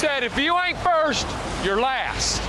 said, if you ain't first, you're last.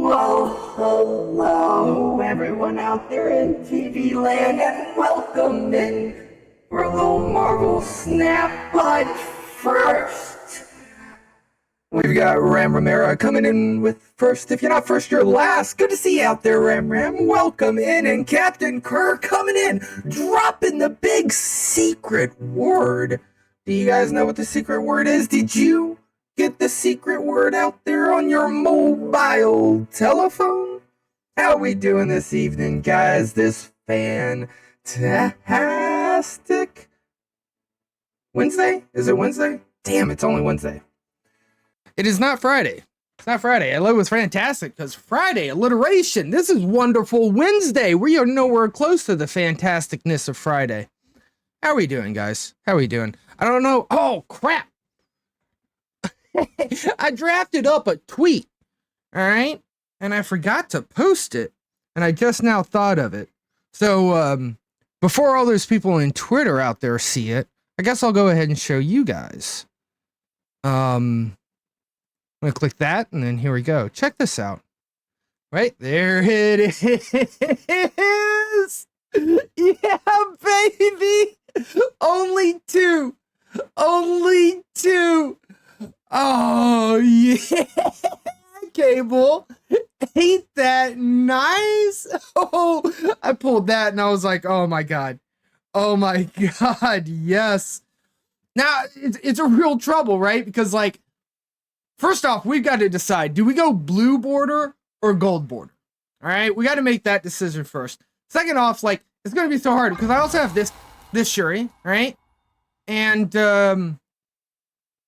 Well, hello everyone out there in TV land, and welcome in for a little Marvel Snap. But first, we've got Ram Romero coming in with first. If you're not first, you're last. Good to see you out there, Ram. Welcome in. And Captain Kirk coming in, dropping the big secret word. Do you guys know what the secret word is? Did you get the secret word out there on your mobile telephone? How we doing this evening, guys? This fantastic Wednesday? Is it Wednesday? Damn, it's only Wednesday. It is not Friday. It's not Friday. I love it was fantastic because Friday, alliteration. This is wonderful Wednesday. We are nowhere close to the fantasticness of Friday. How are we doing, guys? How are we doing? I don't know. Oh, crap. I drafted up a tweet, all right? And I forgot to post it, and I just now thought of it. So, before all those people in Twitter out there see it, I guess I'll go ahead and show you guys. I'm gonna click that, and then here we go. Check this out. Right there it is. Yeah, baby. Only two. Oh, yeah. Cable. Ain't that nice? Oh, I pulled that and I was like, oh my God. Oh my God. Yes. Now it's a real trouble, right? Because like, first off, we've got to decide, do we go blue border or gold border? All right. We got to make that decision first. Second off, like, it's going to be so hard because I also have this Shuri, right? And,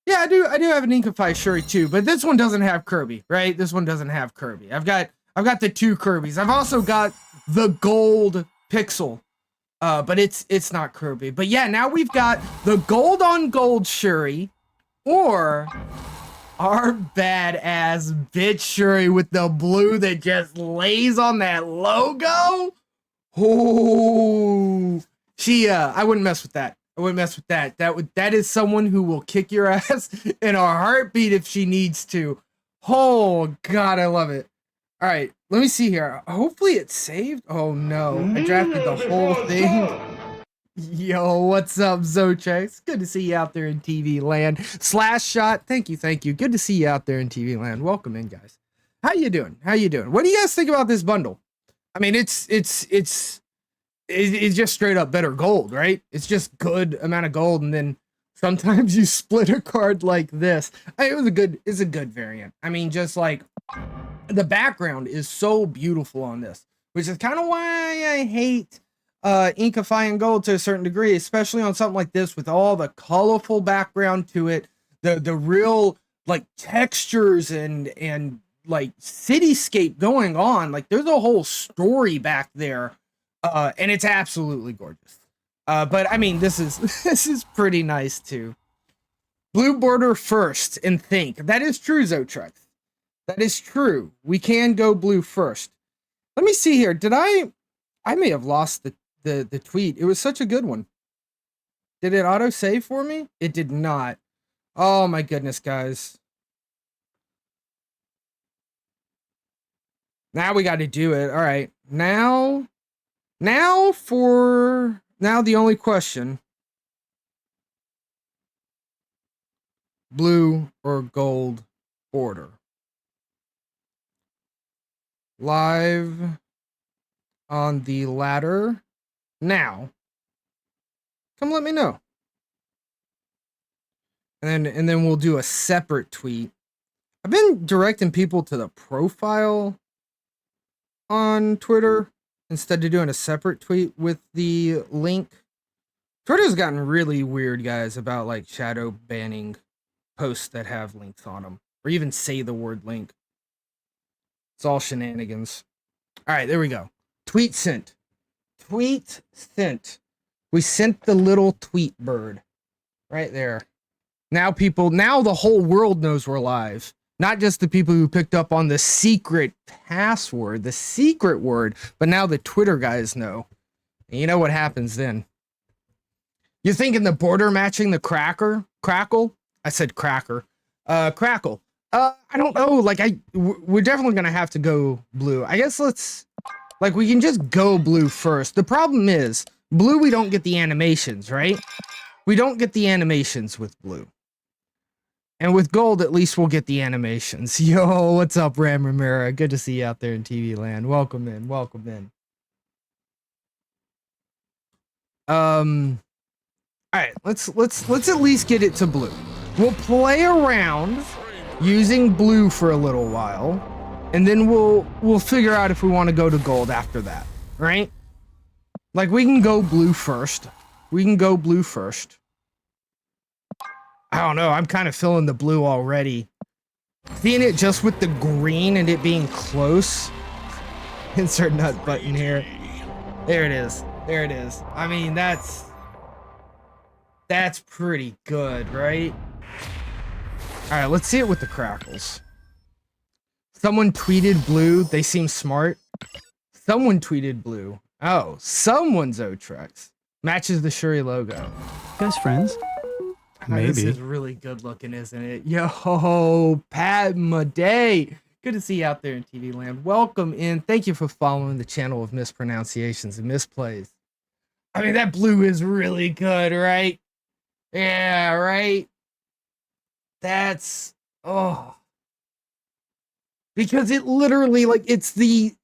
yeah, I do have an Inkify Shuri too, but this one doesn't have Kirby, right? This one doesn't have Kirby. I've got the two Kirbys. I've also got the gold Pixel, but it's not Kirby. But yeah, now we've got the gold on gold Shuri, or our badass bitch Shuri with the blue that just lays on that logo. Oh, I wouldn't mess with that. I wouldn't mess with that. That is someone who will kick your ass in a heartbeat if she needs to. Oh God, I love it. All right, let me see here. Hopefully it's saved. Oh no, I drafted the whole thing. Yo, what's up, Zochex? Good to see you out there in TV land. Slash shot. Thank you. Good to see you out there in TV land. Welcome in, guys. How you doing? What do you guys think about this bundle? I mean, it's just straight up better gold, right? It's just good amount of gold, and then sometimes you split a card like this. It's a good variant. I mean, just like the background is so beautiful on this, which is kind of why I hate Inkify and gold to a certain degree, especially on something like this with all the colorful background to it, the real like textures and like cityscape going on. Like there's a whole story back there. And it's absolutely gorgeous. But I mean, this is pretty nice too. Blue border first and think. That is true, Zotrex. That is true. We can go blue first. Let me see here. Did I may have lost the tweet. It was such a good one. Did it auto save for me? It did not. Oh my goodness, guys. Now we got to do it. All right. Now the only question. Blue or gold border. Live on the ladder now. Come let me know. And then we'll do a separate tweet. I've been directing people to the profile on Twitter instead of doing a separate tweet with the link. Twitter's gotten really weird, guys, about like shadow banning posts that have links on them, or even say the word link. It's all shenanigans. All right, there we go. Tweet sent. We sent the little tweet bird right there. Now the whole world knows we're live. Not just the people who picked up on the secret password, the secret word, but now the Twitter guys know. And you know what happens then. You're thinking the border matching the crackle? I said cracker. Crackle. I don't know. Like, we're definitely gonna have to go blue. I guess we can just go blue first. The problem is, blue, we don't get the animations, right? We don't get the animations with blue. And with gold, at least we'll get the animations. Yo, what's up, Ram Ramira? Good to see you out there in TV land. Welcome in, welcome in. All right, let's at least get it to blue. We'll play around using blue for a little while, and then we'll figure out if we want to go to gold after that, right? Like, we can go blue first. We can go blue first. I don't know. I'm kind of feeling the blue already. Seeing it just with the green and it being close. Insert nut button here. There it is. There it is. I mean, that's pretty good, right? All right, let's see it with the crackles. Someone tweeted blue. They seem smart. Someone tweeted blue. Oh, someone's Otrex. Matches the Shuri logo. Best friends? Maybe. This is really good looking, isn't it? Yo, Padma Day. Good to see you out there in TV land. Welcome in. Thank you for following the channel of mispronunciations and misplays. I mean, that blue is really good, right? Yeah, right? That's... oh. Because it literally, like, it's the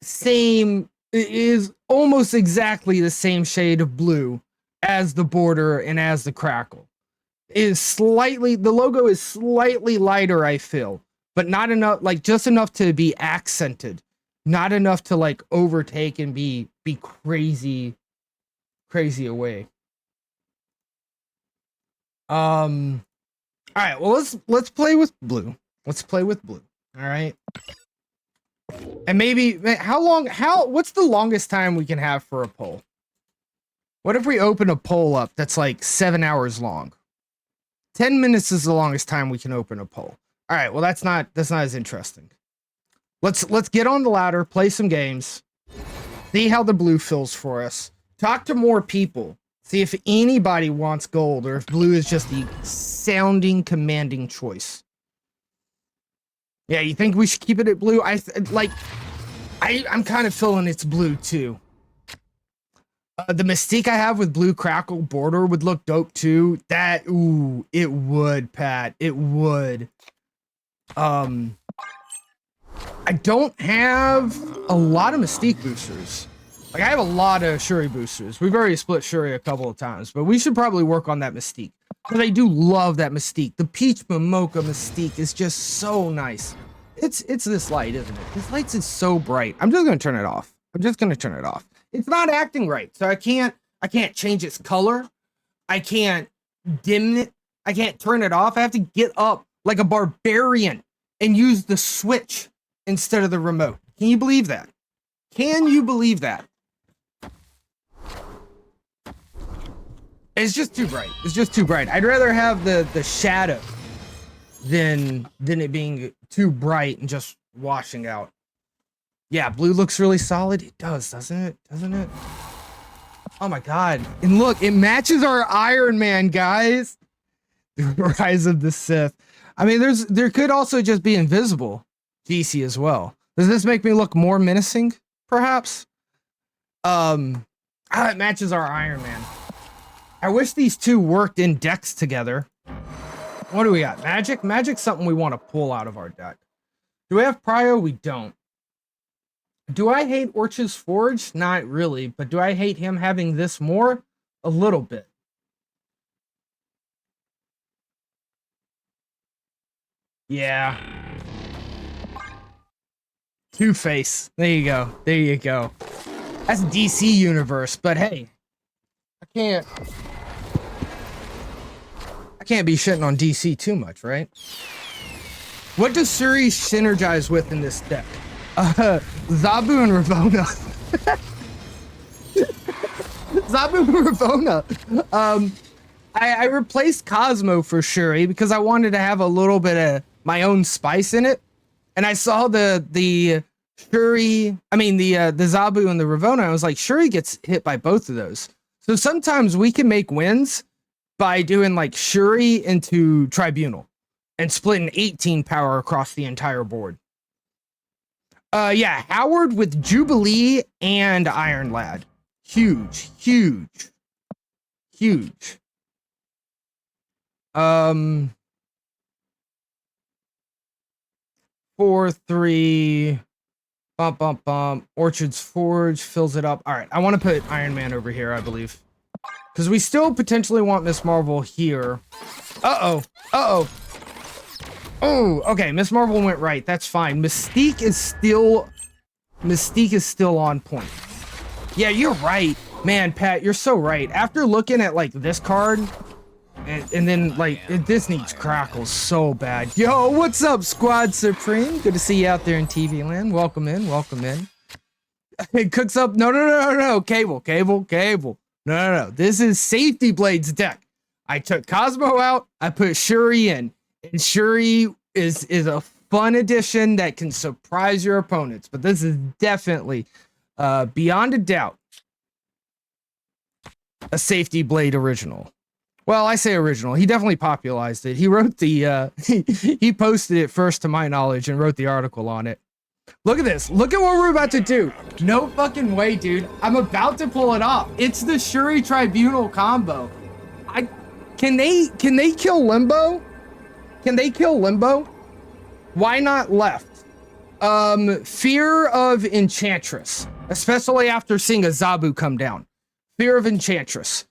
same... it is almost exactly the same shade of blue as the border and as the crackle. The logo is slightly lighter, I feel, but not enough, like just enough to be accented, not enough to like overtake and be crazy away. All right, well, let's play with blue. Let's play with blue. All right. And maybe what's the longest time we can have for a poll? What if we open a poll up that's like 7 hours long? 10 minutes is the longest time we can open a poll. All right, well, that's not as interesting. Let's get on the ladder, play some games, see how the blue feels for us, talk to more people, see if anybody wants gold or if blue is just the sounding commanding choice. Yeah, you think we should keep it at blue? I'm kind of feeling it's blue too. The Mystique I have with blue crackle border would look dope too. It would, Pat. It would. I don't have a lot of Mystique boosters. Like, I have a lot of Shuri boosters. We've already split Shuri a couple of times, but we should probably work on that Mystique. Because I do love that Mystique. The Peach Momoka Mystique is just so nice. It's this light, isn't it? This light is so bright. I'm just going to turn it off. It's not acting right, so I can't change its color. I can't dim it. I can't turn it off. I have to get up like a barbarian and use the switch instead of the remote. Can you believe that? Can you believe that? It's just too bright. It's just too bright. I'd rather have the shadow than it being too bright and just washing out. Yeah, blue looks really solid. It does, doesn't it? Doesn't it? Oh my god. And look, it matches our Iron Man, guys. The Rise of the Sith. I mean, there could also just be invisible DC as well. Does this make me look more menacing, perhaps? It matches our Iron Man. I wish these two worked in decks together. What do we got? Magic? Magic's something we want to pull out of our deck. Do we have Prio? We don't. Do I hate Orch's Forge? Not really, but do I hate him having this more? A little bit. Yeah. Two-Face. There you go. There you go. That's DC Universe, but hey. I can't be shitting on DC too much, right? What does Shuri synergize with in this deck? Zabu and Ravonna. Zabu and Ravonna. I replaced Cosmo for Shuri because I wanted to have a little bit of my own spice in it. And I saw the Shuri, the Zabu and the Ravonna. I was like, Shuri gets hit by both of those. So sometimes we can make wins by doing like Shuri into Tribunal. and splitting 18 power across the entire board. Yeah, Howard with Jubilee and Iron Lad. Huge, huge, huge. 4-3. Bump, bump, bump. Orchard's Forge fills it up. All right, I want to put Iron Man over here, I believe. Because we still potentially want Miss Marvel here. Uh-oh. Uh-oh. Oh, okay. Miss Marvel went right. That's fine. Mystique is still on point. Yeah, you're right. Man, Pat, you're so right. After looking at, like, this card, and then, like, this needs Crackles so bad. Yo, what's up, Squad Supreme? Good to see you out there in TV land. Welcome in, welcome in. It cooks up. No. Cable. No. This is Safety Blade's deck. I took Cosmo out. I put Shuri in. And Shuri is a fun addition that can surprise your opponents. But this is definitely, beyond a doubt, a Safety Blade original. Well, I say original. He definitely popularized it. He wrote the, he posted it first to my knowledge and wrote the article on it. Look at this. Look at what we're about to do. No fucking way, dude. I'm about to pull it off. It's the Shuri Tribunal combo. Can they kill Limbo? Can they kill Limbo? Why not left? Fear of Enchantress, especially after seeing a Zabu come down. Fear of Enchantress.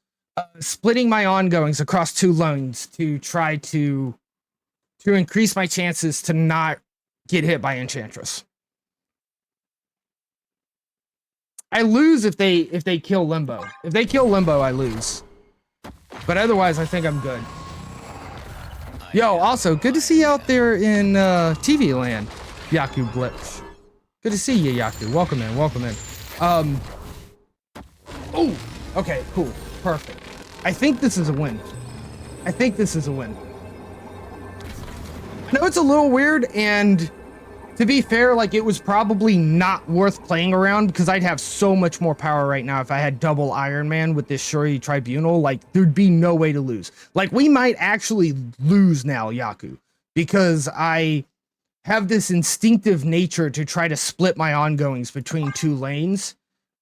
Splitting my ongoings across 2 lanes to try to increase my chances to not get hit by Enchantress. I lose if they kill Limbo. If they kill Limbo, I lose. But otherwise, I think I'm good. Yo, also, good to see you out there in TV land, Yaku Blitz. Good to see you, Yaku. Welcome in, welcome in. Oh, okay, cool, perfect. I think this is a win. I know it's a little weird, and to be fair, like, it was probably not worth playing around because I'd have so much more power right now if I had double Iron Man with this Shuri Tribunal. Like, there'd be no way to lose. Like, we might actually lose now, Yaku, because I have this instinctive nature to try to split my ongoings between 2 lanes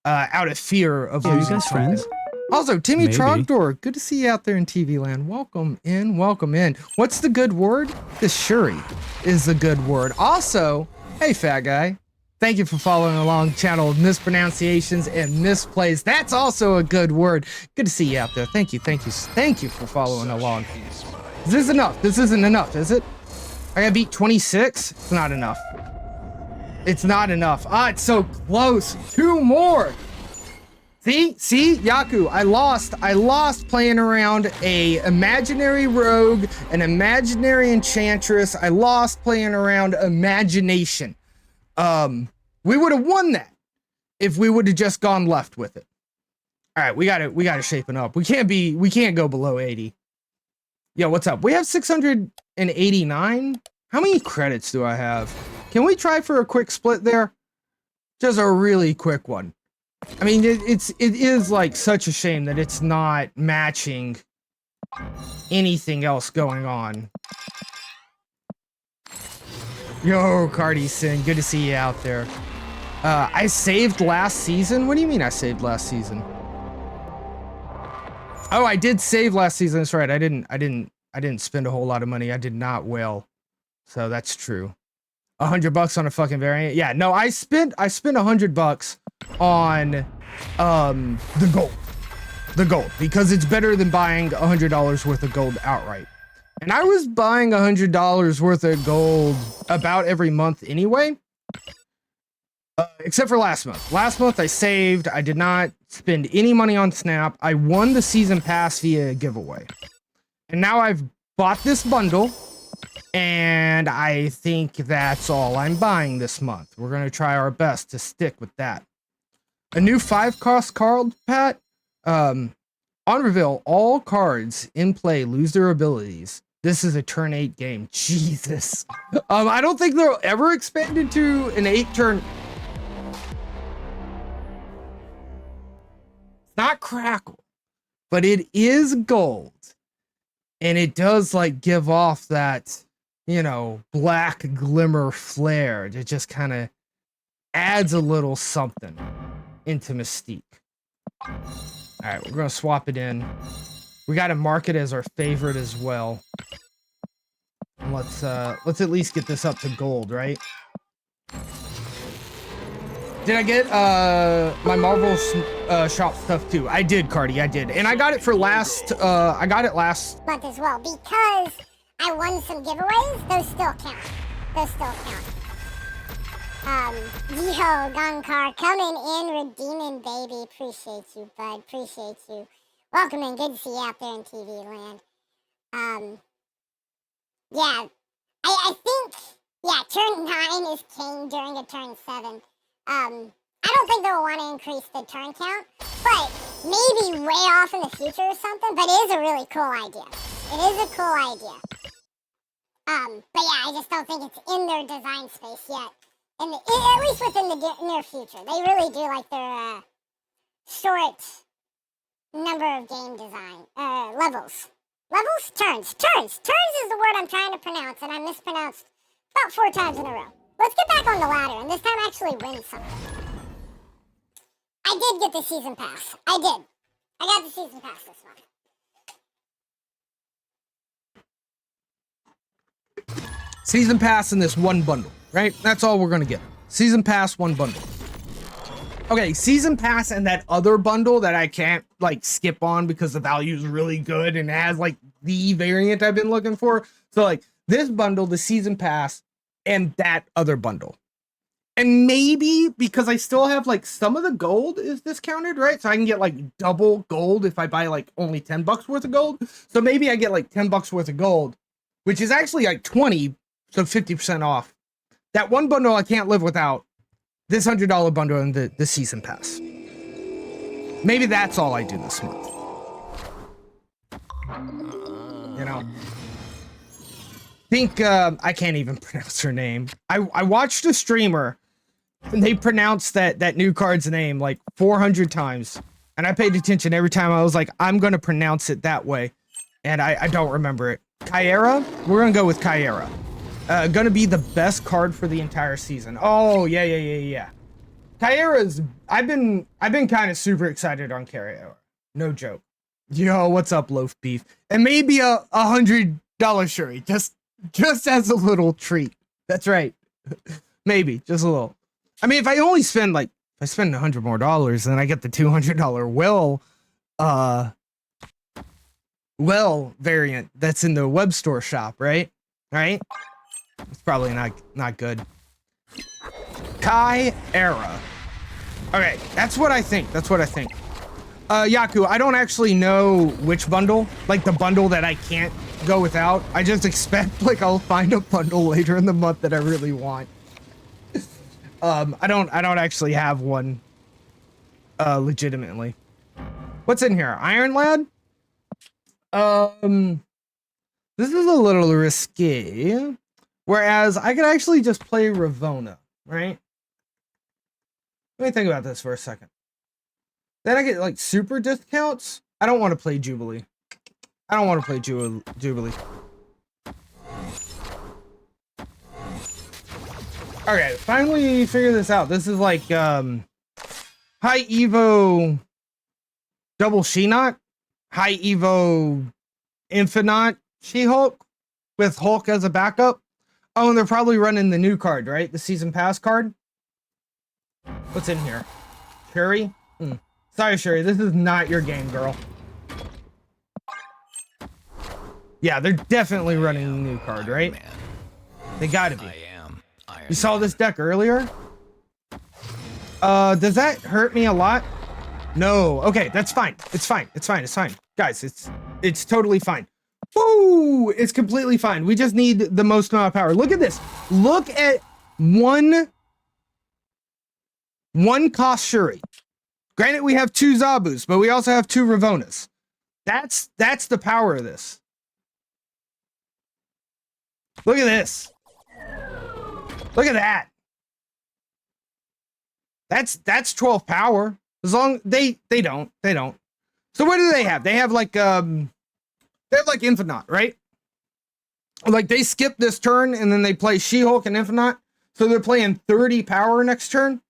out of fear of losing. You guys friends? Also, Timmy Maybe. Trogdor, good to see you out there in TV land. Welcome in, welcome in. What's the good word? The Shuri is the good word. Also, hey, fat guy, thank you for following along. Channel mispronunciations and misplays. That's also a good word. Good to see you out there. Thank you for following along. Is this enough? This isn't enough, is it? I gotta beat 26? It's not enough. It's not enough. Ah, it's so close. 2 more. See, Yaku, I lost playing around a imaginary rogue, an imaginary enchantress. I lost playing around imagination. We would have won that if we would have just gone left with it. All right, we got to shapen up. We can't go below 80. Yo, what's up? We have 689. How many credits do I have? Can we try for a quick split there? Just a really quick one. I mean, it is like such a shame that it's not matching anything else going on. Yo, Cardi Sin, good to see you out there. I saved last season. What do you mean I saved last season? Oh, I did save last season. That's right. I didn't spend a whole lot of money. I did not whale. So that's true. $100 on a fucking variant. Yeah, no, I spent $100 on the gold because it's better than buying $100 worth of gold outright. And I was buying $100 worth of gold about every month anyway. Except for last month. Last month I saved. I did not spend any money on Snap. I won the season pass via a giveaway. And now I've bought this bundle. And I think that's all I'm buying this month. We're going to try our best to stick with that. A new 5-cost card, Pat. On reveal, all cards in play lose their abilities. This is a turn 8 game. Jesus. I don't think they'll ever expand into an 8-turn. It's not Crackle, but it is gold. And it does like give off that you know, black glimmer flare that just kind of adds a little something into Mystique. All right, we're gonna swap it in. We got to mark it as our favorite as well. And let's at least get this up to gold, right? Did I get my Marvel shop stuff too? I did, Cardi, I did. And I got it for last I got it last month as well, because I won some giveaways. Those still count. Those still count. Yo, Gonkar, coming in, redeeming, baby. Appreciate you, bud. Appreciate you. Welcome in. Good to see you out there in TV land. Yeah. I think, yeah, turn 9 is king during a turn 7. I don't think they'll want to increase the turn count, but maybe way off in the future or something, but it is a really cool idea. It is a cool idea. But yeah, I just don't think it's in their design space yet. At least within the near future. They really do like their short number of game design levels. Levels? Turns. Turns is the word I'm trying to pronounce, and I mispronounced about 4 times in a row. Let's get back on the ladder, and this time actually win something. I did get the season pass. I did. I got the season pass this month. season pass in this one bundle, right? That's all we're gonna get. Season pass, one bundle. Okay, season pass and that other bundle that I can't like skip on because the value is really good and has like the variant I've been looking for. So like this bundle, the season pass, and that other bundle. And maybe because I still have like some of the gold is discounted, right? So I can get like double gold if I buy like only $10 worth of gold. So maybe I get like $10 worth of gold, which is actually like 20, so 50% off. That one bundle I can't live without. This $100 bundle and the season pass. Maybe that's all I do this month. You know? Think I can't even pronounce her name. I watched a streamer and they pronounced that new card's name like 400 times. And I paid attention every time. I was like, I'm gonna pronounce it that way. And I don't remember it. Kyera? We're gonna go with Kyera. Gonna be the best card for the entire season. Oh, yeah. Kyera's, I've been kind of super excited on Kyera. No joke. Yo, what's up, Loaf Beef? And maybe a $100 Shuri, just as a little treat. That's right. Maybe, just a little. I mean, if I only spend like, if I spend $100 more, then I get the $200 well variant that's in the web store shop, right? Right? It's probably not good. Kyera. Okay, that's what I think. Yaku, I don't actually know which bundle, like the bundle that I can't go without. I just expect like I'll find a bundle later in the month that I really want. I don't actually have one legitimately. What's in here? Iron Lad? This is a little risky. Whereas I could actually just play Ravonna, right? Let me think about this for a second. Then I get like super discounts. I don't want to play Jubilee. Jubilee. Okay, finally figure this out. This is like High Evo double She-Not, High Evo Infinite She-Hulk with Hulk as a backup. Oh, and they're probably running the new card, right? The season pass card. What's in here? Shuri? Sorry, Shuri. This is not your game, girl. Yeah, they're definitely running the new card, right? They gotta be. You saw this deck earlier? Does that hurt me a lot? No. Okay, that's fine. It's fine. Guys, it's totally fine. Woo! It's completely fine. We just need the most amount of power. Look at this. Look at one cost Shuri. Granted, we have 2 Zabus, but we also have 2 Ravonnas. That's the power of this. Look at this. Look at that. That's 12 power. As long they don't. So what do they have? They have like Infinite, right? Like they skip this turn and then they play She-Hulk and Infinite. So they're playing 30 power next turn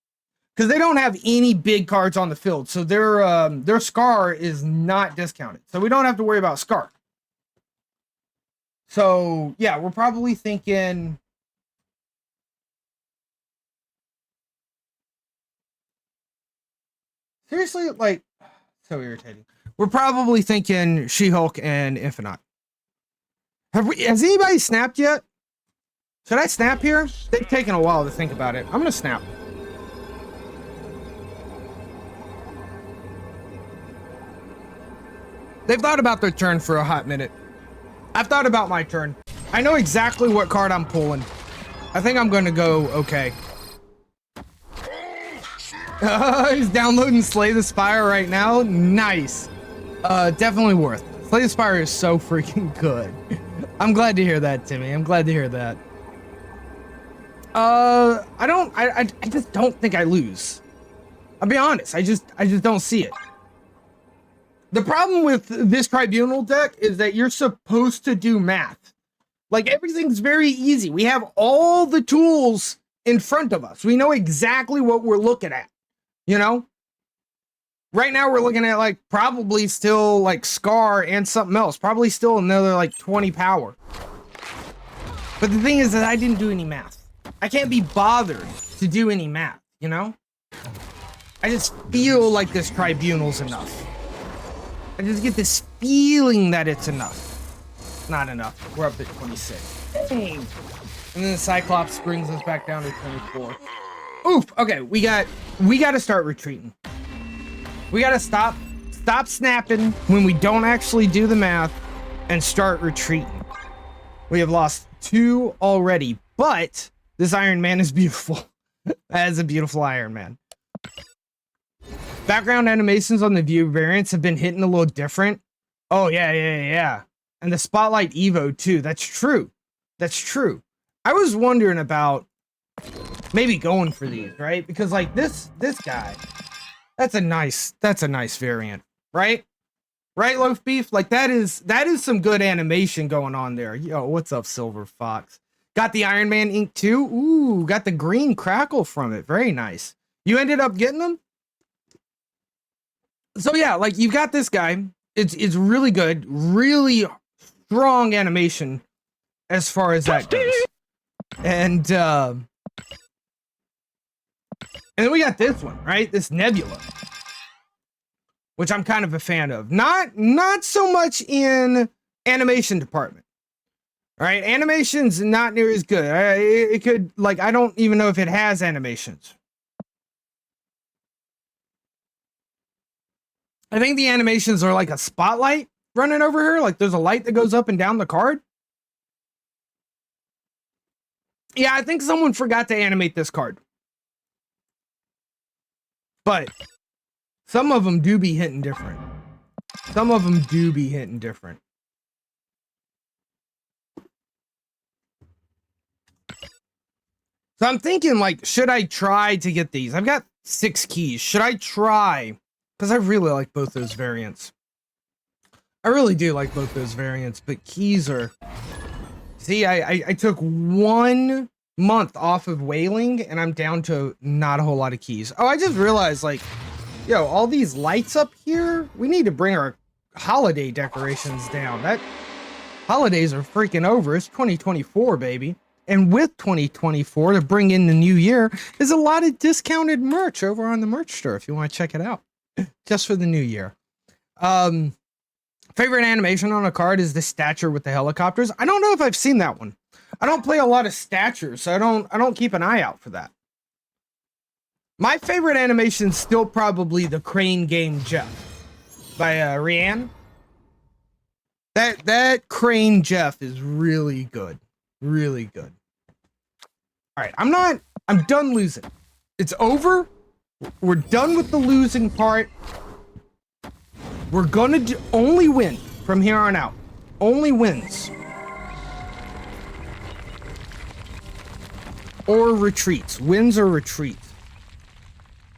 because they don't have any big cards on the field. So their Scar is not discounted. So we don't have to worry about Scar. So yeah, we're probably thinking. Seriously, like, so irritating. We're probably thinking She-Hulk and Infinite. Has anybody snapped yet? Should I snap here? They've taken a while to think about it. I'm gonna snap. They've thought about their turn for a hot minute. I've thought about my turn. I know exactly what card I'm pulling. I think I'm gonna go okay. He's downloading Slay the Spire right now. Nice. Definitely worth it. Slay the Spire is so freaking good. I'm glad to hear that, Timmy. I'm glad to hear that. I just don't think I lose. I'll be honest. I just don't see it. The problem with this Tribunal deck is that you're supposed to do math. Like everything's very easy. We have all the tools in front of us. We know exactly what we're looking at. You know? Right now we're looking at like probably still like Scar and something else. Probably still another like 20 power. But the thing is that I didn't do any math. I can't be bothered to do any math, you know? I just feel like this Tribunal's enough. I just get this feeling that it's enough. Not enough. We're up at 26. Dang. And then the Cyclops brings us back down to 24. Oof. Okay, we got to start retreating. We got to stop snapping when we don't actually do the math and start retreating. We have lost 2 already, but this Iron Man is beautiful. That is a beautiful Iron Man. Background animations on the View variants have been hitting a little different. Oh, yeah. And the Spotlight Evo, too. That's true. That's true. I was wondering about maybe going for these, right? Because, like, this guy, that's a nice variant, right? Right, Loaf Beef? Like, that is some good animation going on there. Yo, what's up, Silver Fox? Got the Iron Man ink, too? Ooh, got the green crackle from it. Very nice. You ended up getting them? So yeah, like you've got this guy. It's really good, really strong animation as far as that goes. And then we got this one, right? This Nebula, which I'm kind of a fan of. Not so much in animation department. All right, animation's not near as good. It could, like, I don't even know if it has animations. I think the animations are like a spotlight running over her. Like there's a light that goes up and down the card. Yeah, I think someone forgot to animate this card. But some of them do be hitting different. Some of them do be hitting different. So I'm thinking, like, should I try to get these? I've got 6 keys. Should I try? Because I really like both those variants. I really do like both those variants, but keys are... See, I took 1 month off of whaling, and I'm down to not a whole lot of keys. Oh, I just realized, like, yo, all these lights up here, we need to bring our holiday decorations down. That holidays are freaking over. It's 2024, baby. And with 2024, to bring in the new year, is a lot of discounted merch over on the merch store if you want to check it out. Just for the new year. Favorite animation on a card is the Stature with the helicopters. I don't know if I've seen that one. I don't play a lot of Stature, so I don't keep an eye out for that. My favorite animation is still probably the Crane Game Jeff by Rianne. That Crane Jeff is really good. Really good. All right, I'm done losing. It's over. We're done with the losing part. We're gonna only win from here on out. Only wins. Or retreats. Wins or retreats.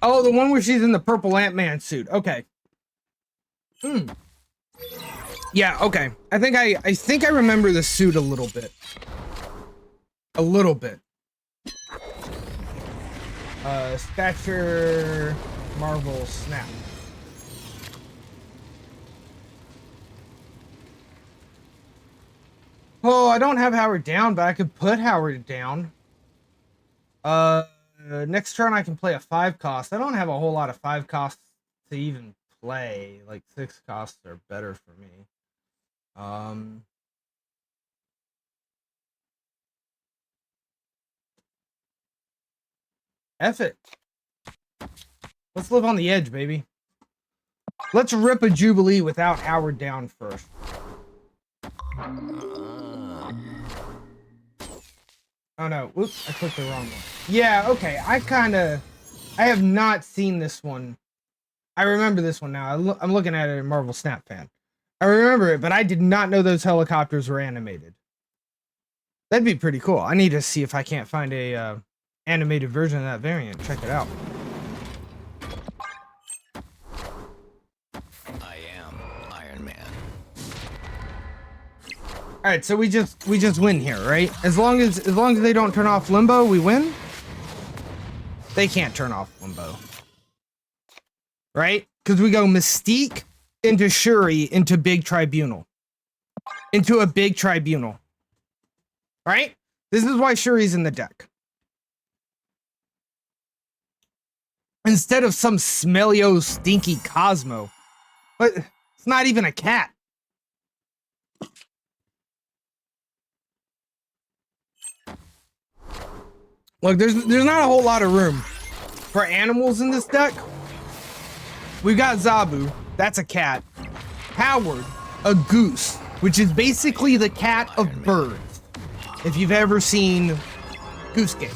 Oh, the one where she's in the purple Ant-Man suit. Okay. Yeah, okay. I think I remember the suit a little bit. A little bit. Stature Marvel Snap. Oh, I don't have Howard down, but I could put Howard down. Next turn I can play a 5 cost. I don't have a whole lot of 5 costs to even play. Like 6 costs are better for me. F it. Let's live on the edge, baby. Let's rip a Jubilee without Howard down first. Oh no, whoops, I clicked the wrong one. Yeah, okay, I have not seen this one. I remember this one now. I'm looking at it in Marvel Snap Fan. I remember it, but I did not know those helicopters were animated. That'd be pretty cool. I need to see if I can't find a animated version of that variant. Check it out. I am Iron Man. All right, so we just win here, right? As long as they don't turn off Limbo, we win. They can't turn off Limbo, right? Because we go Mystique into Shuri into Big Tribunal, into a Big Tribunal, right? This is why Shuri's in the deck instead of some smelly stinky Cosmo. But it's not even a cat. Look, there's not a whole lot of room for animals in this deck. We've got Zabu, that's a cat. Howard, a goose, which is basically the cat of birds. If you've ever seen Goose Game.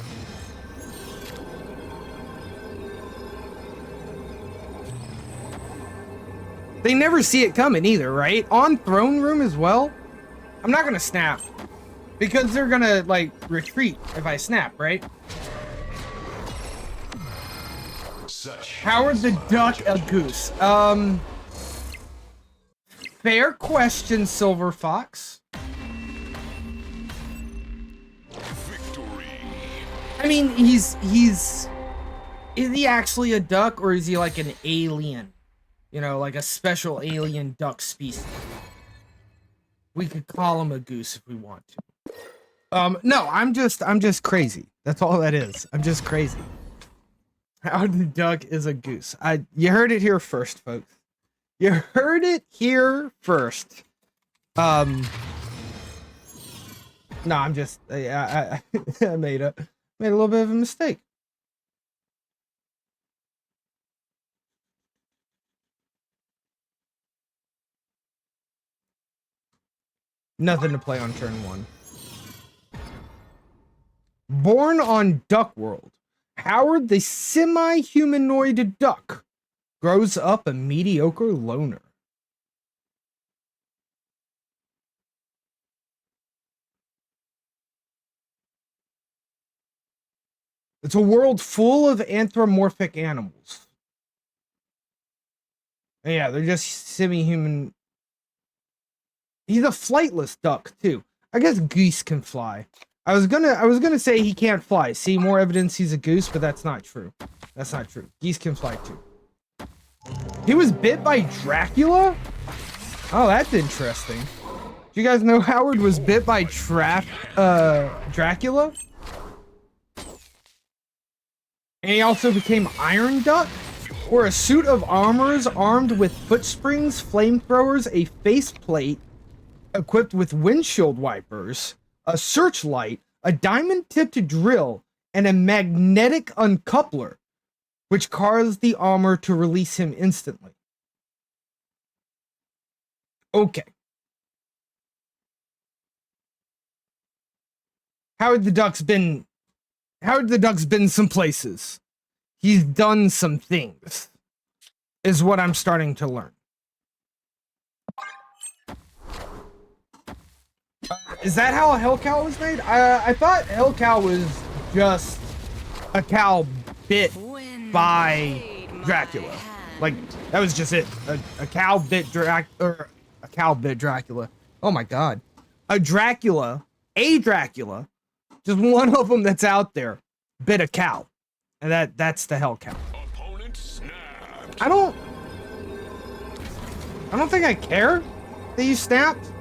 They never see it coming either, right? On Throne Room as well. I'm not gonna snap. Because they're gonna, like, retreat if I snap, right? Howard the Duck, a goose. Fair question, Silver Fox. Victory. I mean, is he actually a duck, or is he like an alien? You know, like a special alien duck species. We could call him a goose if we want to. No, I'm just crazy. That's all that is. I'm just crazy. Howard the Duck is a goose. You heard it here first, folks. You heard it here first. No, I'm just, I made a little bit of a mistake. Nothing to play on turn 1. Born on Duck World, Howard the semi-humanoid duck grows up a mediocre loner. It's a world full of anthropomorphic animals. And yeah, they're just semi-human. He's a flightless duck too. I guess geese can fly. I was gonna say he can't fly. See, more evidence he's a goose, but that's not true. That's not true. Geese can fly too. He was bit by Dracula? Oh, that's interesting. Do you guys know Howard was bit by Dracula? And he also became Iron Duck, where a suit of armors armed with foot springs, flamethrowers, a faceplate equipped with windshield wipers, a searchlight, a diamond-tipped drill, and a magnetic uncoupler, which caused the armor to release him instantly. Okay. Howard the Duck's been some places. He's done some things, is what I'm starting to learn. Is that how a Hellcow was made? I thought Hellcow was just a cow bit by Dracula. Like, that was just it. A cow bit Dracula, or a cow bit Dracula. Oh my god. A Dracula, just one of them that's out there, bit a cow. And that's the hell cow. Opponent snapped. I don't think I care that you snapped.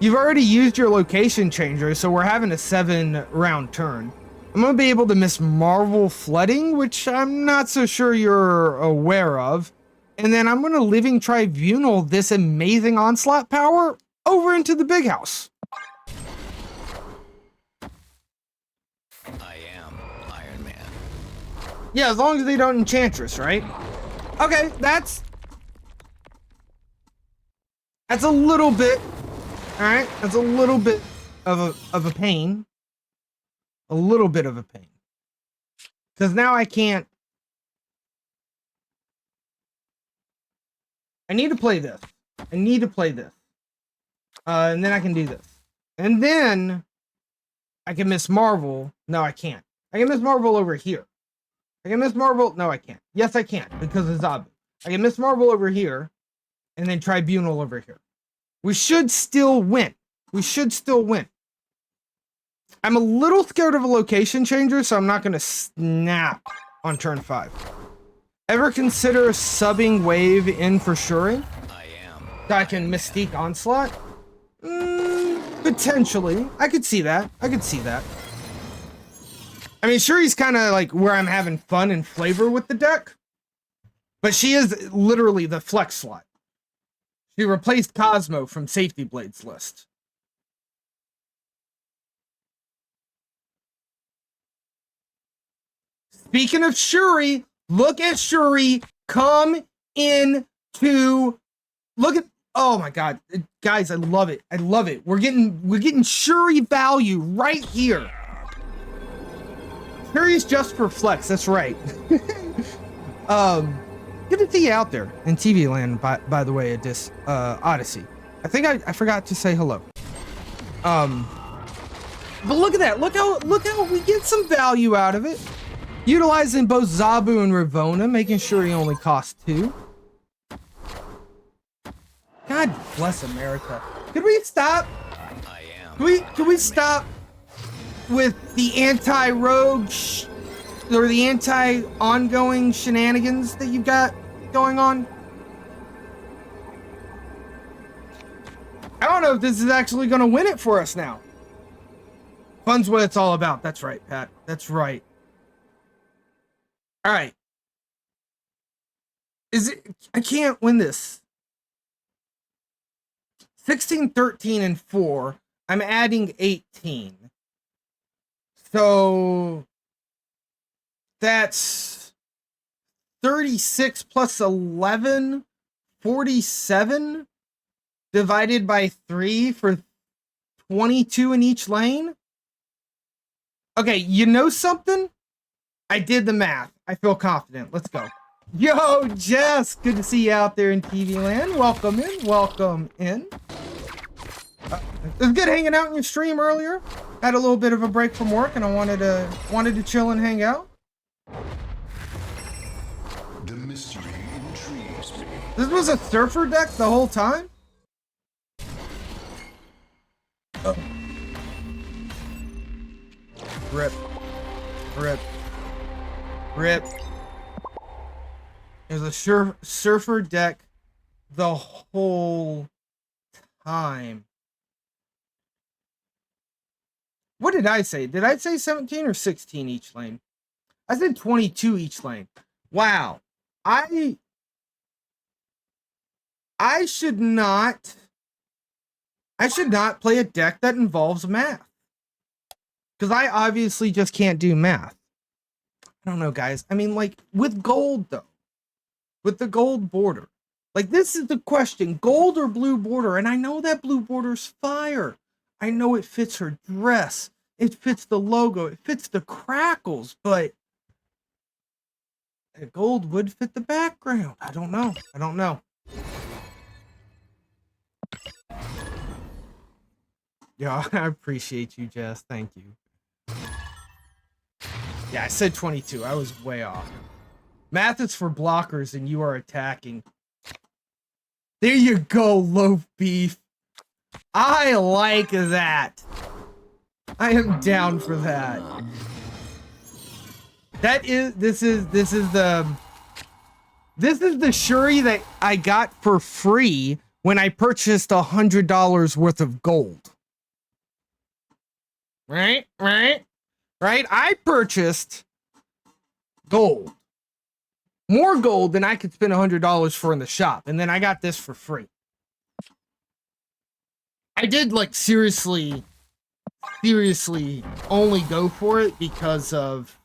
You've already used your location changer, so we're having a 7-round turn. I'm gonna be able to miss Marvel flooding, which I'm not so sure you're aware of. And then I'm gonna living tribunal this amazing onslaught power over into the big house. I am Iron Man. Yeah, as long as they don't enchantress, right? Okay, that's a little bit. All right, that's a little bit of a pain. A little bit of a pain. Because now I can't. I need to play this. And then I can do this. And then I can miss Marvel. No, I can't. I can miss Marvel over here. I can miss Marvel. No, I can't. Yes, I can because of Zabu. I can miss Marvel over here. And then Tribunal over here. We should still win. I'm a little scared of a location changer, so I'm not going to snap on turn 5. Ever consider subbing Wave in for Shuri? I am. So I can Mystique Onslaught? Potentially. I could see that. I mean, Shuri's kind of like where I'm having fun and flavor with the deck. But she is literally the flex slot. She replaced Cosmo from Safety Blade's list. Speaking of Shuri, look at Shuri come in to look at. Oh my god, guys, I love it. We're getting Shuri value right here. Shuri's just for flex. That's right. Good to see you out there in TV land. By the way, at this Odyssey. I think I forgot to say hello. But look at that. Look how we get some value out of it. Utilizing both Zabu and Ravonna, making sure he only costs 2. God bless America. Could we stop? I am. Can we stop with the anti-rogue or the anti-ongoing shenanigans that you've got going on? I don't know if this is actually going to win it for us now. Fun's what it's all about. That's right, Pat. That's right. All right. I can't win this. 16, 13, and 4. I'm adding 18. So that's 36 plus 11, 47 divided by 3 for 22 in each lane. Okay, you know something? I did the math. I feel confident. Let's go. Yo, Jess, good to see you out there in TV land. Welcome in. It was good hanging out in your stream earlier. Had a little bit of a break from work, and I wanted to chill and hang out. The mystery intrigues me. This was a surfer deck the whole time. Oh. Rip. There's a surfer deck the whole time. What did I say? Did I say 17 or 16 each lane? I said 22 each lane. Wow. I should not play a deck that involves math. Because I obviously just can't do math. I don't know, guys. I mean, like, with gold, though. With the gold border. Like, this is the question. Gold or blue border? And I know that blue border's fire. I know it fits her dress. It fits the logo. It fits the crackles. But gold would fit the background. I don't know. Yeah, I appreciate you, Jess. Thank you. Yeah, I said 22. I was way off. Math is for blockers and you are attacking. There you go, loaf beef. I like that. I am down for that. This is the Shuri that I got for free when I purchased $100 worth of gold. Right? I purchased gold. More gold than I could spend $100 for in the shop. And then I got this for free. I did like seriously only go for it because of...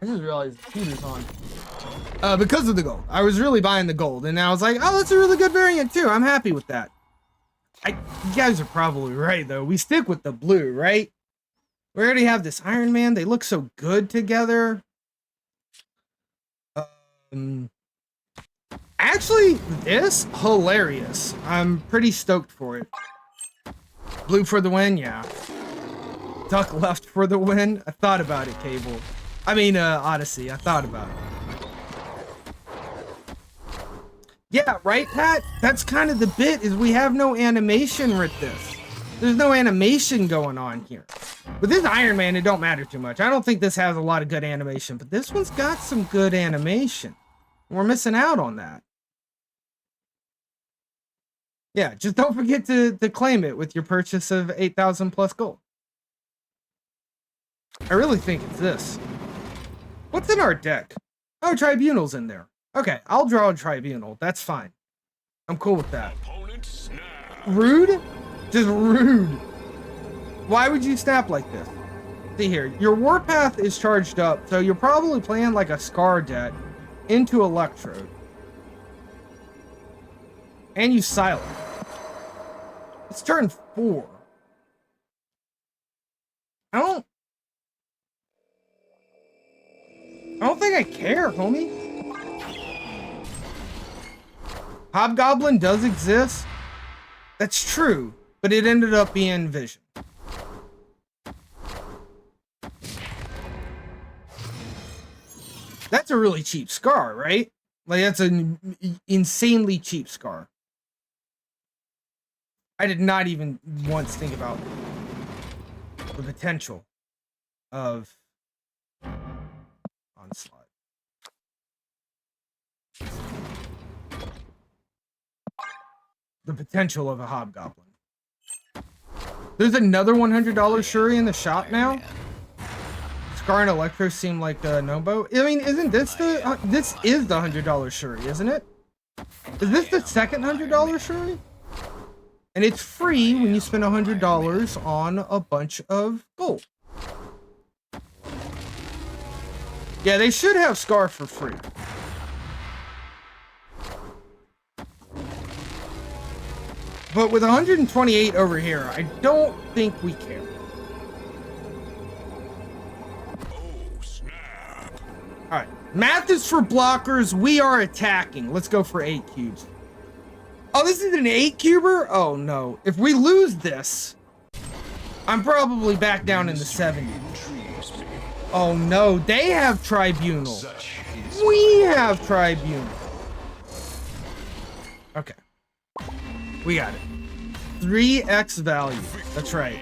I just realized the heater's on. Because of the gold. I was really buying the gold. And I was like, oh, that's a really good variant too. I'm happy with that. You guys are probably right though. We stick with the blue, right? We already have this Iron Man. They look so good together. Actually, this hilarious. I'm pretty stoked for it. Blue for the win, yeah. Duck left for the win. I thought about it, Cable. I mean, Odyssey. I thought about it. Yeah, right, Pat? That's kind of the bit, is we have no animation with this. There's no animation going on here. With this Iron Man, it don't matter too much. I don't think this has a lot of good animation, but this one's got some good animation. We're missing out on that. Yeah, just don't forget to claim it with your purchase of 8,000 plus gold. I really think it's this. What's in our deck? Oh, Tribunal's in there. Okay, I'll draw a Tribunal. That's fine. I'm cool with that. Rude? Just rude. Why would you snap like this? See here, your Warpath is charged up, so you're probably playing like a Scar deck into Electrode. And you silent. It's turn 4. I don't think I care, homie. Hobgoblin does exist. That's true, but it ended up being Vision. That's a really cheap Scar, right? Like, that's an insanely cheap Scar. I did not even once think about the potential of Onslaught. The potential of a Hobgoblin. There's another $100 Shuri in the shop now. Scar and Electro seem like Nobo. I mean, isn't this the this is the $100 Shuri, isn't it? Is this the second $100 Shuri? And it's free when you spend $100 on a bunch of gold. Yeah, they should have Scar for free. But with 128 over here, I don't think we care. Alright, math is for blockers. We are attacking. Let's go for 8 cubes. Oh, this is an 8-cuber? Oh, no. If we lose this, I'm probably back down in the 70s. Oh, no. They have Tribunal. We have Tribunal. Okay. We got it. 3x value. That's right.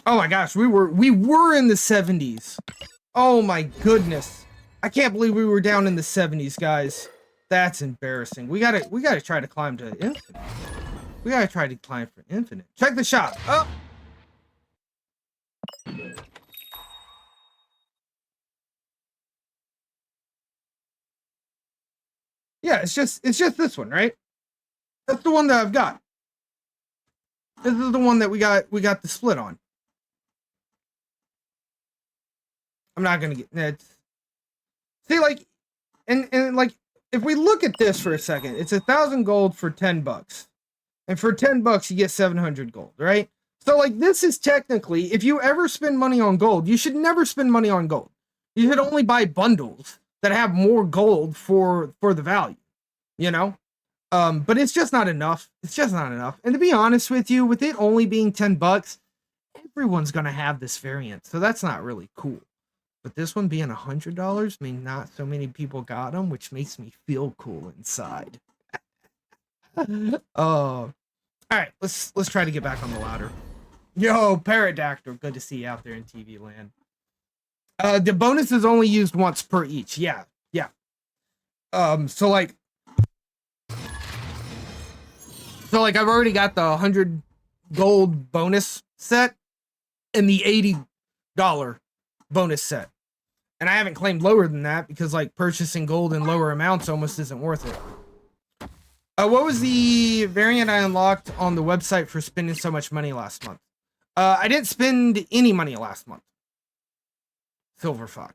Oh my gosh, we were in the 70s. Oh my goodness. I can't believe we were down in the 70s, guys. That's embarrassing. We gotta try to climb to infinite. We gotta try to climb for infinite. Check the shop. Oh. Yeah, it's just this one, right? That's the one that I've got. This is the one that we got the split on. I'm not gonna get it. See, like, and like, if we look at this for a second, it's 1,000 gold for $10, and for $10 you get 700 gold, right? So like, this is technically, if you ever spend money on gold, you should never spend money on gold. You should only buy bundles that have more gold for the value, you know. But it's just not enough. It's just not enough. And to be honest with you, with it only being $10, everyone's gonna have this variant, so that's not really cool. But this one being $100 means not so many people got them, which makes me feel cool inside. Oh, all right. Let's try to get back on the ladder. Yo, Pterodactyl, good to see you out there in TV land. The bonus is only used once per each. Yeah. So like I've already got the 100 gold bonus set and the $80 bonus set. And I haven't claimed lower than that because like purchasing gold in lower amounts almost isn't worth it. What was the variant I unlocked on the website for spending so much money last month? I didn't spend any money last month. Silver Fox.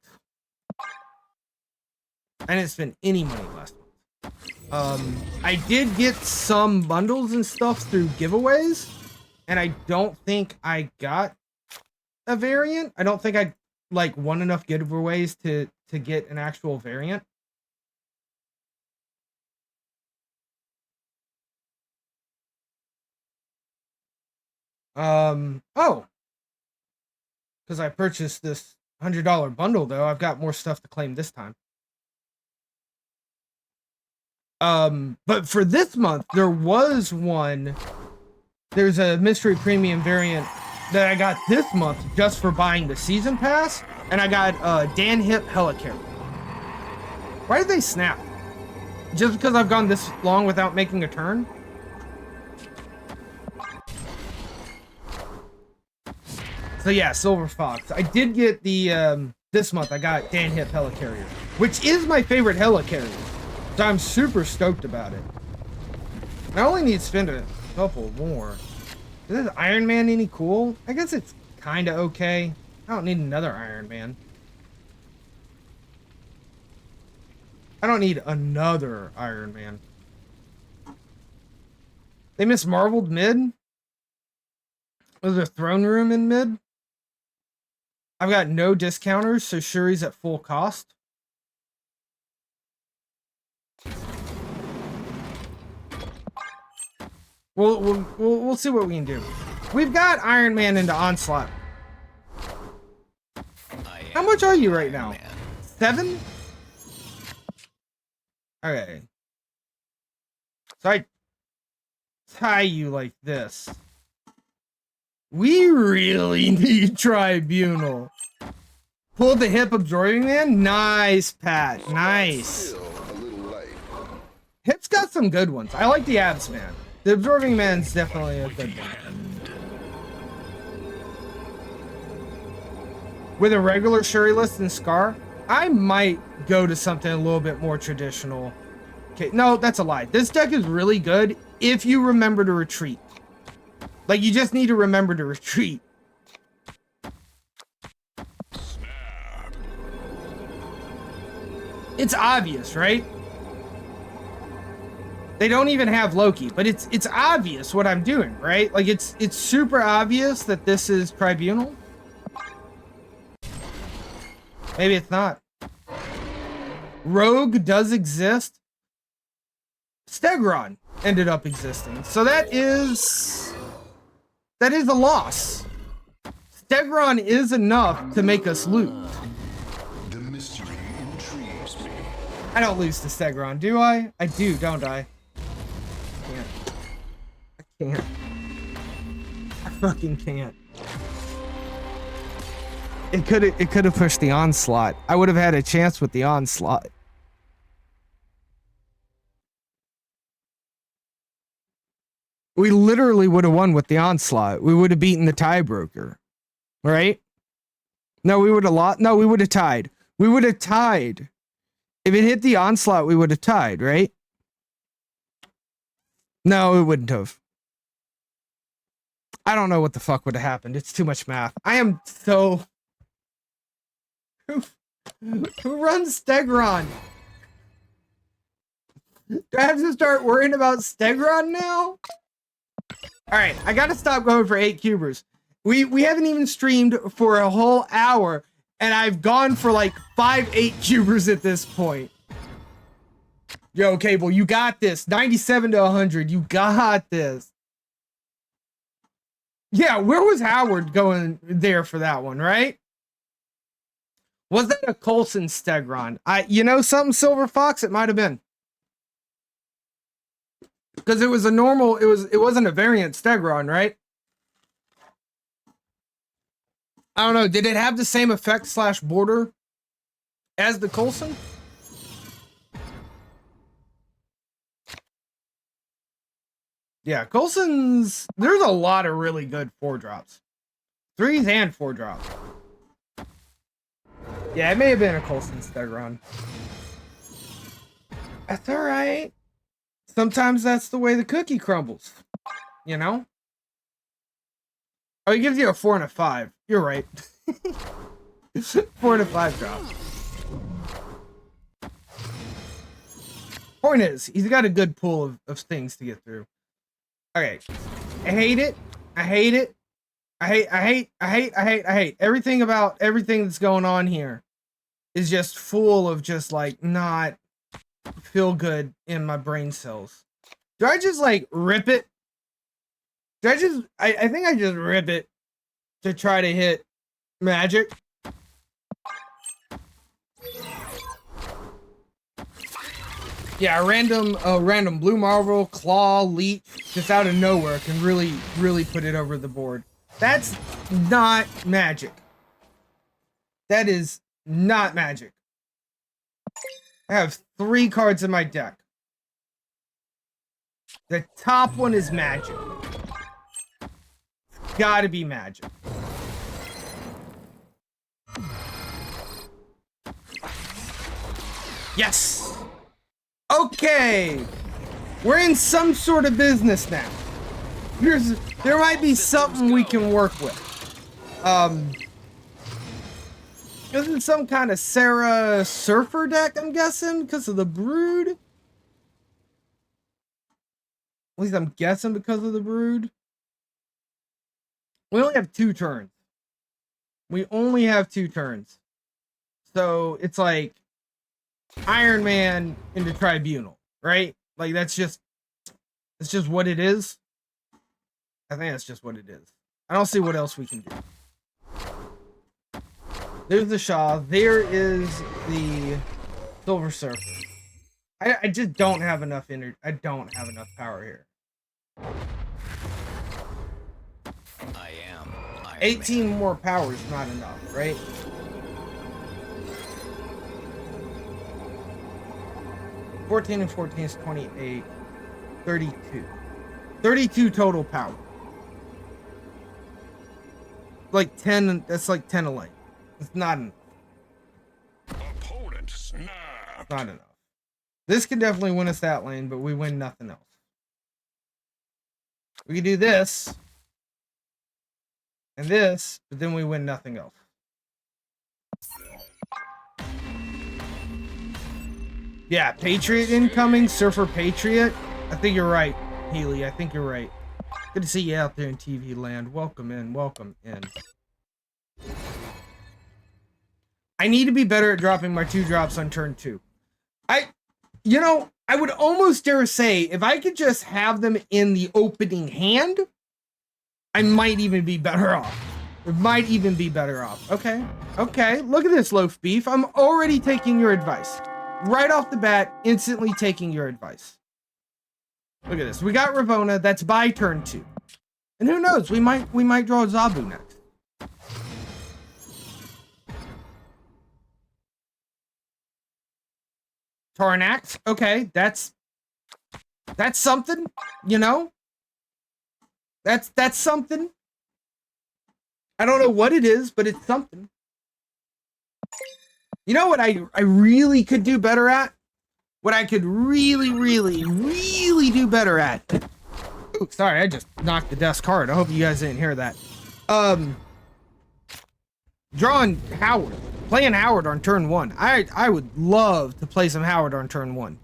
I didn't spend any money last month. I did get some bundles and stuff through giveaways, and I don't think I got a variant. I don't think I like won enough giveaways to get an actual variant. Oh, because I purchased this $100 bundle though, I've got more stuff to claim this time. But for this month, there was one. There's a mystery premium variant that I got this month just for buying the season pass, and I got Dan Hip Helicarrier. Why did they snap? Just because I've gone this long without making a turn? So yeah, Silver Fox. I did get the this month. I got Dan Hip Helicarrier, which is my favorite Helicarrier. So I'm super stoked about it. I only need to spend a couple more. Is this Iron Man any cool? I guess it's kind of okay. I don't need another Iron Man. I don't need another Iron Man. They Miss Marveled mid? Was there a throne room in mid? I've got no discounters, so Shuri's at full cost. We'll see what we can do. We've got Iron Man into Onslaught. How much are you right now? 7? Okay. So I tie you like this. We really need Tribunal. Pull the Hip Absorbing Man? Nice, Pat. Nice. Hip's got some good ones. I like the Abs Man. The Absorbing Man's definitely a good one. With a regular Shuri list and Scar, I might go to something a little bit more traditional. Okay, no, that's a lie. This deck is really good if you remember to retreat. Like, you just need to remember to retreat. It's obvious, right? They don't even have Loki, but it's obvious what I'm doing, right? Like, it's super obvious that this is Tribunal. Maybe it's not. Rogue does exist. Stegron ended up existing. So that is a loss. Stegron is enough to make us lose. The mystery intrigues me. I don't lose to Stegron, do I? I do, don't I? I can't. I fucking can't. It could have pushed the Onslaught. I would have had a chance with the Onslaught. We literally would have won with the Onslaught. We would have beaten the tiebreaker. Right? No, we would have lost. No, we would have tied. We would have tied. If it hit the Onslaught, we would have tied, right? No, it wouldn't have. I don't know what the fuck would have happened. It's too much math. I am so... Who runs Stegron? Do I have to start worrying about Stegron now? Alright, I gotta stop going for 8 cubers. We haven't even streamed for a whole hour, and I've gone for like 5 8 cubers at this point. Yo, Cable, you got this. 97 to 100. You got this. Yeah, where was Howard going there for that one, right? Was that a Coulson Stegron? Something Silver Fox, it might have been. Because it was a normal, it wasn't a variant Stegron, right? I don't know, did it have the same effect / border as the Coulson? Yeah, Coulson's, there's a lot of really good 4-drops. 3s and 4-drops. Yeah, it may have been a Coulson Stegron. That's alright. Sometimes that's the way the cookie crumbles. You know? Oh, he gives you a 4 and a 5. You're right. 4 and a 5 drop. Point is, he's got a good pool of things to get through. Okay. I hate it. I hate it. I hate everything about everything that's going on here is just full of just like not feel good in my brain cells. Do I just like rip it? I think I just rip it to try to hit magic. Yeah, a random blue marble, claw, leech, just out of nowhere can really put it over the board. That's not magic. That is not magic. I have 3 cards in my deck. The top one is magic. It's gotta be magic. Yes! Okay! We're in some sort of business now. There might be something we can work with. This is some kind of Sarah Surfer deck, I'm guessing, because of the Brood. At least I'm guessing because of the Brood. We only have 2 turns. We only have 2 turns. So it's like Iron Man into Tribunal, right? Like it's just what it is. I think that's just what it is. I don't see what else we can do. There's the Shaw. There is the Silver Surfer. I just don't have enough energy. I don't have enough power here. I am Iron 18 Man. more power is not enough, right? $14 and 14 is 28. 32. 32 total power. Like 10, that's like 10 a lane. It's not enough. Opponent snap. Not enough. This could definitely win us that lane, but we win nothing else. We could do this. And this, but then we win nothing else. Yeah, Patriot incoming, Surfer Patriot. I think you're right, Healy. I think you're right. Good to see you out there in TV land. Welcome in, welcome in. I need to be better at dropping my 2-drops on turn 2. I would almost dare say if I could just have them in the opening hand, I might even be better off. It might even be better off. Okay, okay. Look at this, Loaf Beef. I'm already taking your advice. Right off the bat, instantly taking your advice. Look at this. We got Ravonna. That's by turn 2. And who knows? We might draw Zabu next. Tarnax. Okay, that's something, you know? That's something. I don't know what it is, but it's something. You know what I really could do better at? What I could really do better at. Ooh, sorry, I just knocked the desk hard. I hope you guys didn't hear that. Drawing Howard. Playing Howard on turn 1. I would love to play some Howard on turn 1.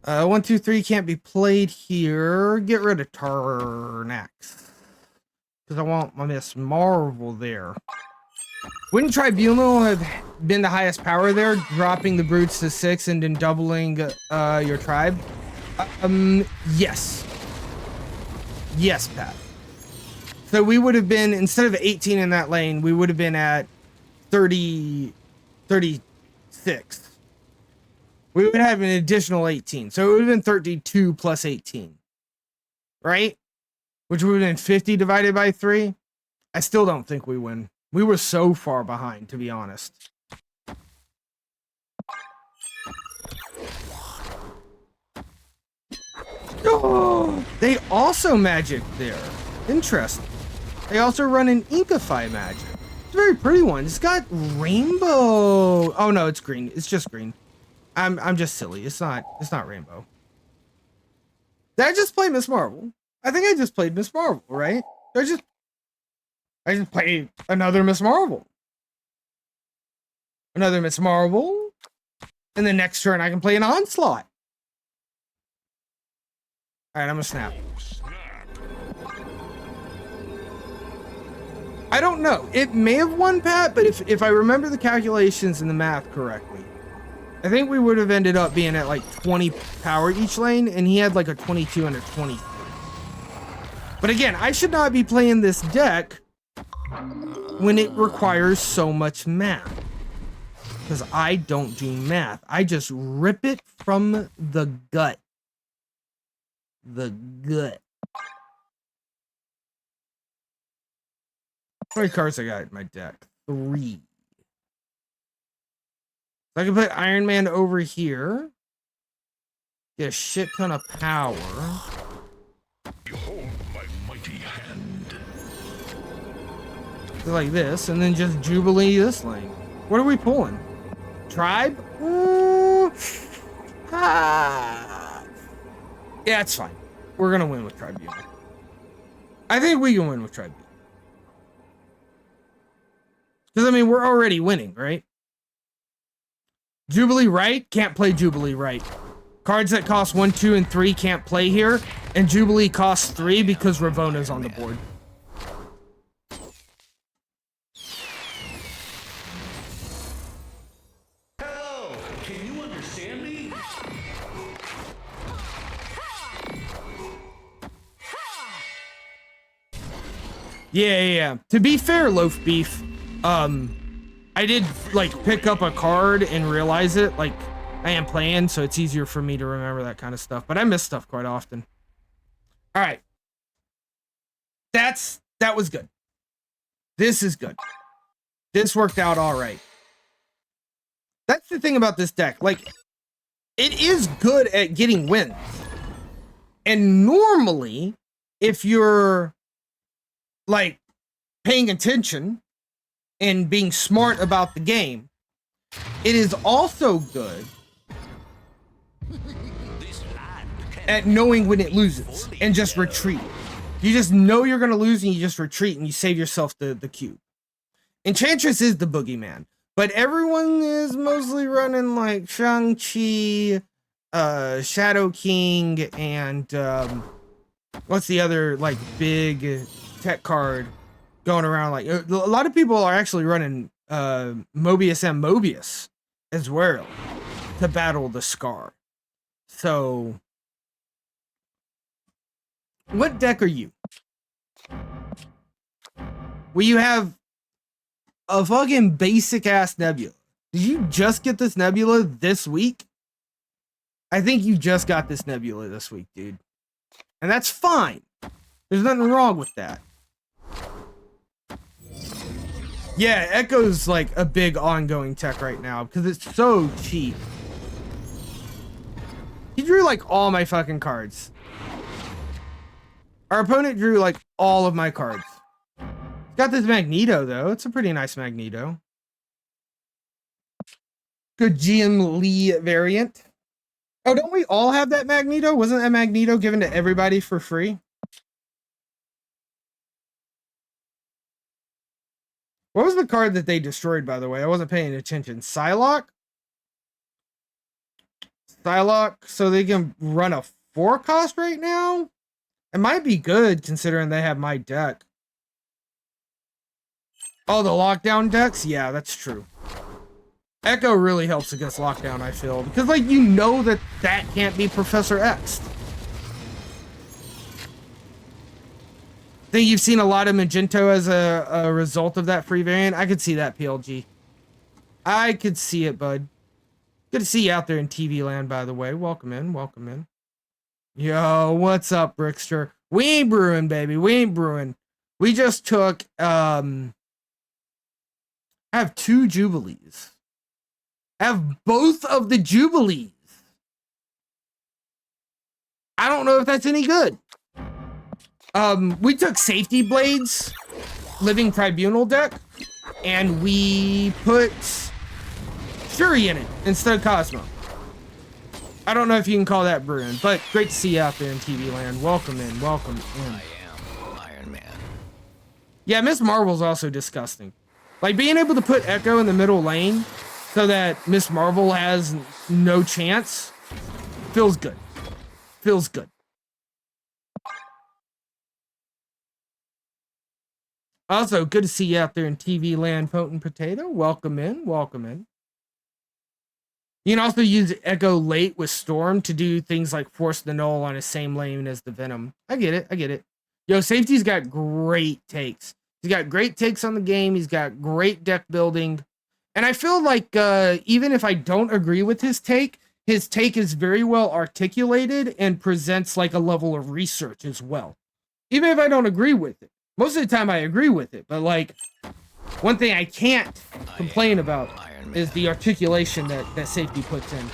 1, 2, 3 can't be played here. Get rid of Tarnax. Because I want my Miss Marvel there. Wouldn't Tribunal have been the highest power there, dropping the Brutes to 6 and then doubling your tribe? Yes. Yes, Pat. So we would have been, instead of 18 in that lane, we would have been at 36. We would have an additional 18. So it would have been 32 plus 18. Right? Which would have been 50 divided by 3. I still don't think we win. We were so far behind, to be honest. Oh, they also magic there. Interesting. They also run an Inkify magic. It's a very pretty one. It's got rainbow. Oh no, it's green. It's just green. I'm just silly. It's not rainbow. Did I just play Miss Marvel? I think I just played Miss Marvel, right? I just played another Miss Marvel. Another Miss Marvel. And the next turn I can play an Onslaught. Alright, I'm gonna snap. I don't know. It may have won Pat, but if I remember the calculations and the math correctly, I think we would have ended up being at like 20 power each lane, and he had like a 22 and a 23. But again, I should not be playing this deck when it requires so much math. Because I don't do math. I just rip it from the gut. The gut. How many cards I got in my deck? 3. So I can put Iron Man over here. Get a shit ton of power. Behold my mighty hand. Like this, and then just Jubilee this lane. What are we pulling? Tribe? Yeah, it's fine. We're gonna win with Tribunal. I think we can win with Tribunal. Because, I mean, we're already winning, right? Jubilee right? Can't play Jubilee right. Cards that cost 1, 2, and 3 can't play here. And Jubilee costs 3 because Ravona's on the board. Hell, can you understand me? Yeah. To be fair, Loaf Beef, I did like pick up a card and realize it. Like, I am playing, so it's easier for me to remember that kind of stuff. But I miss stuff quite often. All right. That was good. This is good. This worked out all right. That's the thing about this deck. Like, it is good at getting wins. And normally, if you're like paying attention and being smart about the game, it is also good at knowing when it loses and just retreat. You just know you're going to lose and you just retreat and you save yourself the cube. Enchantress is the boogeyman, but everyone is mostly running like Shang-Chi, Shadow King, and what's the other like big tech card going around? Like a lot of people are actually running Mobius and Mobius as well to battle the Scar. So what deck are you? Well, you have a fucking basic ass Nebula. Did you just get this Nebula this week? I think you just got this Nebula this week, dude. And that's fine. There's nothing wrong with that. Yeah, Echo's like a big ongoing tech right now because it's so cheap. He drew like all my fucking cards. Our opponent drew like all of my cards. It's got this Magneto though. It's a pretty nice Magneto. Good Jim Lee variant. Oh, don't we all have that Magneto? Wasn't that Magneto given to everybody for free? What was the card that they destroyed, by the way? I wasn't paying attention. Psylocke? Psylocke, so they can run a 4 cost right now? It might be good, considering they have my deck. Oh, the lockdown decks? Yeah, that's true. Echo really helps against lockdown, I feel. Because, like, you know that can't be Professor X. Think you've seen a lot of Magento as a result of that free variant? I could see that, PLG. I could see it, bud. Good to see you out there in TV land, by the way. Welcome in, welcome in. Yo, what's up, Brickster? We ain't brewing, baby. We ain't brewing. We just took, I have 2 Jubilees. I have both of the Jubilees. I don't know if that's any good. We took Safety Blades, Living Tribunal deck, and we put Shuri in it instead of Cosmo. I don't know if you can call that brewing, but great to see you out there in TV land. Welcome in, welcome in. I am Iron Man. Yeah, Miss Marvel's also disgusting. Like, being able to put Echo in the middle lane so that Miss Marvel has no chance feels good. Feels good. Also, good to see you out there in TV land, Potent Potato. Welcome in, welcome in. You can also use Echo late with Storm to do things like force the null on the same lane as the Venom. I get it, I get it. Yo, Safety's got great takes. He's got great takes on the game. He's got great deck building. And I feel like even if I don't agree with his take is very well articulated and presents like a level of research as well. Even if I don't agree with it. Most of the time I agree with it, but like one thing I can't complain about is the articulation that Safety puts in.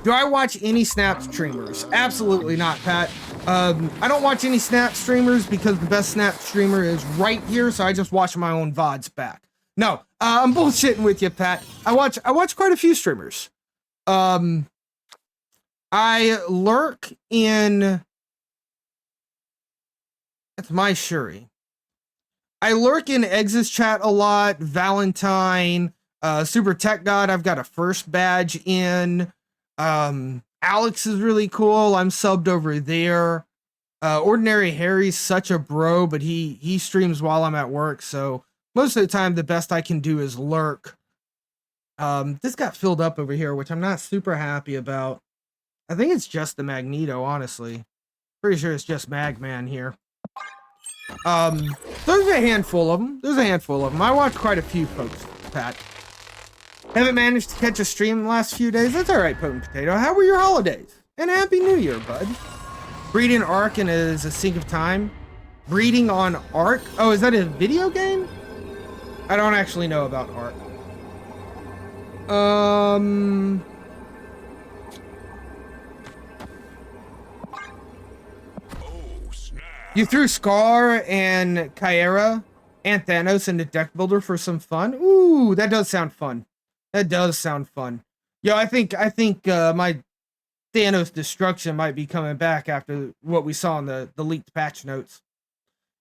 Do I watch any Snap streamers? Absolutely not, Pat. I don't watch any Snap streamers because the best Snap streamer is right here, so I just watch my own VODs back. No, I'm bullshitting with you, Pat. I watch quite a few streamers. I lurk in... That's my Shuri. I lurk in Ex's chat a lot. Valentine, Super Tech God, I've got a first badge in. Alex is really cool. I'm subbed over there. Ordinary Harry's such a bro, but he streams while I'm at work, so most of the time the best I can do is lurk. This got filled up over here, which I'm not super happy about. I think it's just the Magneto, honestly. Pretty sure it's just Magman here. There's a handful of them. I watch quite a few folks, Pat. Haven't managed to catch a stream in the last few days. That's all right, Potent Potato. How were your holidays? And Happy New Year, bud. Breeding Ark and is a Sink of Time. Breeding on Ark? Oh, is that a video game? I don't actually know about Ark. You threw Scar and Kyera and Thanos into Deck Builder for some fun? Ooh, that does sound fun. That does sound fun. Yo, I think my Thanos destruction might be coming back after what we saw in the leaked patch notes.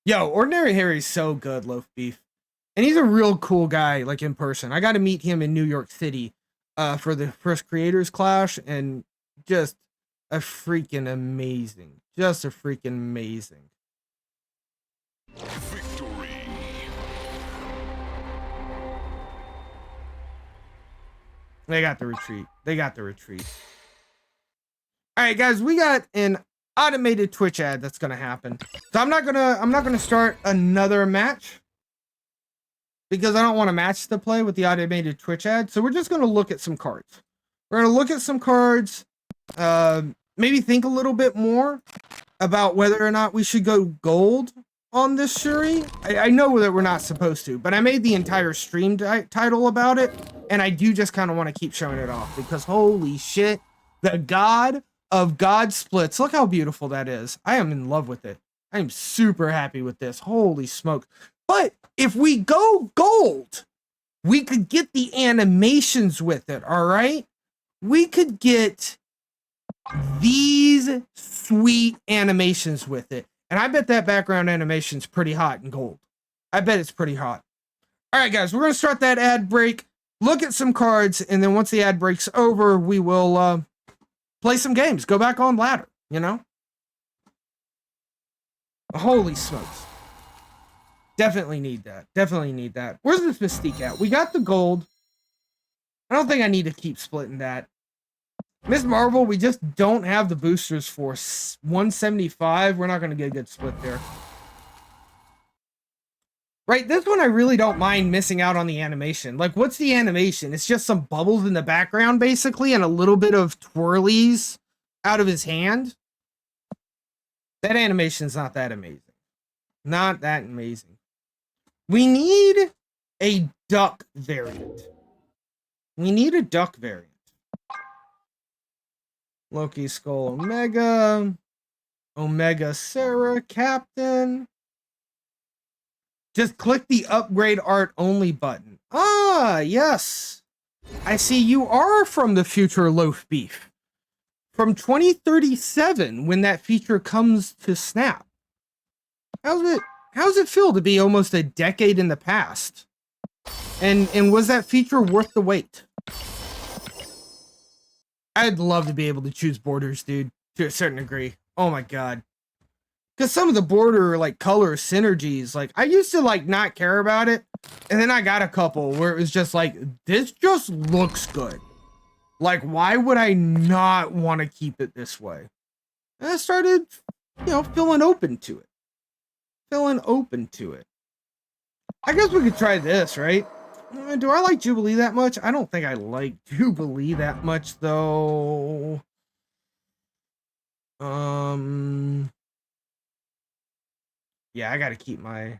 Yo, Ordinary Harry's so good, Loaf Beef. And he's a real cool guy, like in person. I got to meet him in New York City for the first Creators Clash, and just a freaking amazing. Just a freaking amazing. Victory. They got the retreat. They got the retreat. All right, guys, we got an automated Twitch ad that's gonna happen. So I'm not gonna start another match because I don't want to match the play with the automated Twitch ad. So we're just gonna look at some cards. We're gonna look at some cards. Maybe think a little bit more about whether or not we should go gold on this Shuri. I know that we're not supposed to, but I made the entire stream title about it, and I do just kind of want to keep showing it off because holy shit, the God of God splits. Look how beautiful that is. I am in love with it. I am super happy with this. Holy smoke. But if we go gold, we could get the animations with it, all right? We could get these sweet animations with it. And I bet that background animation's pretty hot in gold. I bet it's pretty hot. All right, guys, we're going to start that ad break, look at some cards, and then once the ad break's over, we will play some games, go back on ladder, you know? Holy smokes. Definitely need that. Definitely need that. Where's this Mystique at? We got the gold. I don't think I need to keep splitting that. Miss Marvel, we just don't have the boosters for 175. We're not going to get a good split there. Right, this one I really don't mind missing out on the animation. Like, what's the animation? It's just some bubbles in the background, basically, and a little bit of twirlies out of his hand. That animation's not that amazing. Not that amazing. We need a duck variant. We need a duck variant. Loki Skull Omega. Omega Sarah Captain. Just click the upgrade art only button. Ah, yes. I see you are from the future, Loaf Beef. From 2037, when that feature comes to Snap. How's it feel to be almost a decade in the past? And was that feature worth the wait? I'd love to be able to choose borders, dude, to a certain degree. Oh my god. Because some of the border, like, color synergies, like, I used to, like, not care about it. And then I got a couple where it was just like, this just looks good. Like, why would I not want to keep it this way? And I started, you know, feeling open to it. Feeling open to it. I guess we could try this, right? Do I like Jubilee that much? I don't think I like Jubilee that much, though. Yeah, I gotta keep my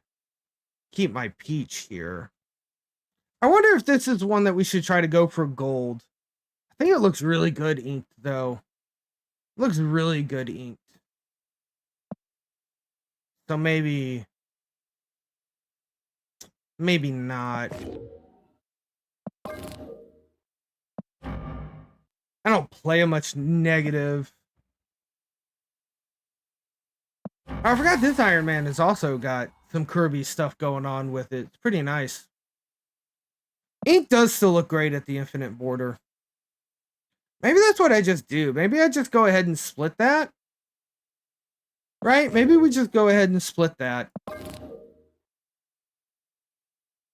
peach here. I wonder if this is one that we should try to go for gold. I think it looks really good inked, though. It looks really good inked. So maybe not. I don't play much negative. I forgot this Iron Man has also got some Kirby stuff going on with it. It's pretty nice. Ink does still look great at the infinite border. Maybe that's what I just do. Maybe I just go ahead and split that. Right? Maybe we just go ahead and split that.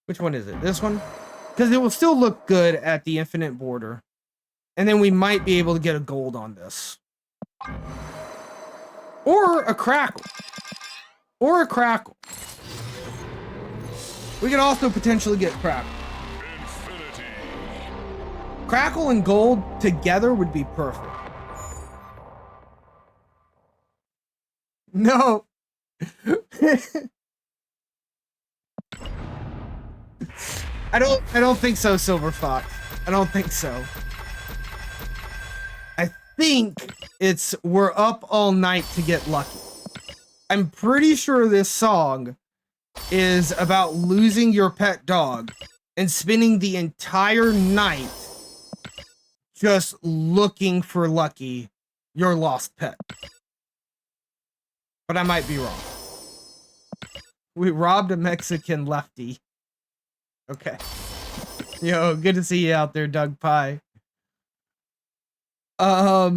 Which one is it? This one? Because it will still look good at the infinite border. And then we might be able to get a gold on this. Or a crackle. Or a crackle. We could also potentially get crackle. Infinity. Crackle and gold together would be perfect. No. I don't think so, Silver Fox. I don't think so. I think it's We're Up All Night to Get Lucky. I'm pretty sure this song is about losing your pet dog and spending the entire night just looking for Lucky, your lost pet. But I might be wrong. We robbed a Mexican lefty. Okay. Yo, good to see you out there, Doug Pie. All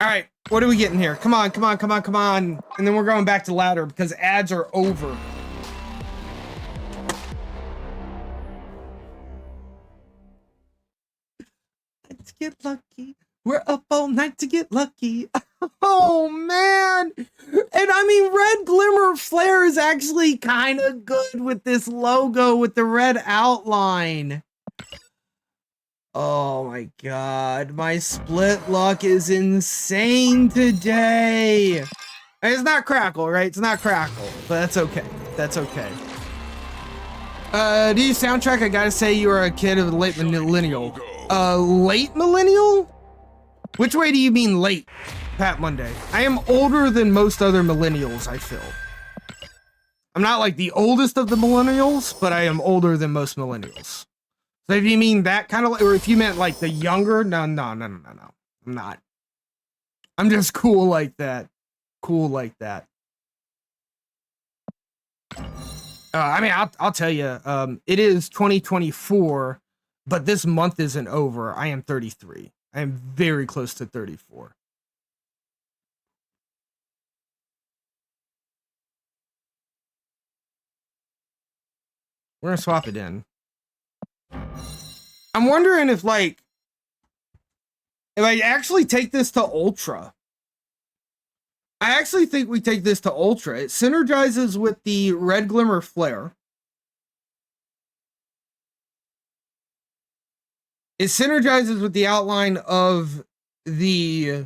right, what are we getting here? Come on, come on, come on, come on. And then we're going back to ladder because ads are over. Let's get lucky. We're up all night to get lucky. Oh, man. And I mean, Red Glimmer Flare is actually kind of good with this logo with the red outline. Oh my god, my split luck is insane today. It's not Crackle, right? It's not Crackle, but that's okay. That's okay. Do you soundtrack? I gotta say you are a kid of the late millennial. Late millennial? Which way do you mean late, Pat Monday? I am older than most other millennials, I feel. I'm not like the oldest of the millennials, but I am older than most millennials. So if you mean that kind of, or if you meant like the younger, no. I'm not. I'm just cool like that. Cool like that. I mean, I'll tell you, it is 2024, but this month isn't over. I am 33. I am very close to 34. We're gonna swap it in. I'm wondering if I actually take this to Ultra, I actually think we take this to Ultra. It synergizes with the Red Glimmer Flare. It synergizes with the outline of the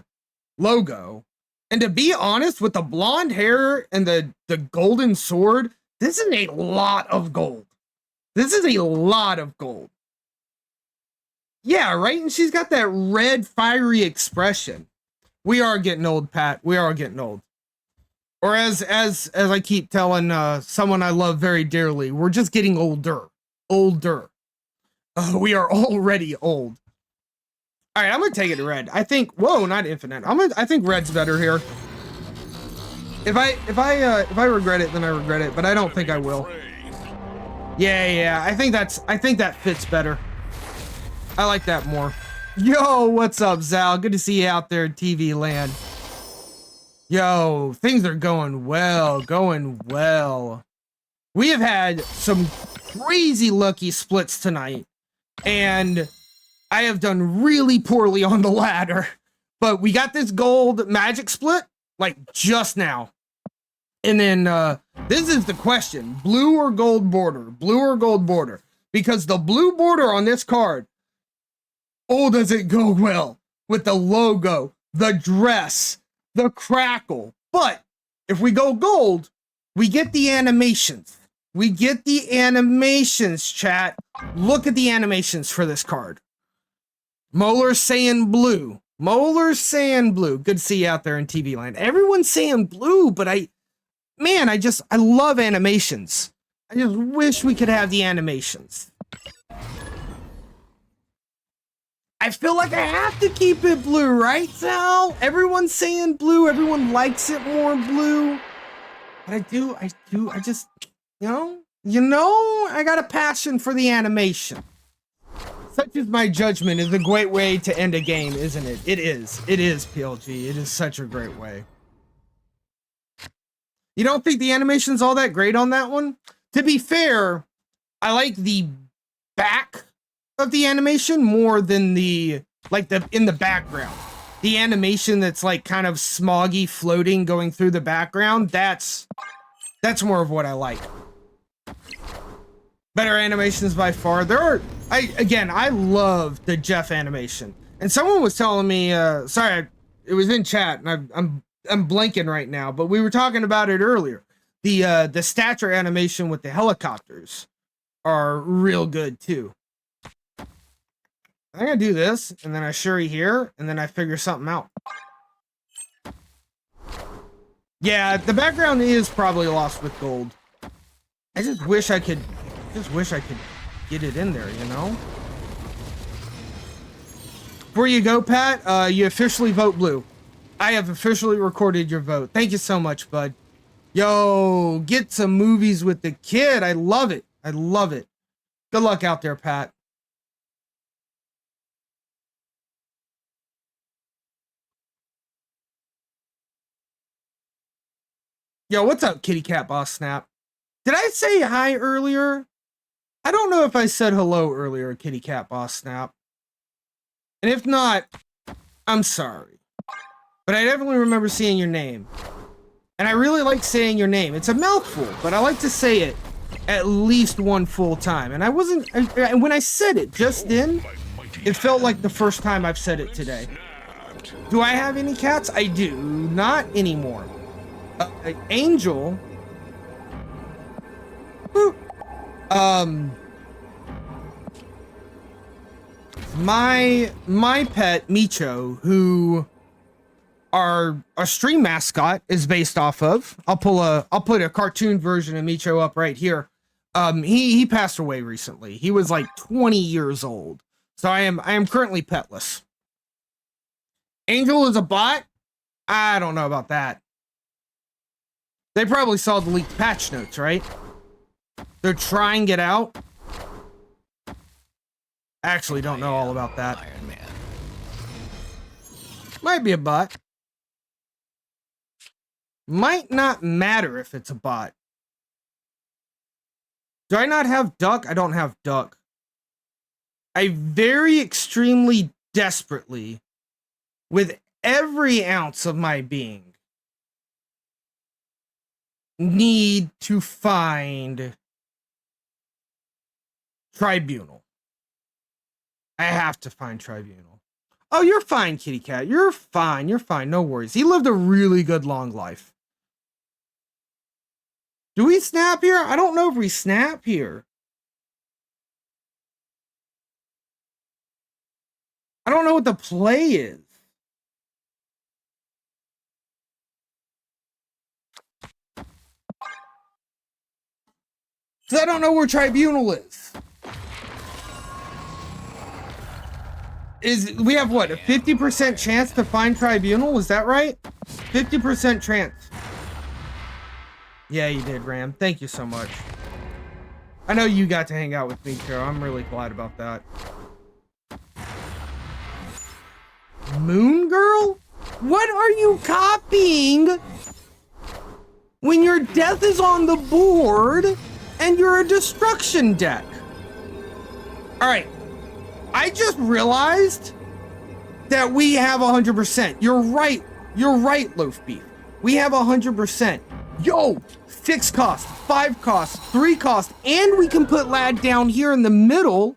logo. And to be honest, with the blonde hair and the golden sword, this is a lot of gold. This is a lot of gold. Yeah, right? And she's got that red, fiery expression. We are getting old, Pat. We are getting old. Or as I keep telling someone I love very dearly, we're just getting older. Older. We are already old. All right, I'm gonna take it to red. I think. Whoa, not infinite. I think red's better here. If I regret it, then I regret it. But I don't think I will. Yeah. I think that fits better. I like that more. Yo, what's up, Zal? Good to see you out there in TV land. Yo, things are going well. We have had some crazy lucky splits tonight, and I have done really poorly on the ladder, but we got this gold magic split like just now. And then this is the question: blue or gold border? Blue or gold border? Because the blue border on this card, oh, does it go well with the logo, the dress, the crackle. But if we go gold, we get the animations. We get the animations, chat. Look at the animations for this card. Molar's saying blue. Molar's saying blue. Good to see you out there in TV land. Everyone's saying blue, but I love animations. I just wish we could have the animations. I feel like I have to keep it blue, right, Sal? Everyone's saying blue. Everyone likes it more blue. But I just, you know, I got a passion for the animation. Such is my judgment is a great way to end a game, isn't it? It is, PLG. It is such a great way. You don't think the animation's all that great on that one? To be fair, I like the back of the animation more than in the background. The animation that's like kind of smoggy floating going through the background, that's more of what I like. Better animations by far. I love the Jeff animation. And someone was telling me, sorry, it was in chat and I'm blanking right now, but we were talking about it earlier. The stature animation with the helicopters are real good too. I'm gonna do this, and then I Shuri here, and then I figure something out. Yeah, the background is probably lost with gold. I just wish I could get it in there, you know? Before you go, Pat, you officially vote blue. I have officially recorded your vote. Thank you so much, bud. Yo, get some movies with the kid. I love it. I love it. Good luck out there, Pat. Yo, what's up, Kitty Cat Boss Snap? Did I say hi earlier? I don't know if I said hello earlier, Kitty Cat Boss Snap. And if not, I'm sorry. But I definitely remember seeing your name. And I really like saying your name. It's a mouthful, but I like to say it at least one full time. And when I said it just then, it felt like the first time I've said it today. Do I have any cats? I do. Not anymore. Angel. My pet Micho, who our stream mascot is based off of. I'll put a cartoon version of Micho up right here. He passed away recently. He was like 20 years old. So I am currently petless. Angel is a bot? I don't know about that. They probably saw the leaked patch notes, right? They're trying it out. I actually don't know all about that. Iron Man. Might be a bot. Might not matter if it's a bot. Do I not have duck? I don't have duck. I very extremely desperately, with every ounce of my being, need to find Tribunal. I have to find Tribunal. Oh, you're fine, kitty cat. You're fine. You're fine. No worries. He lived a really good long life. Do we snap here? I don't know if we snap here. I don't know what the play is. So I don't know where Tribunal is. We have what, a 50% chance to find Tribunal? Is that right? 50% chance. Yeah, you did, Ram. Thank you so much. I know you got to hang out with me, Carol. I'm really glad about that. Moon Girl? What are you copying when your death is on the board and you're a destruction deck? All right. I just realized that we have 100%. You're right. You're right, Loaf Beef. We have 100%. Yo, 6 cost, 5 cost, 3 cost, and we can put Lad down here in the middle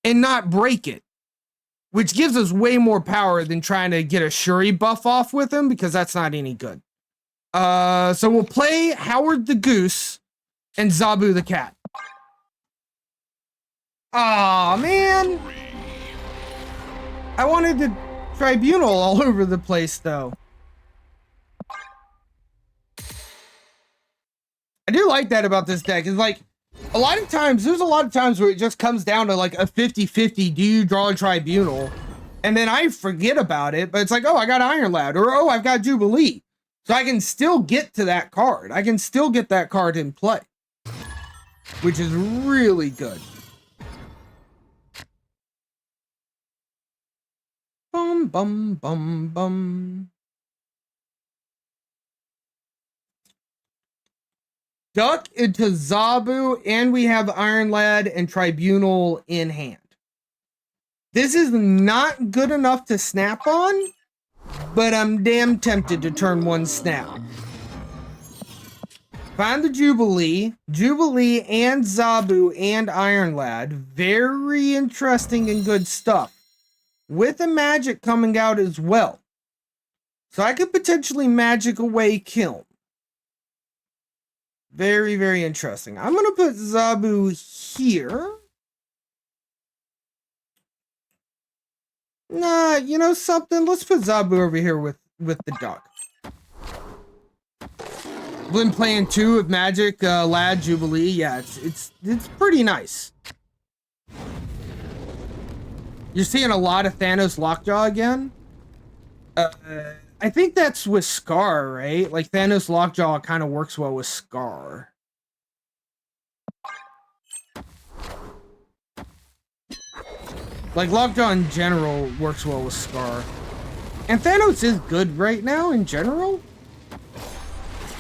and not break it, which gives us way more power than trying to get a Shuri buff off with him, because that's not any good. So we'll play Howard the Goose and Zabu the Cat. Aw, man. I wanted the Tribunal all over the place, though. I do like that about this deck. It's like, a lot of times, there's a lot of times where it just comes down to like a 50-50. Do you draw a Tribunal? And then I forget about it, but it's like, oh, I got Iron Lad, or oh, I've got Jubilee. So I can still get to that card. I can still get that card in play, which is really good. Bum, bum, bum, bum. Duck into Zabu, and we have Iron Lad and Tribunal in hand. This is not good enough to snap on, but I'm damn tempted to turn one snap. Find the Jubilee and Zabu and Iron Lad. Very interesting and good stuff. With a magic coming out as well. So I could potentially magic away Kiln. Very, very interesting. I'm going to put Zabu here. Nah, you know something? Let's put Zabu over here with the duck. Been playing 2 of Magic, Lad, Jubilee. Yeah, it's pretty nice. You're seeing a lot of Thanos Lockjaw again. I think that's with Scar, right? Like Thanos Lockjaw kind of works well with Scar. Like Lockjaw in general works well with Scar. And Thanos is good right now in general.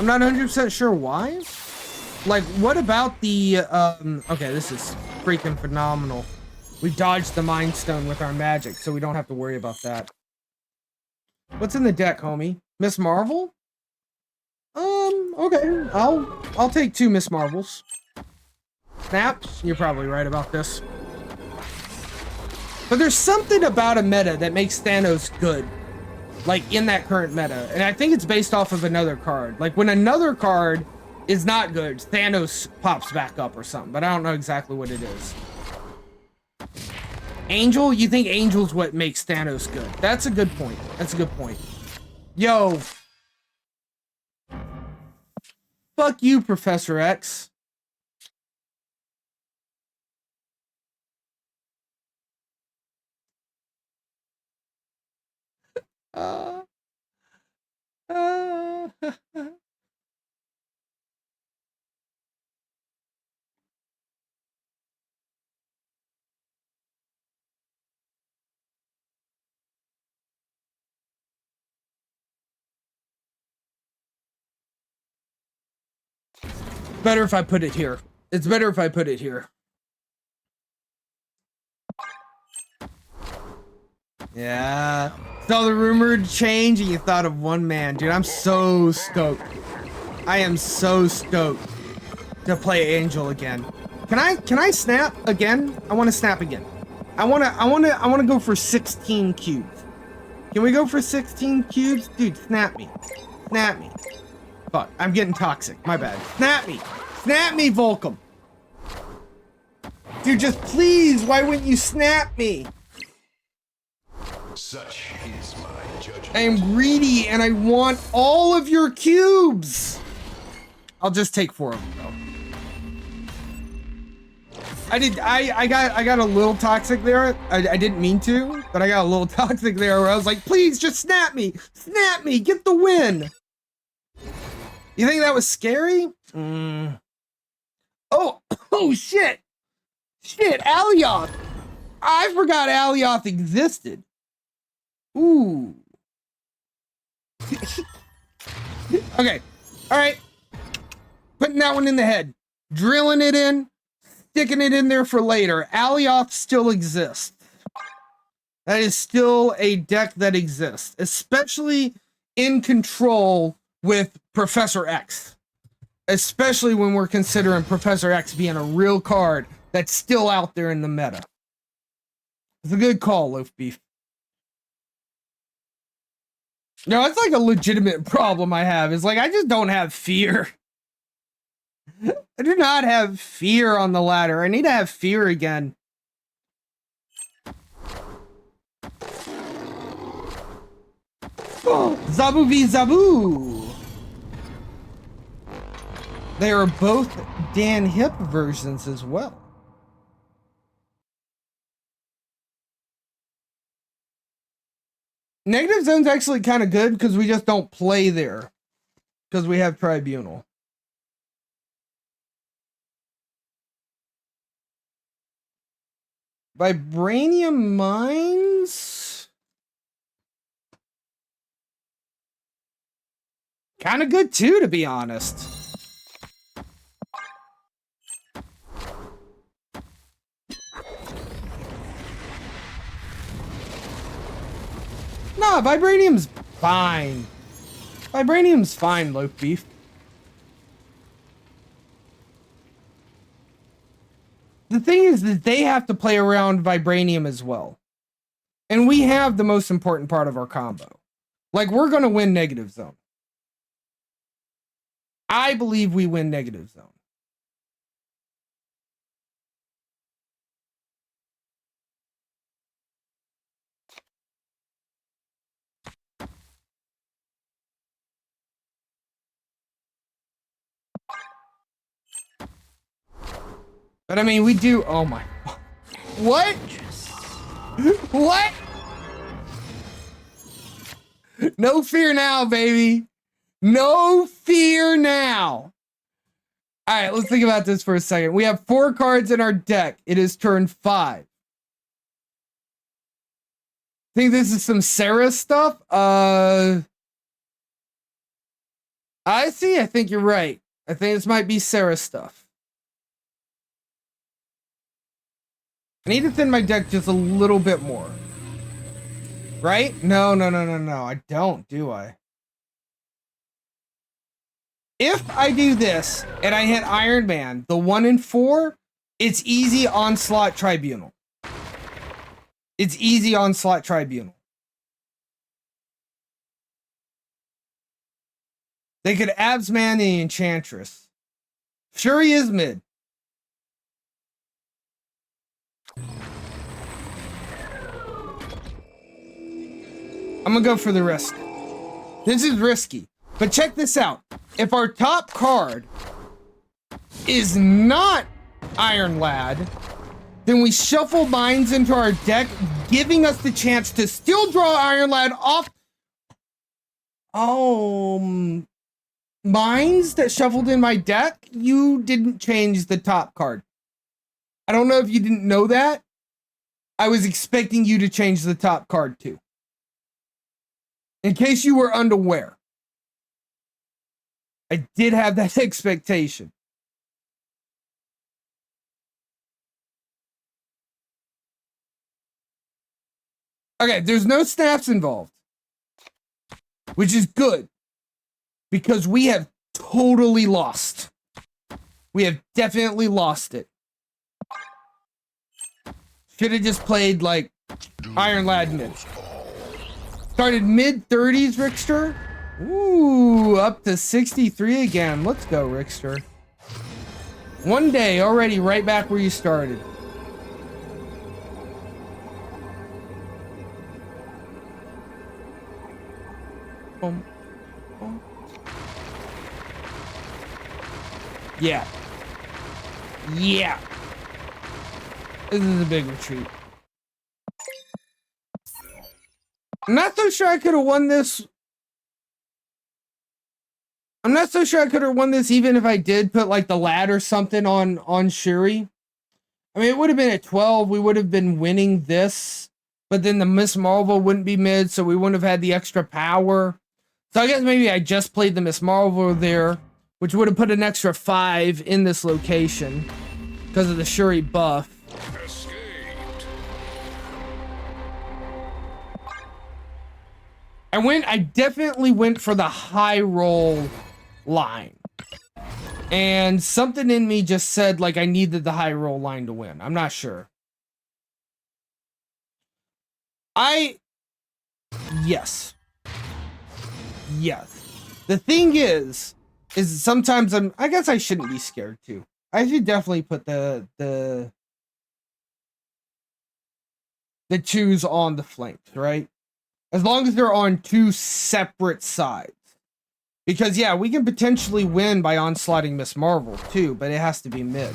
I'm not 100% sure why. Like, what about the, okay, this is freaking phenomenal. We dodged the Mind Stone with our magic, so we don't have to worry about that. What's in the deck, homie? Miss Marvel? Okay. I'll take 2 Miss Marvels. Snaps? You're probably right about this. But there's something about a meta that makes Thanos good. Like, in that current meta. And I think it's based off of another card. Like, when another card is not good, Thanos pops back up or something. But I don't know exactly what it is. Angel? You think Angel's what makes Thanos good? That's a good point. That's a good point. Yo. Fuck you, Professor X. Better if I put it here. It's better if I put it here. Yeah. Saw the rumored change and you thought of one man. Dude, I'm so stoked. I am so stoked to play Angel again. Can I snap again? I want to snap again. I want to go for 16 cubes. Can we go for 16 cubes? Dude, snap me. Snap me. Fuck, I'm getting toxic. My bad. Snap me. Snap me, Volcom. Dude, just please, why wouldn't you snap me? Such is my judgment. I am greedy and I want all of your cubes. I'll just take 4 of them though. I got a little toxic there. I didn't mean to, but I got a little toxic there where I was like, please just snap me, get the win. You think that was scary? Oh shit, Alioth. I forgot Alioth existed. Ooh. Okay, all right. Putting that one in the head, drilling it in. Sticking it in there for later. Alioth still exists. That is still a deck that exists, especially in control with Professor X. Especially when we're considering Professor X being a real card that's still out there in the meta. It's a good call, Loaf Beef. No, it's like a legitimate problem I have. It's like I just don't have fear. I do not have fear on the ladder. I need to have fear again. Oh, Zabu v Zabu. They are both Dan Hip versions as well. Negative Zone's actually kind of good because we just don't play there. Because we have Tribunal. Vibranium Mines? Kind of good too, to be honest. Nah, Vibranium's fine. Vibranium's fine, Loaf Beef. The thing is that they have to play around Vibranium as well. And we have the most important part of our combo. Like, we're going to win Negative Zone. I believe we win Negative Zone. But I mean, we do. Oh my. What? What? No fear now, baby. No fear now. All right, let's think about this for a second. We have 4 cards in our deck. It is turn 5. Think this is some Sarah stuff? I see. I think you're right. I think this might be Sarah stuff. I need to thin my deck just a little bit more. Right? No. I don't, do I? If I do this and I hit Iron Man, the 1 and 4, it's easy Onslaught Tribunal. It's easy Onslaught Tribunal. They could Absman the Enchantress. Fury is mid. I'm gonna go for the risk. This is risky, but check this out. If our top card is not Iron Lad, then we shuffle Mines into our deck, giving us the chance to still draw Iron Lad off. Oh, Mines that shuffled in my deck? You didn't change the top card. I don't know if you didn't know that. I was expecting you to change the top card too. In case you were unaware. I did have that expectation. Okay, there's no snaps involved. Which is good. Because we have totally lost. We have definitely lost it. Should have just played like Iron Lad mid. Started mid 30s, Rickster. Ooh, up to 63 again. Let's go, Rickster. One day already right back where you started. Boom. Boom. Yeah. Yeah. This is a big retreat. I'm not so sure I could have won this. I'm not so sure I could have won this even if I did put like the lad or something on Shuri. I mean, it would have been at 12. We would have been winning this, but then the Miss Marvel wouldn't be mid, so we wouldn't have had the extra power. So I guess maybe I just played the Miss Marvel there, which would have put an extra 5 in this location because of the Shuri buff. Escaped. I definitely went for the high roll line. And something in me just said like I needed the high roll line to win. I'm not sure. Yes. The thing is sometimes I guess I shouldn't be scared too. I should definitely put the twos on the flanks, right? As long as they're on 2 separate sides. Because, yeah, we can potentially win by onslaughting Miss Marvel, too, but it has to be mid.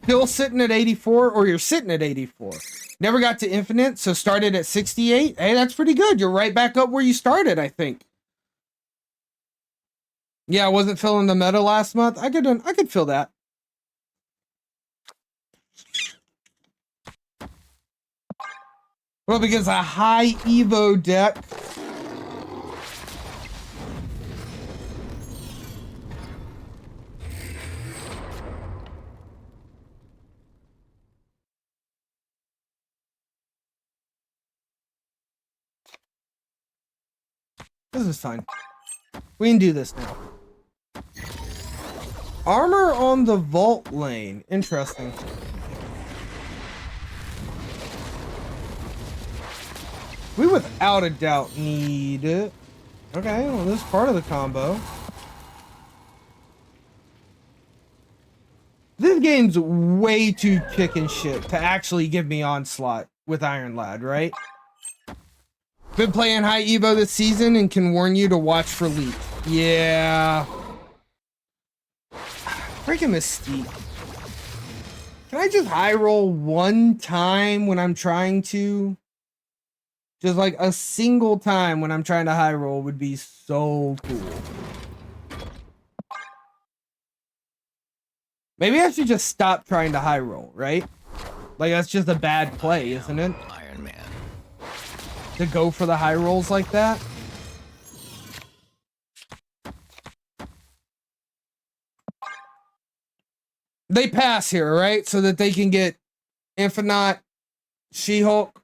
Still sitting at 84, or you're sitting at 84. Never got to infinite, so started at 68. Hey, that's pretty good. You're right back up where you started, I think. Yeah, I wasn't feeling the meta last month. I could feel that. Well, because a high Evo deck. This is fine. We can do this now. Armor on the vault lane. Interesting. We without a doubt need it. Okay, well, this is part of the combo. This game's way too chicken shit to actually give me onslaught with Iron Lad, right? Been playing high Evo this season and can warn you to watch for leak. Yeah. Freaking Mystique. Can I just high roll one time when I'm trying to? Just like a single time when I'm trying to high roll would be so cool. Maybe I should just stop trying to high roll, right? Like that's just a bad play, isn't it? Iron Man. To go for the high rolls like that. They pass here, right? So that they can get Infinite, She-Hulk.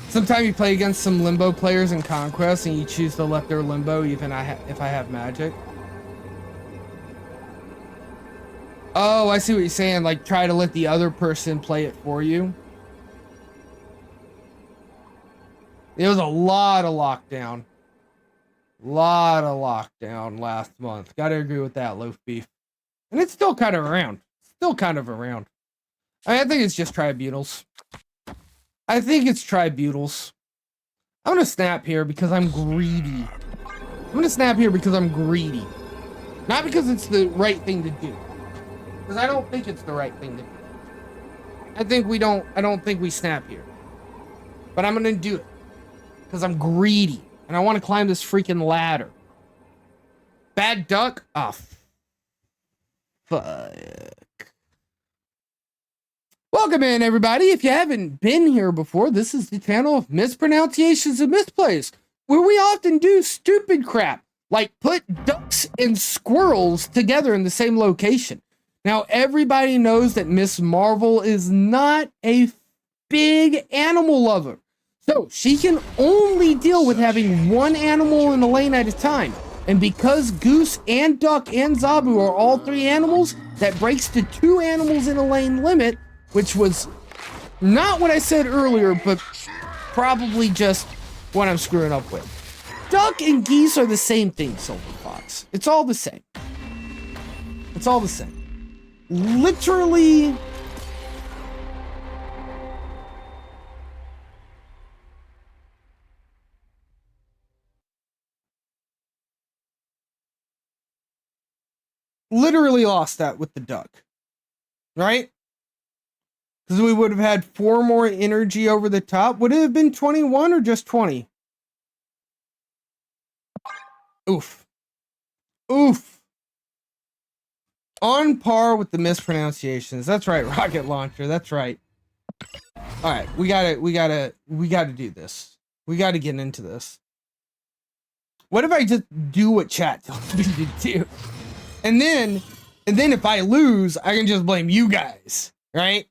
Sometimes you play against some Limbo players in Conquest and you choose to let their Limbo even if I have magic. Oh, I see what you're saying. Like, try to let the other person play it for you. There was a lot of lockdown. Last month. Gotta agree with that, Loaf Beef. And it's still kind of around. I think it's just tribunals. I'm gonna snap here because I'm greedy. Not because it's the right thing to do. Because I don't think it's the right thing to do. I don't think we snap here. But I'm gonna do it. Because I'm greedy. And I want to climb this freaking ladder. Bad duck? Oh, fuck. Welcome in, everybody. If you haven't been here before, this is the channel of mispronunciations and misplays, where we often do stupid crap, like put ducks and squirrels together in the same location. Now, everybody knows that Miss Marvel is not a big animal lover. So she can only deal with having one animal in a lane at a time. And because Goose and Duck and Zabu are all 3 animals, that breaks to 2 animals in a lane limit, which was not what I said earlier, but probably just what I'm screwing up with. Duck and geese are the same thing, Silver Fox. It's all the same. It's all the same. Literally. Literally lost that with the duck. Right? Because we would have had 4 more energy over the top. Would it have been 21 or just 20? Oof. Oof. On par with the mispronunciations. That's right, rocket launcher. That's right. All right, we gotta do this. We gotta get into this. What if I just do what chat tells me to do? And then if I lose, I can just blame you guys, right?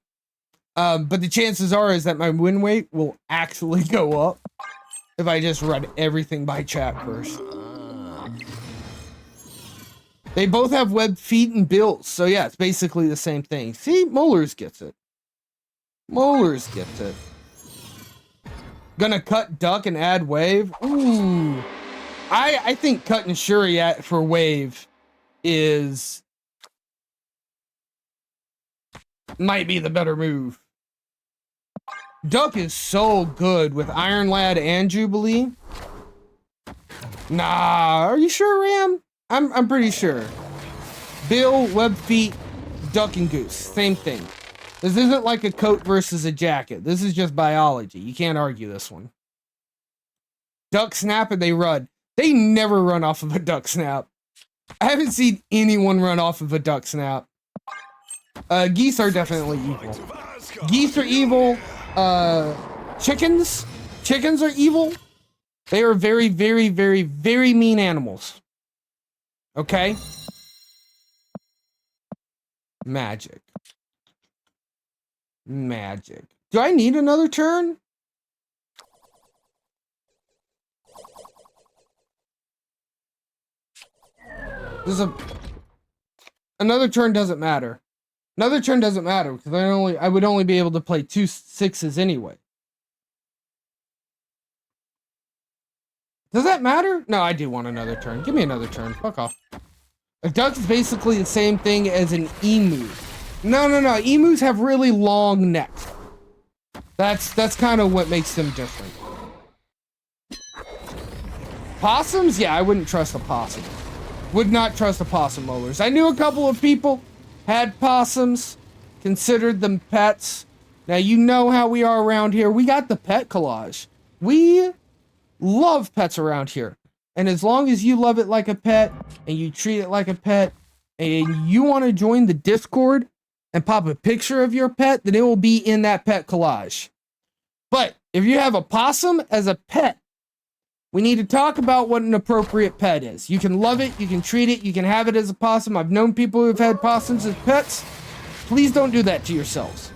But the chances are is that my win rate will actually go up if I just run everything by chat first. They both have webbed feet and bills, so yeah, it's basically the same thing. See, Molars gets it. Molars gets it. Gonna cut Duck and add Wave. Ooh, I think cutting Shuri for Wave might be the better move. Duck is so good with Iron Lad and Jubilee. Nah, are you sure, Ram? I'm pretty sure. Bill, web feet, Duck and Goose. Same thing. This isn't like a coat versus a jacket. This is just biology. You can't argue this one. Duck snap and they run. They never run off of a duck snap. I haven't seen anyone run off of a duck snap. Geese are definitely evil. Geese are evil. Chickens are evil. They are very, very, very, very mean animals. Okay? Magic. Magic. Do I need another turn? Another turn doesn't matter. Another turn doesn't matter because I would only be able to play 2 6s anyway. Does that matter? No, I do want another turn. Give me another turn. Fuck off. A duck is basically the same thing as an emu. No. Emus have really long necks. That's kind of what makes them different. Possums? Yeah, I wouldn't trust a possum. Would not trust a possum, Molars. I knew a couple of people had possums, considered them pets. Now, you know how we are around here. We got the pet collage. We love pets around here. And as long as you love it like a pet, and you treat it like a pet, and you want to join the Discord and pop a picture of your pet, then it will be in that pet collage. But if you have a possum as a pet, we need to talk about what an appropriate pet is. You can love it, you can treat it, you can have it as a possum. I've known people who've had possums as pets. Please don't do that to yourselves.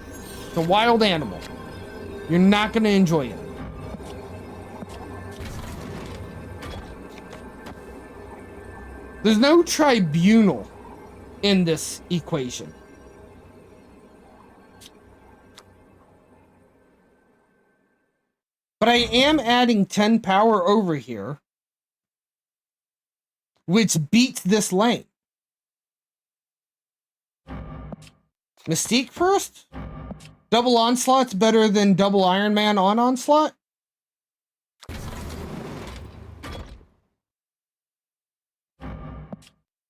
It's a wild animal. You're not going to enjoy it. There's no tribunal in this equation. But I am adding 10 power over here, which beats this lane. Mystique first? Double Onslaught's better than double Iron Man on Onslaught?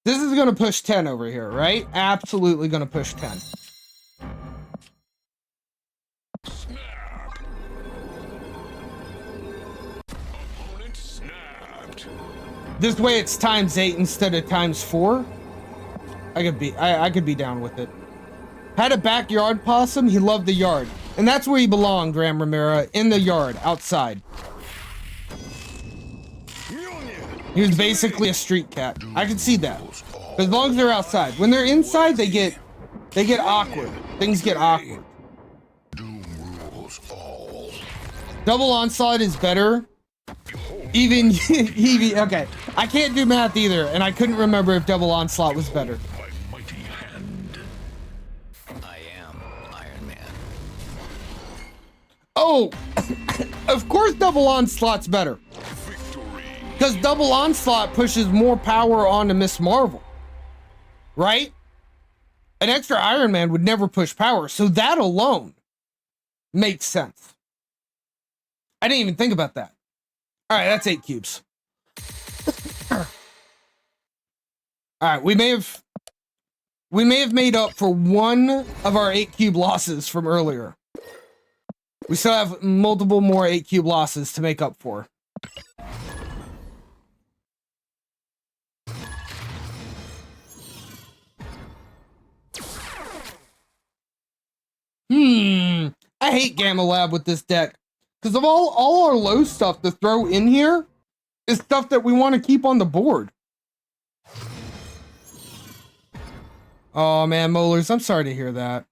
This is going to push 10 over here, right? Absolutely going to push 10. Opponent snapped. This way it's times 8 instead of times 4. I could be down with it. Had a backyard possum, he loved the yard. And that's where he belonged, Ram Ramira, in the yard, outside. He was basically a street cat. I can see that. But as long as they're outside. When they're inside, they get awkward. Things get awkward. Doom rules all. Double onslaught is better. Even okay. I can't do math either, and I couldn't remember if double onslaught was better. My mighty hand. I am Iron Man. Oh, of course double onslaught's better. Victory. Because double onslaught pushes more power onto Miss Marvel. Right? An extra Iron Man would never push power, so that alone makes sense. I didn't even think about that. All right, that's 8 cubes. All right, we may have made up for one of our 8 cube losses from earlier. We still have multiple more 8 cube losses to make up for. I hate Gamma Lab with this deck. Because of all our low stuff to throw in here is stuff that we want to keep on the board. Oh man, Molars, I'm sorry to hear that.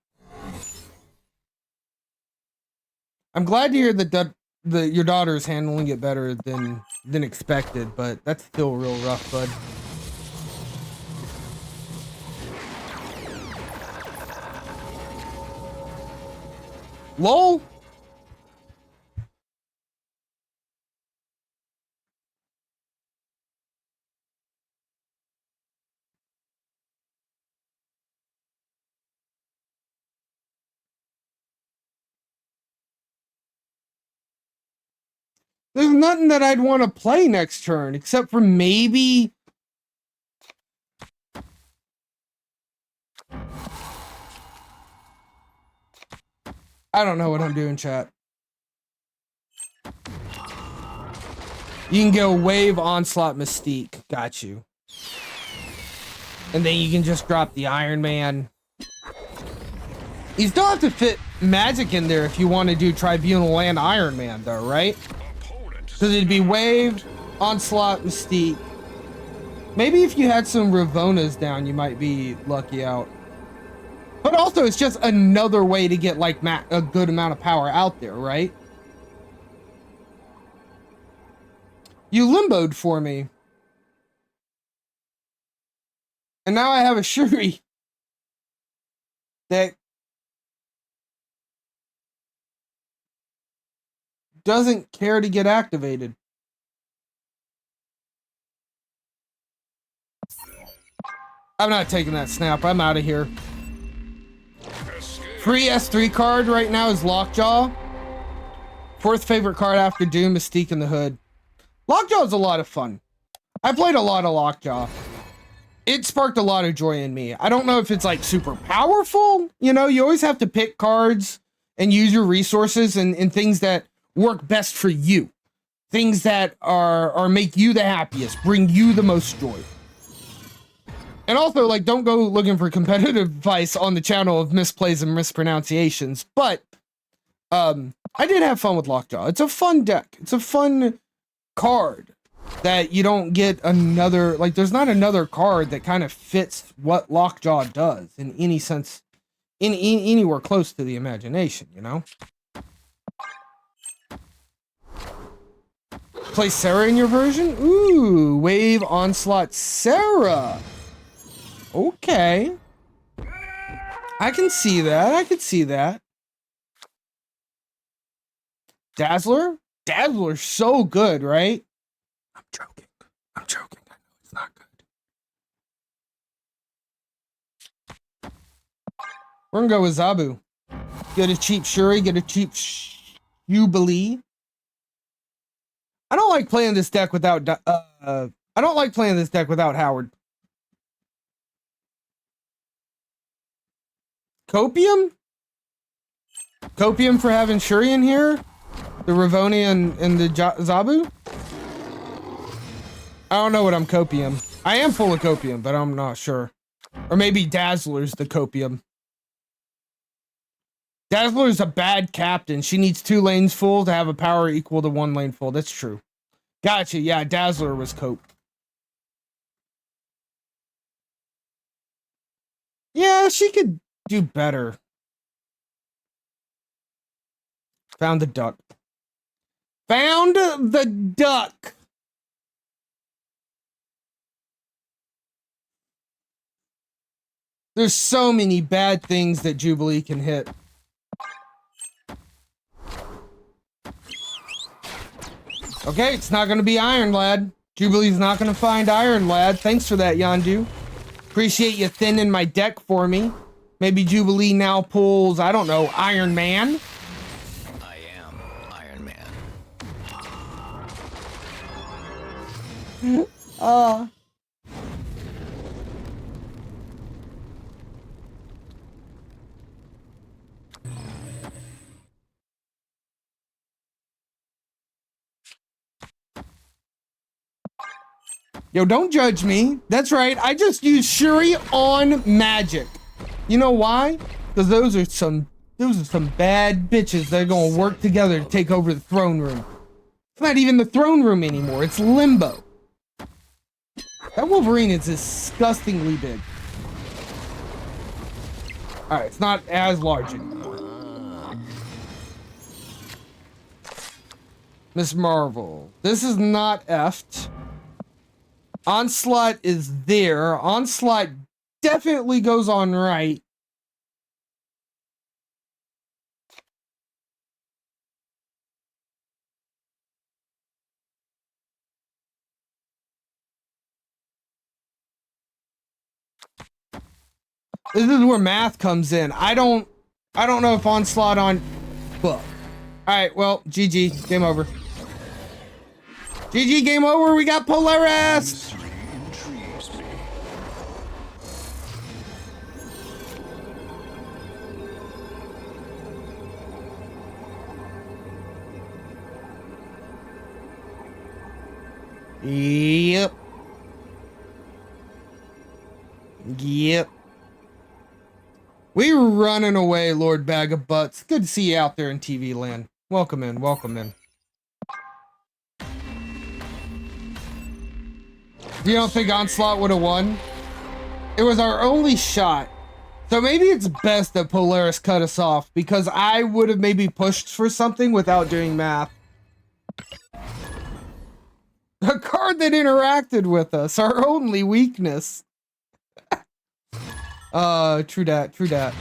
I'm glad to hear that your daughter is handling it better than expected, but that's still real rough, bud. LOL. There's nothing that I'd want to play next turn, except for maybe... I don't know what I'm doing, chat. You can go Wave, Onslaught, Mystique. Got you. And then you can just drop the Iron Man. You still have to fit Magic in there if you want to do Tribunal and Iron Man, though, right? Because it'd be Wave, Onslaught, Mystique. Maybe if you had some Ravonas down, you might be lucky out. But also, it's just another way to get, like, a good amount of power out there, right? You limboed for me. And now I have a Shuri that doesn't care to get activated. I'm not taking that snap. I'm out of here. Free S3 card right now is Lockjaw. 4th favorite card after Doom, Mystique in the Hood. Lockjaw is a lot of fun. I played a lot of Lockjaw. It sparked a lot of joy in me. I don't know if it's like super powerful. You know, you always have to pick cards and use your resources and things that work best for you. Things that are make you the happiest, bring you the most joy. And also, like, don't go looking for competitive advice on the channel of misplays and mispronunciations. But I did have fun with Lockjaw. It's a fun deck. It's a fun card that you don't get another, like, there's not another card that kind of fits what Lockjaw does in any sense, anywhere close to the imagination, you know? Play Sarah in your version? Ooh, Wave, Onslaught, Sarah. Okay. I can see that. I can see that. Dazzler? Dazzler's so good, right? I'm joking. I'm joking. I know it's not good. We're gonna go with Zabu. Get a cheap Shuri, get a cheap Jubilee. I don't like playing this deck without Howard. Copium? Copium for having Shuri in here? The Ravonia and the Zabu? I don't know what I'm Copium. I am full of Copium, but I'm not sure. Or maybe Dazzler's the Copium. Dazzler's a bad captain. She needs 2 lanes full to have a power equal to 1 lane full. That's true. Gotcha. Yeah, Dazzler was Cope. Yeah, she could do better. Found the duck. Found the duck. There's so many bad things that Jubilee can hit. Okay, it's not going to be Iron Lad. Jubilee's not going to find Iron Lad. Thanks for that, Yondu. Appreciate you thinning my deck for me. Maybe Jubilee now pulls, I don't know, Iron Man? I am Iron Man. Yo, don't judge me. That's right. I just used Shuri on Magic. You know why? Because those are some bad bitches that are gonna work together to take over the throne room. It's not even the throne room anymore. It's Limbo. That Wolverine is disgustingly big. All right, it's not as large anymore. Miss Marvel. This is not effed. Onslaught is there. Onslaught definitely goes on right. This is where math comes in. I don't know if Onslaught on book. Alright, well, GG. Game over. GG, game over. We got Polaris. Yep. Yep. We were running away, Lord Bag of Butts. Good to see you out there in TV land. Welcome in, welcome in. You don't think Onslaught would have won? It was our only shot. So maybe it's best that Polaris cut us off, because I would have maybe pushed for something without doing math. A card that interacted with us, our only weakness. True dat, true dat.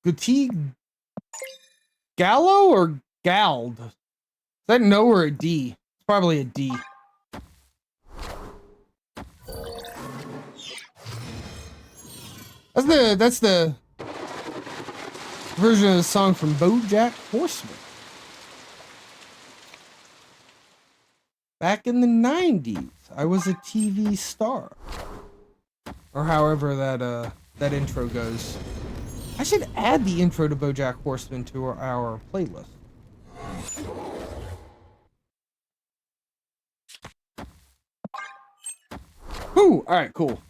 Guti Gallo or Gald? Is that no or a D? It's probably a D. That's the version of the song from BoJack Horseman. Back in the 90s, I was a TV star. Or however that intro goes. I should add the intro to BoJack Horseman to our playlist. Ooh, alright, cool.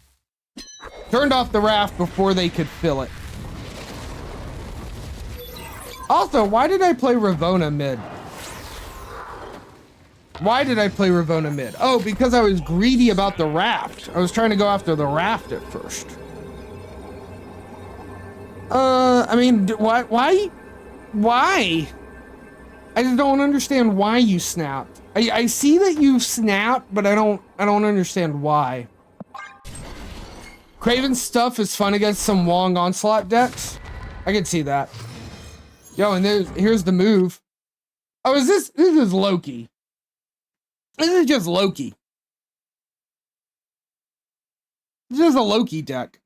Turned off the raft before they could fill it. Also, why did I play Ravonna mid? Why did I play Ravonna mid? Oh, because I was greedy about the raft. I was trying to go after the raft at first. I mean, why? I just don't understand why you snapped. I see that you snapped, but I don't understand why. Kraven's stuff is fun against some Wong Onslaught decks. I can see that. Yo, and here's the move. Oh, this is Loki. This is just Loki. This is a Loki deck.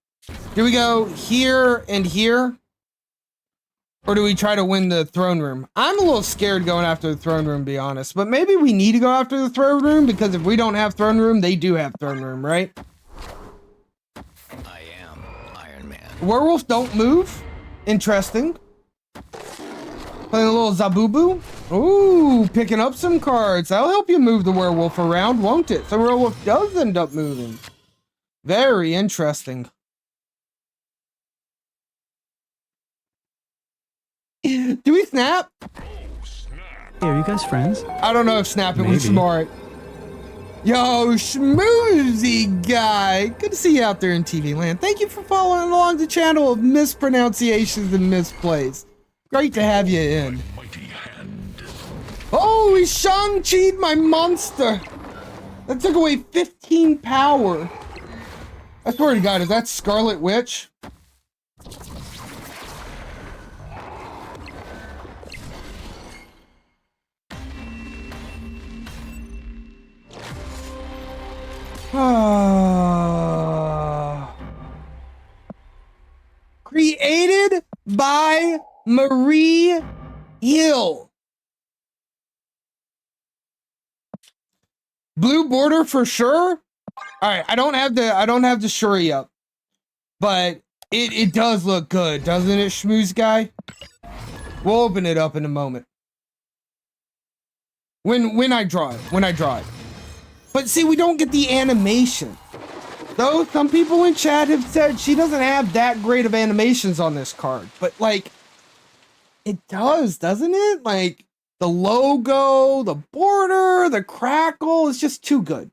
Do we go here and here? Or do we try to win the throne room? I'm a little scared going after the throne room, to be honest. But maybe we need to go after the throne room, because if we don't have throne room, they do have throne room, right? I am Iron Man. Werewolf don't move. Interesting. Playing a little Zabubu. Ooh, picking up some cards. That'll help you move the werewolf around, won't it? So werewolf does end up moving. Very interesting. Do we snap? Hey, are you guys friends? I don't know if Snap It was Maybe. smart. Yo, schmoozy guy. Good to see you out there in TV land. Thank you for following along the channel of mispronunciations and misplays. Great to have you in. Mighty hand. Oh, he Shang-Chi'd my monster. That took away 15 power. I swear to God, is that Scarlet Witch? Created by Marie Hill. Blue border for sure. All right, I don't have the Shuri up, but it does look good, doesn't it, Schmooze guy? We'll open it up in a moment. When I draw it. But see, we don't get the animation. Though some people in chat have said she doesn't have that great of animations on this card, but like it does, doesn't it? Like the logo, the border, the crackle is just too good.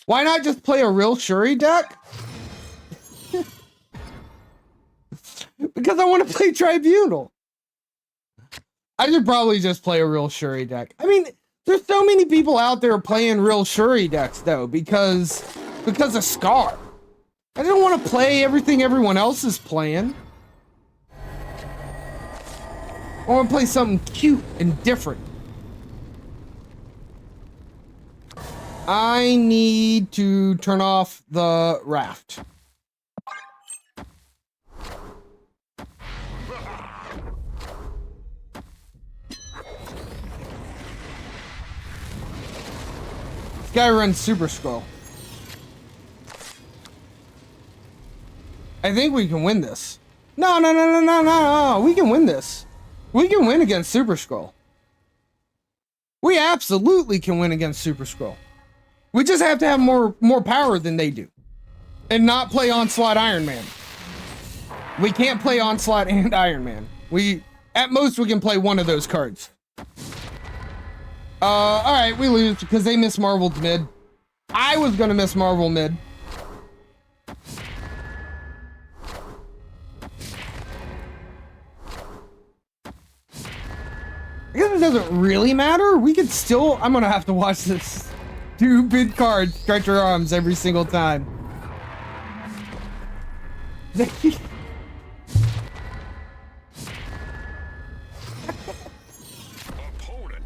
Why not just play a real Shuri deck? Because I want to play Tribunal. I should probably just play a real Shuri deck. I mean, there's so many people out there playing real Shuri decks though, because of Scar. I don't want to play everything everyone else is playing. I want to play something cute and different. I need to turn off the raft. This guy runs Super Scroll. I think we can win this. No. We can win this. We can win against Super Scroll. We absolutely can win against Super Scroll. We just have to have more power than they do. And not play Onslaught Iron Man. We can't play Onslaught and Iron Man. At most we can play one of those cards. Alright, we lose because they Miss Marveled mid. I was gonna Miss Marvel mid. I guess it doesn't really matter. We could still... I'm gonna have to watch this stupid card stretch her arms every single time. Opponent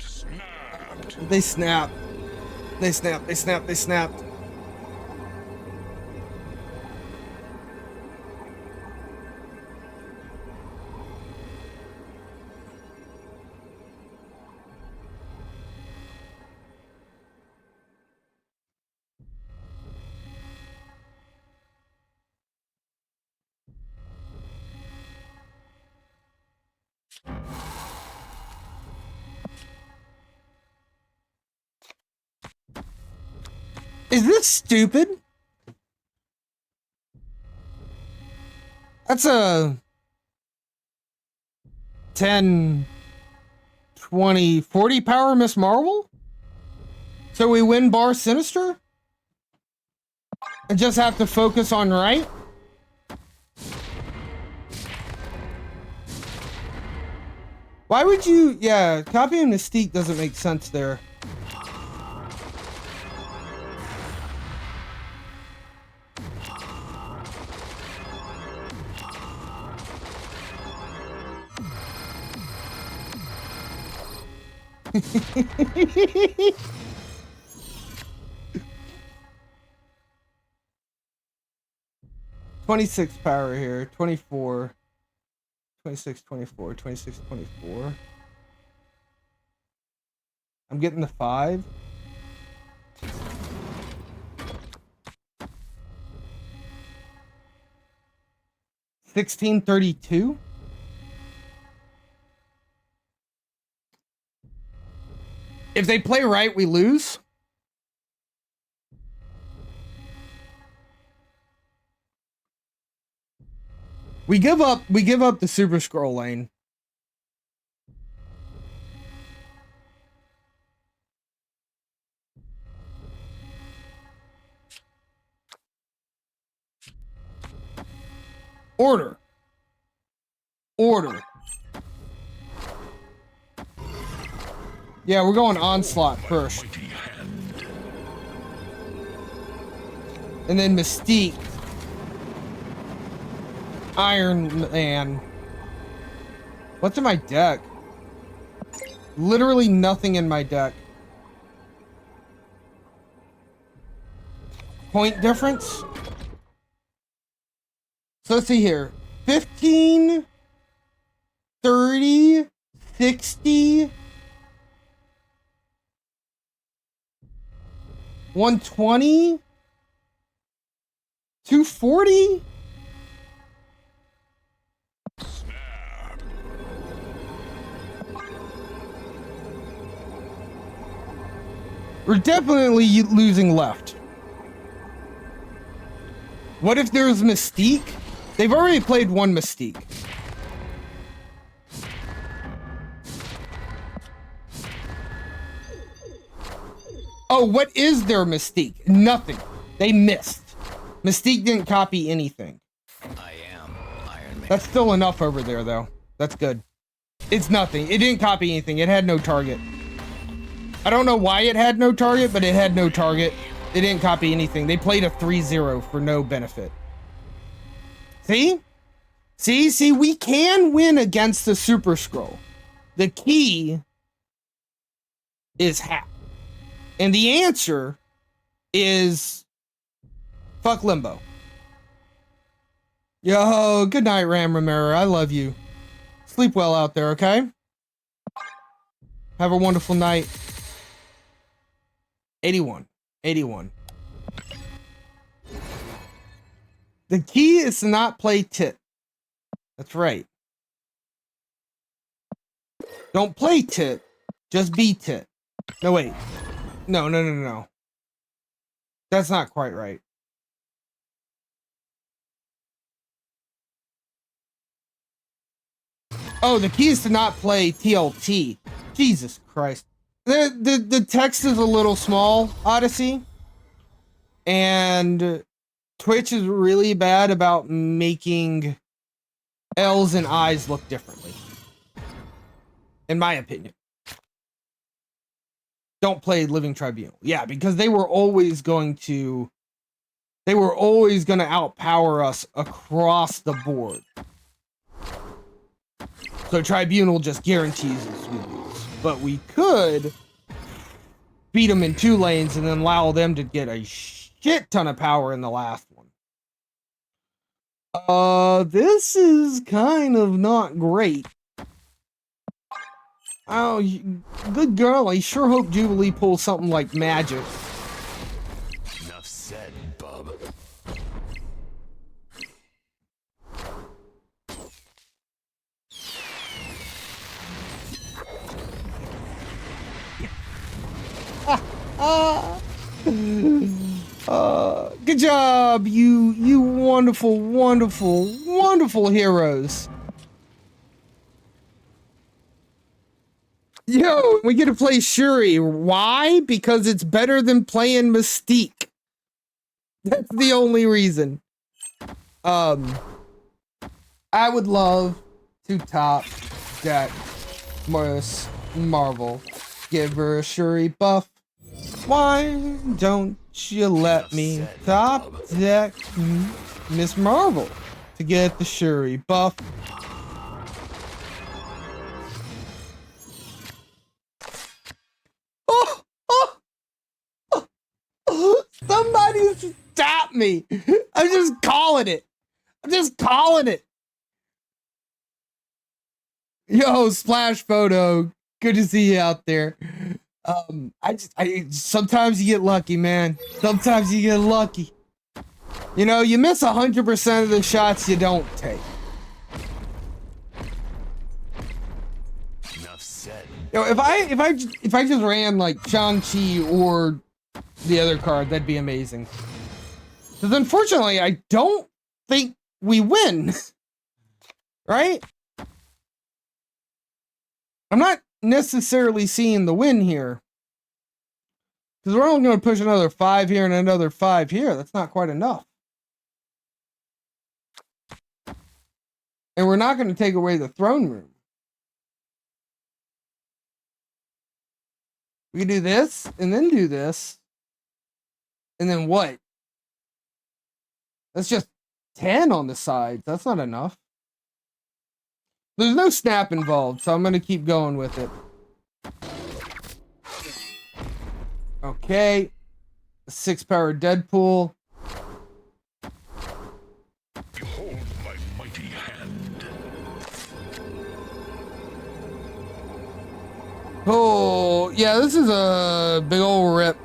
snapped. They snap. They snapped. Is this stupid? That's a 10, 20, 40 power Miss Marvel? So we win bar Sinister? And just have to focus on right? Why would you... Yeah, copying Mystique doesn't make sense there. $26 power here, 24, 26, 24, 26, 24. I'm getting the 5. $16.32. If they play right, we lose. We give up the Super Scroll lane. Order. Order. Yeah, we're going Onslaught first. Mighty hand. And then Mystique. Iron Man. What's in my deck? Literally nothing in my deck. Point difference? So let's see here. 15, 30, 60, 120, 240? We're definitely losing left. What if there's Mystique? They've already played one Mystique. Oh, what is their Mystique? Nothing. They missed. Mystique didn't copy anything. I am Iron Man. That's still enough over there, though. That's good. It's nothing. It didn't copy anything. It had no target. I don't know why it had no target, but it had no target. It didn't copy anything. They played a 3-0 for no benefit. See? See, we can win against the Super Scroll. The key is hack. And the answer is fuck Limbo. Yo, good night, Ram Romero. I love you. Sleep well out there, okay? Have a wonderful night. 81. The key is to not play tit. That's right. Don't play tit. Just be tit. No, wait. No. That's not quite right. Oh, the key is to not play TLT. Jesus Christ. The text is a little small, Odyssey. And Twitch is really bad about making L's and I's look differently. In my opinion. Don't play Living Tribunal. Yeah, because they were always going to outpower us across the board. So Tribunal just guarantees us we lose. But we could beat them in 2 lanes and then allow them to get a shit ton of power in the last one. This is kind of not great. Oh, good girl. I sure hope Jubilee pulls something like magic. Enough said, bub. Good job, you wonderful heroes. Yo, we get to play Shuri. Why? Because it's better than playing Mystique. That's the only reason. I would love to top deck Miss Marvel. Give her a Shuri buff. Why don't you let me top deck Miss Marvel to get the Shuri buff? Somebody stop me. I'm just calling it. Yo, Splash Photo. Good to see you out there. Sometimes you get lucky, man. Sometimes you get lucky. You know, you miss 100% of the shots you don't take. Enough said. You know, if I just ran like Shang-Chi or the other card, that'd be amazing. Because unfortunately, I don't think we win. Right? I'm not necessarily seeing the win here. Because we're only going to push another 5 here and another 5 here. That's not quite enough. And we're not going to take away the throne room. We can do this, and then do this. And then what? That's just 10 on the sides. That's not enough. There's no snap involved, so I'm going to keep going with it. Okay. 6-power Deadpool. Behold my mighty hand. Oh, yeah, this is a big old rip.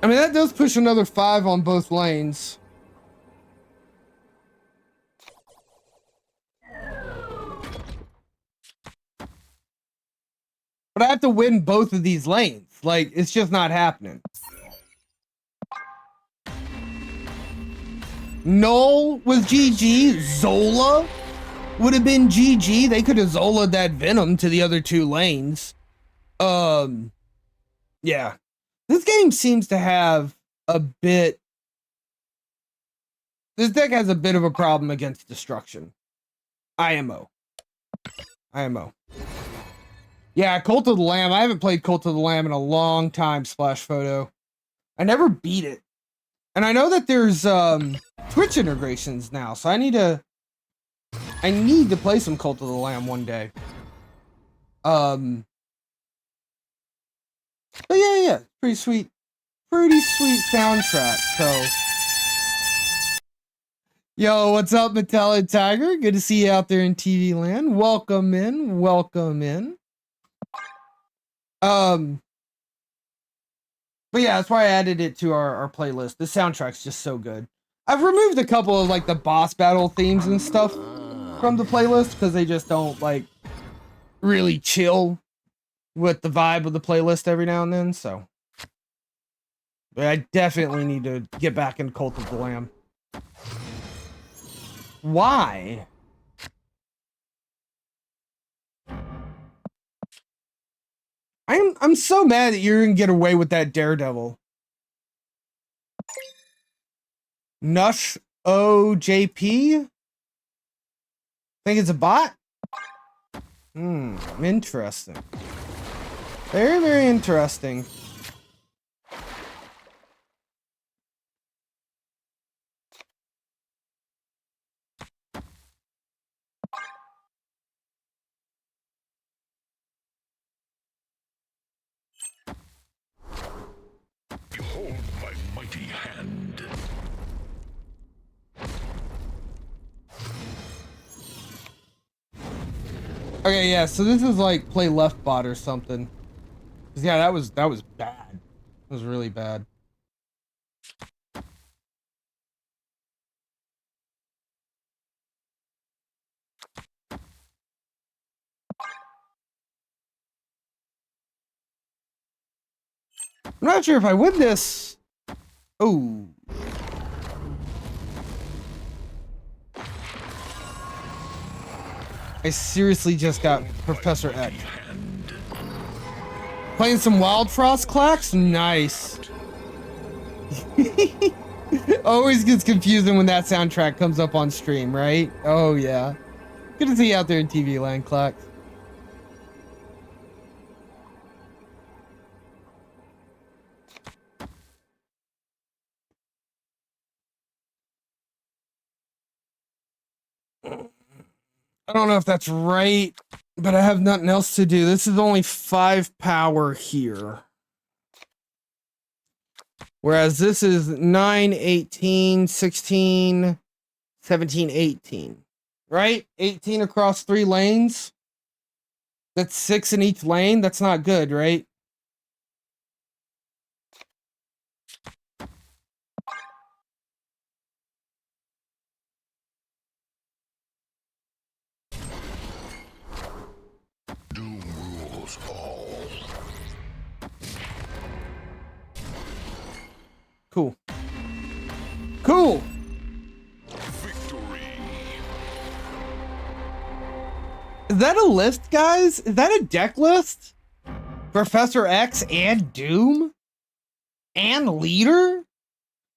I mean, that does push another 5 on both lanes. But I have to win both of these lanes. Like, it's just not happening. Null was GG. Zola would have been GG. They could have Zola'd that Venom to the other 2 lanes. Yeah. This game seems to have a bit... This deck has a bit of a problem against destruction. IMO. Yeah, Cult of the Lamb. I haven't played Cult of the Lamb in a long time, Splash Photo. I never beat it. And I know that there's Twitch integrations now, so I need to play some Cult of the Lamb one day. But yeah, pretty sweet soundtrack. So, yo, what's up, Metallic Tiger? Good to see you out there in TV land. Welcome in. But yeah, that's why I added it to our playlist. The soundtrack's just so good. I've removed a couple of like the boss battle themes and stuff from the playlist because they just don't like really chill with the vibe of the playlist every now and then. So but I definitely need to get back in Cult of the Lamb. Why? I'm so mad that you're gonna get away with that Daredevil. Nush OJP? Think it's a bot? Interesting. Very, very interesting. Behold my mighty hand. Okay, yeah, so this is like play left bot or something. 'Cause yeah, that was bad. It was really bad. I'm not sure if I win this. Oh. I seriously just got Professor X. Playing some Wild Frost Clacks? Nice. Always gets confusing when that soundtrack comes up on stream, right? Oh, yeah. Good to see you out there in TV land, Clacks. I don't know if that's right, but I have nothing else to do. This is only 5 power here. Whereas this is 9, 18, 16, 17, 18. Right? 18 across 3 lanes. That's 6 in each lane. That's not good, right? Doom rules all. Cool. Cool! Victory. Is that a list, guys? Is that a deck list? Professor X and Doom? And Leader?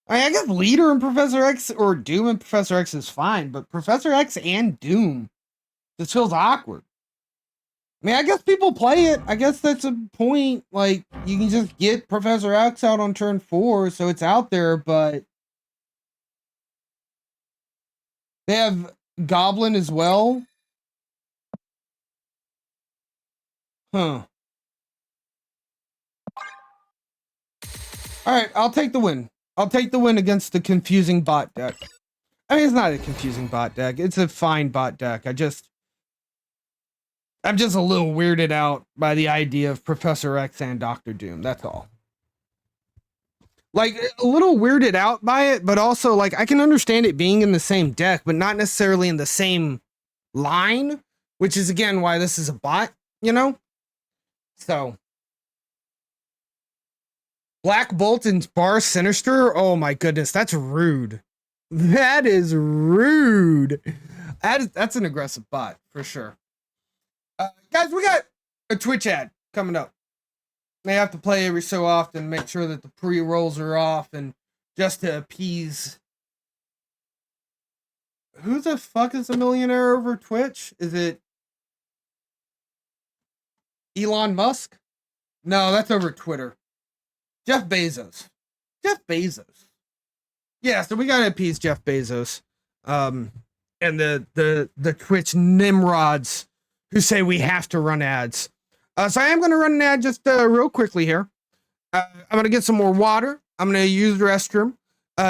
I guess Leader and Professor X or Doom and Professor X is fine, but Professor X and Doom just feels awkward. I mean, I guess people play it. I guess that's a point. Like, you can just get Professor X out on turn 4, so it's out there, but they have Goblin as well. Huh. Alright, I'll take the win. I'll take the win against the confusing bot deck. I mean, it's not a confusing bot deck. It's a fine bot deck. I'm just a little weirded out by the idea of Professor X and Doctor Doom. That's all. Like, a little weirded out by it, but also, like, I can understand it being in the same deck, but not necessarily in the same line, which is, again, why this is a bot, you know? So. Black Bolt and Bar Sinister? Oh my goodness, that's rude. That is rude. That's an aggressive bot, for sure. Guys, we got a Twitch ad coming up. They have to play every so often, make sure that the pre-rolls are off, and just to appease. Who the fuck is a millionaire over Twitch? Is it Elon Musk? No, that's over Twitter. Jeff Bezos. Jeff Bezos. Yeah, so we gotta appease Jeff Bezos. And the Twitch nimrods who say we have to run ads. So I am gonna run an ad just real quickly here. I'm gonna get some more water. I'm gonna use the restroom.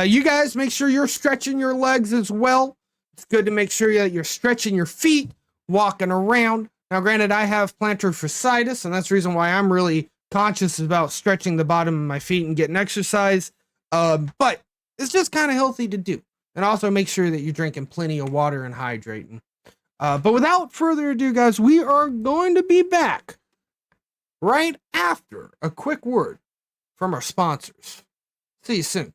You guys make sure you're stretching your legs as well. It's good to make sure that you're stretching your feet, walking around. Now, granted, I have plantar fasciitis, and that's the reason why I'm really conscious about stretching the bottom of my feet and getting exercise. But it's just kind of healthy to do. And also make sure that you're drinking plenty of water and hydrating. But without further ado, guys, we are going to be back right after a quick word from our sponsors. See you soon.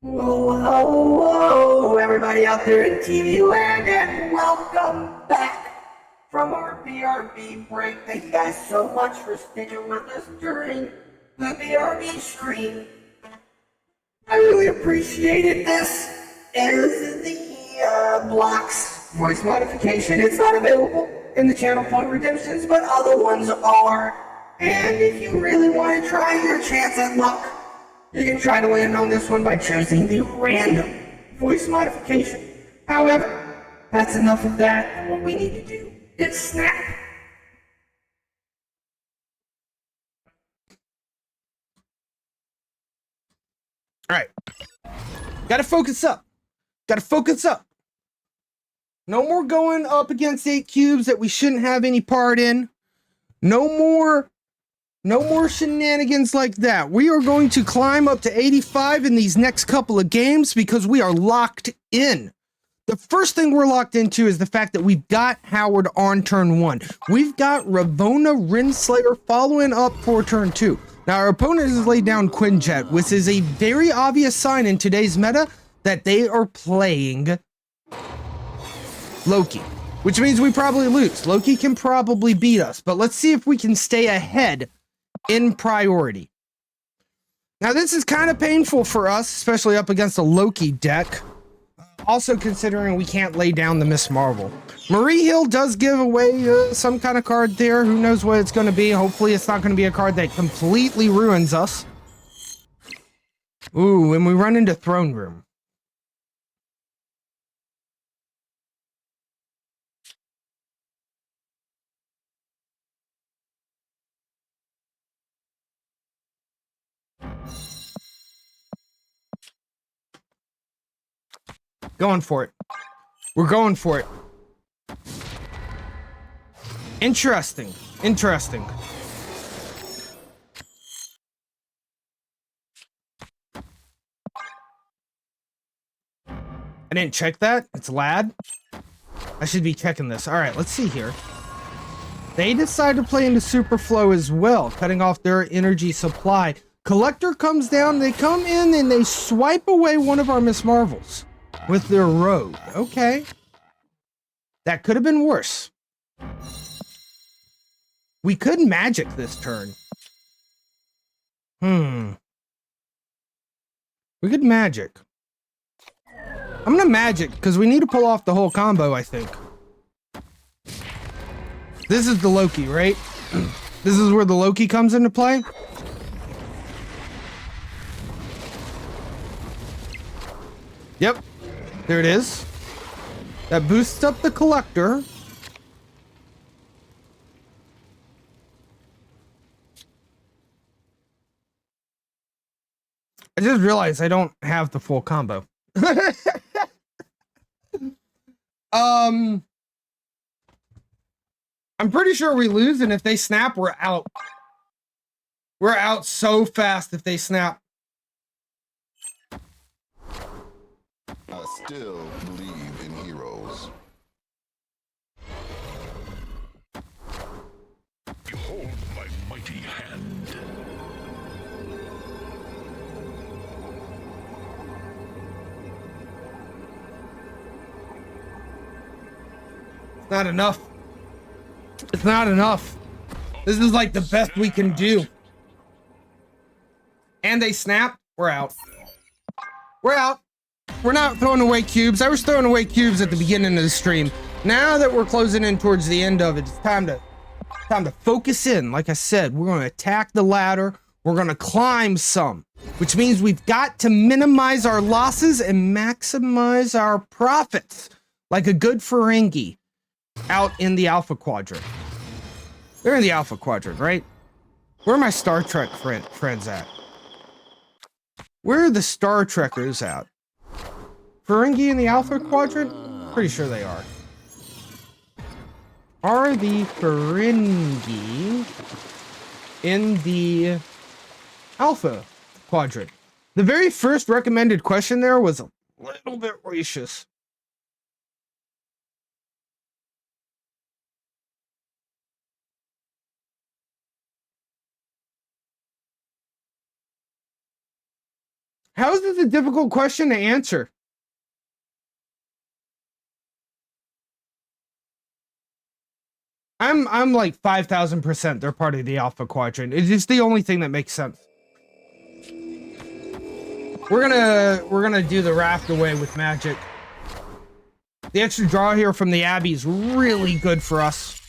Hello, everybody out there in TV land, and welcome back from our BRB break. Thank you guys so much for sticking with us during the BRB stream. I really appreciated this. Is the Blocks voice modification. It's not available in the channel point redemptions, but other ones are. And if you really want to try your chance at luck, you can try to land on this one by choosing the random voice modification. However, that's enough of that. What we need to do is snap. All right. Gotta focus up. Gotta focus up. No more going up against 8 cubes that we shouldn't have any part in. No more shenanigans like that. We are going to climb up to 85 in these next couple of games because we are locked in. The first thing we're locked into is the fact that we've got Howard on turn 1. We've got Ravonna Renslayer following up for turn 2. Now, our opponent has laid down Quinjet, which is a very obvious sign in today's meta that they are playing Loki, which means we probably lose. Loki can probably beat us, but let's see if we can stay ahead in priority. Now, this is kind of painful for us, especially up against a Loki deck. Also considering we can't lay down the Miss Marvel. Marie Hill does give away some kind of card there. Who knows what it's going to be. Hopefully it's not going to be a card that completely ruins us. Ooh, and we run into Throne Room. Going for it. We're going for it. Interesting. Interesting. I didn't check that. It's Lad. I should be checking this. All right, let's see here. They decide to play into Superflow as well, cutting off their energy supply. Collector comes down. They come in and they swipe away one of our Miss Marvels with their Rogue. Okay. That could have been worse. We could magic this turn. We could magic. I'm gonna magic because we need to pull off the whole combo, I think. This is the Loki, right? This is where the Loki comes into play. Yep. There it is. That boosts up the Collector. I just realized I don't have the full combo. I'm pretty sure we lose, and if they snap, we're out. We're out so fast if they snap. I still believe in heroes. Behold my mighty hand. It's not enough. It's not enough. This is like the best we can do. And they snap. We're out. We're out. We're not throwing away cubes. I was throwing away cubes at the beginning of the stream. Now that we're closing in towards the end of it, it's time to focus in. Like I said, we're going to attack the ladder. We're going to climb some, which means we've got to minimize our losses and maximize our profits, like a good Ferengi out in the Alpha Quadrant. They're in the Alpha Quadrant, right? Where are my Star Trek friends at? Where are the Star Trekkers at? Ferengi in the Alpha Quadrant? Pretty sure they are. Are the Ferengi in the Alpha Quadrant? The very first recommended question there was a little bit racist. How is this a difficult question to answer? I'm like 5,000% they're part of the Alpha Quadrant. It's just the only thing that makes sense. We're gonna do the raft away with magic. The extra draw here from the Abbey is really good for us.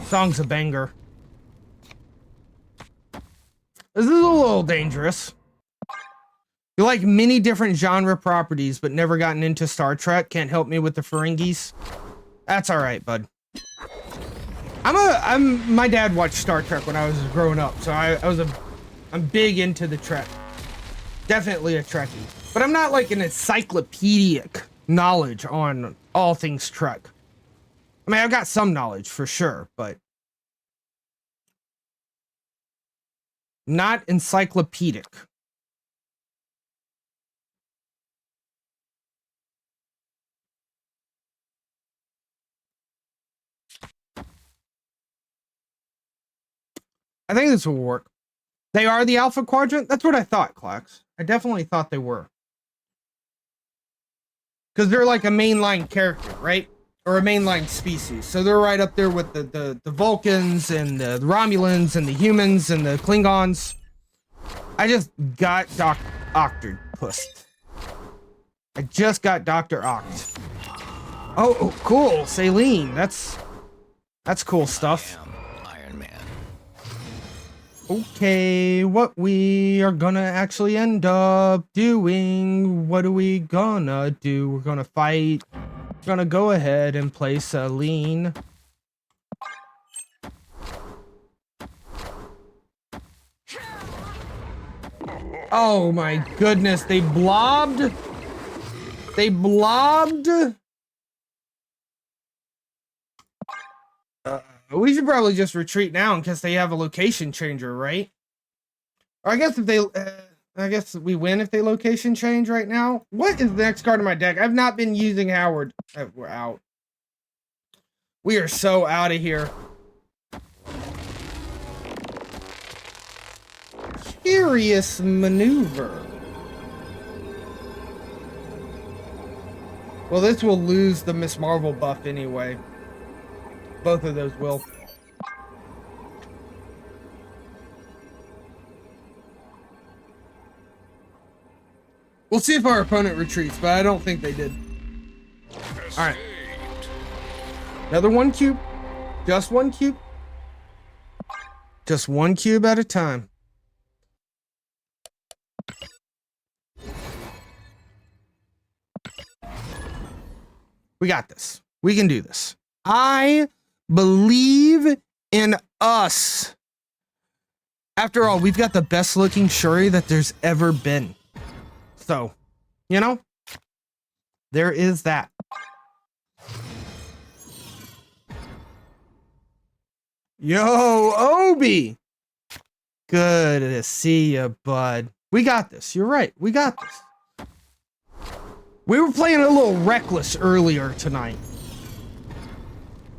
Song's a banger. This is a little dangerous. You like many different genre properties, but never gotten into Star Trek. Can't help me with the Ferengis. That's all right, bud. My dad watched Star Trek when I was growing up, so I'm big into the Trek. Definitely a Trekkie, but I'm not like an encyclopedic knowledge on all things Trek. I mean, I've got some knowledge for sure, but not encyclopedic. I think this will work. They are the Alpha Quadrant? That's what I thought, Clax. I definitely thought they were. Because they're like a mainline character, right? Or a mainline species. So they're right up there with the Vulcans and the Romulans and the humans and the Klingons. I just got Octopus. I just got Dr. Oct. Oh, cool. Saline. That's cool stuff. Iron Man. Okay, what we are gonna actually end up doing, what are we gonna do? We're gonna fight. We're gonna go ahead and play Celine. Oh my goodness, they blobbed. They blobbed. We should probably just retreat now in case they have a location changer, right? Or I guess if they, I guess we win if they location change right now. What is the next card in my deck? I've not been using Howard. We're out. We are so out of here. Curious maneuver. Well, this will lose the Miss Marvel buff anyway. Both of those will. We'll see if our opponent retreats, but I don't think they did. All right. Another 1 cube. Just 1 cube. Just 1 cube at a time. We got this. We can do this. I believe in us. After all, we've got the best looking Shuri that there's ever been. So, you know, there is that. Yo, Obi. Good to see you, bud. We got this. You're right. We got this. We were playing a little reckless earlier tonight.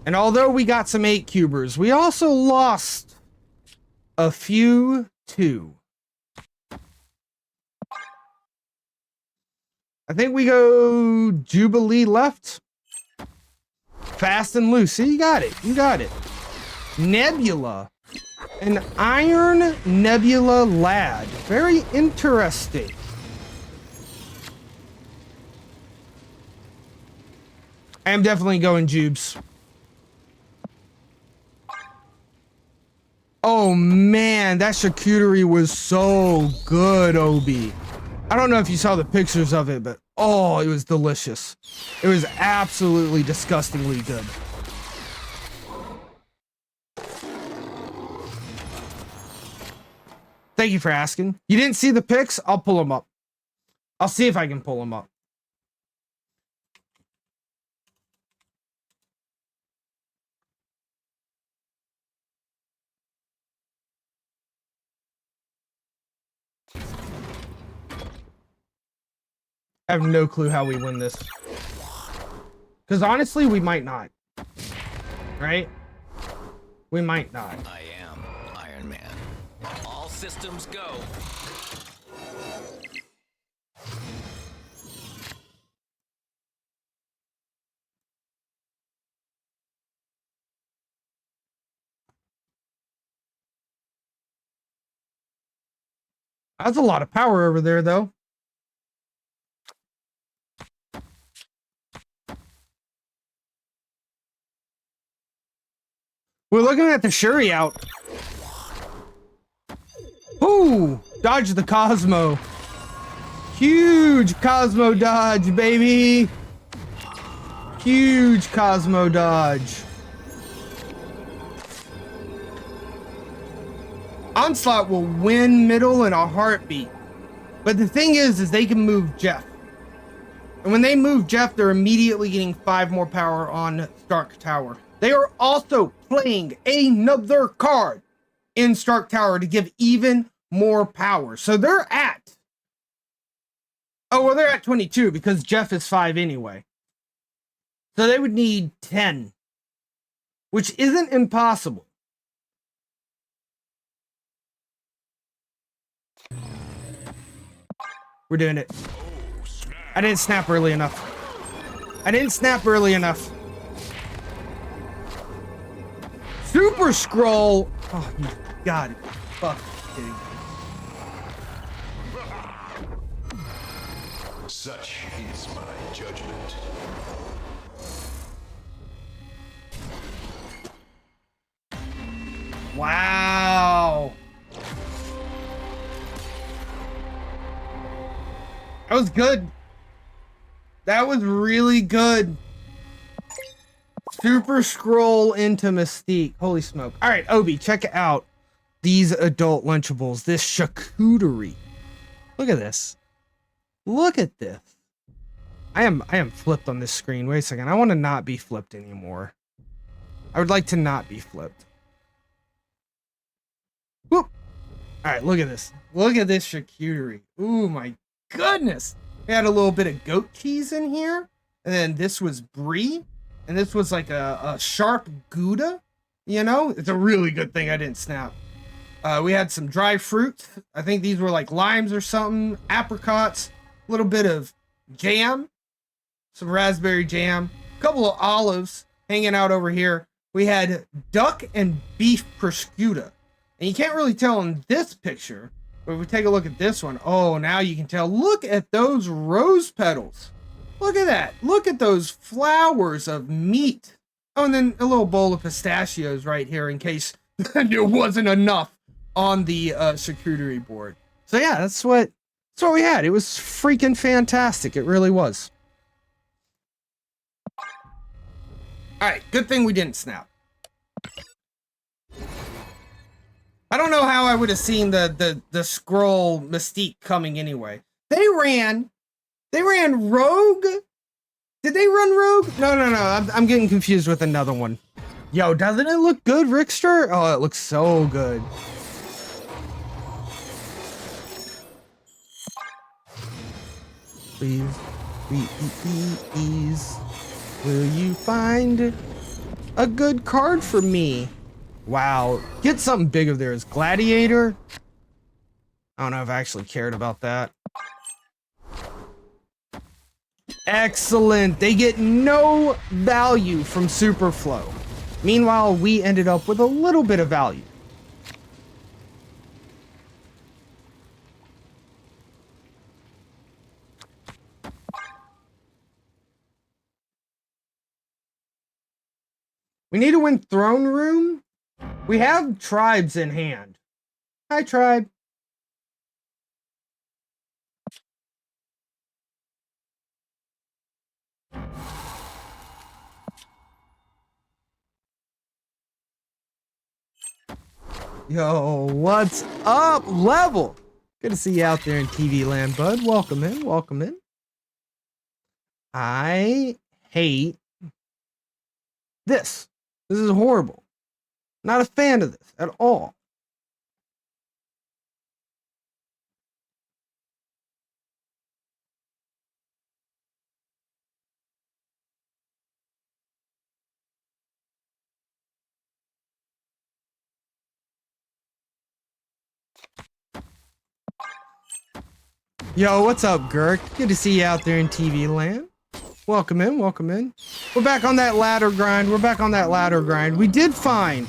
And although we got some 8 cubers, we also lost a few too. I think we go Jubilee left. Fast and loose. See, you got it. You got it. Nebula. An Iron Nebula Lad. Very interesting. I am definitely going Jubes. Oh man, that charcuterie was so good, Obi. I don't know if you saw the pictures of it, but oh, it was delicious. It was absolutely disgustingly good. Thank you for asking. You didn't see the pics? I'll pull them up. I'll see if I can pull them up. I have no clue how we win this. Because honestly, we might not. Right? We might not. I am Iron Man. systems go. That's a lot of power over there, though. We're looking at the Shuri out. Ooh, dodge the Cosmo. Huge Cosmo dodge, baby. Huge Cosmo dodge. Onslaught will win middle in a heartbeat. But the thing is they can move Jeff. And when they move Jeff, they're immediately getting 5 more power on Stark Tower. They are also playing another card in Stark Tower to give even more power. So they're at... Oh, well, they're at 22 because Jeff is 5 anyway. So they would need 10. Which isn't impossible. We're doing it. I didn't snap early enough. Super Scroll. Oh my god. Fuck. Kidding. Such is my judgment. Wow. That was good. That was really good. Super Scroll into Mystique. Holy smoke. All right, Obi, check out these adult Lunchables. This charcuterie. Look at this. Look at this. I am flipped on this screen. Wait a second. I want to not be flipped anymore. I would like to not be flipped. Whoop. All right, look at this. Look at this charcuterie. Ooh, my goodness. We had a little bit of goat cheese in here. And then this was brie. And this was like a sharp Gouda. You know, it's a really good thing I didn't snap. We had some dry fruits. I think these were like limes or something. Apricots. A little bit of jam. Some raspberry jam. A couple of olives hanging out over here. We had duck and beef prosciutto. And you can't really tell in this picture. But if we take a look at this one. Oh, now you can tell. Look at those rose petals. Look at that. Look at those flowers of meat. Oh, and then a little bowl of pistachios right here in case there wasn't enough on the charcuterie board. So yeah, that's what we had. It was freaking fantastic. It really was. All right, good thing we didn't snap. I don't know how I would have seen the scroll Mystique coming anyway. They ran Rogue. Did they run Rogue? No. I'm getting confused with another one. Yo, doesn't it look good, Rickster? Oh, it looks so good. Please, will you find a good card for me? Wow, get something big of theirs. Gladiator? I don't know if I actually cared about that. Excellent. They get no value from Superflow. Meanwhile, we ended up with a little bit of value. We need to win Throne Room. We have tribes in hand. Hi, tribe. Yo, what's up, Level? Good to see you out there in TV land, bud. Welcome in, welcome in. I hate this. This is horrible. Not a fan of this at all. Yo, what's up, Gurk? Good to see you out there in TV land. Welcome in, welcome in. We're back on that ladder grind. We're back on that ladder grind. We did find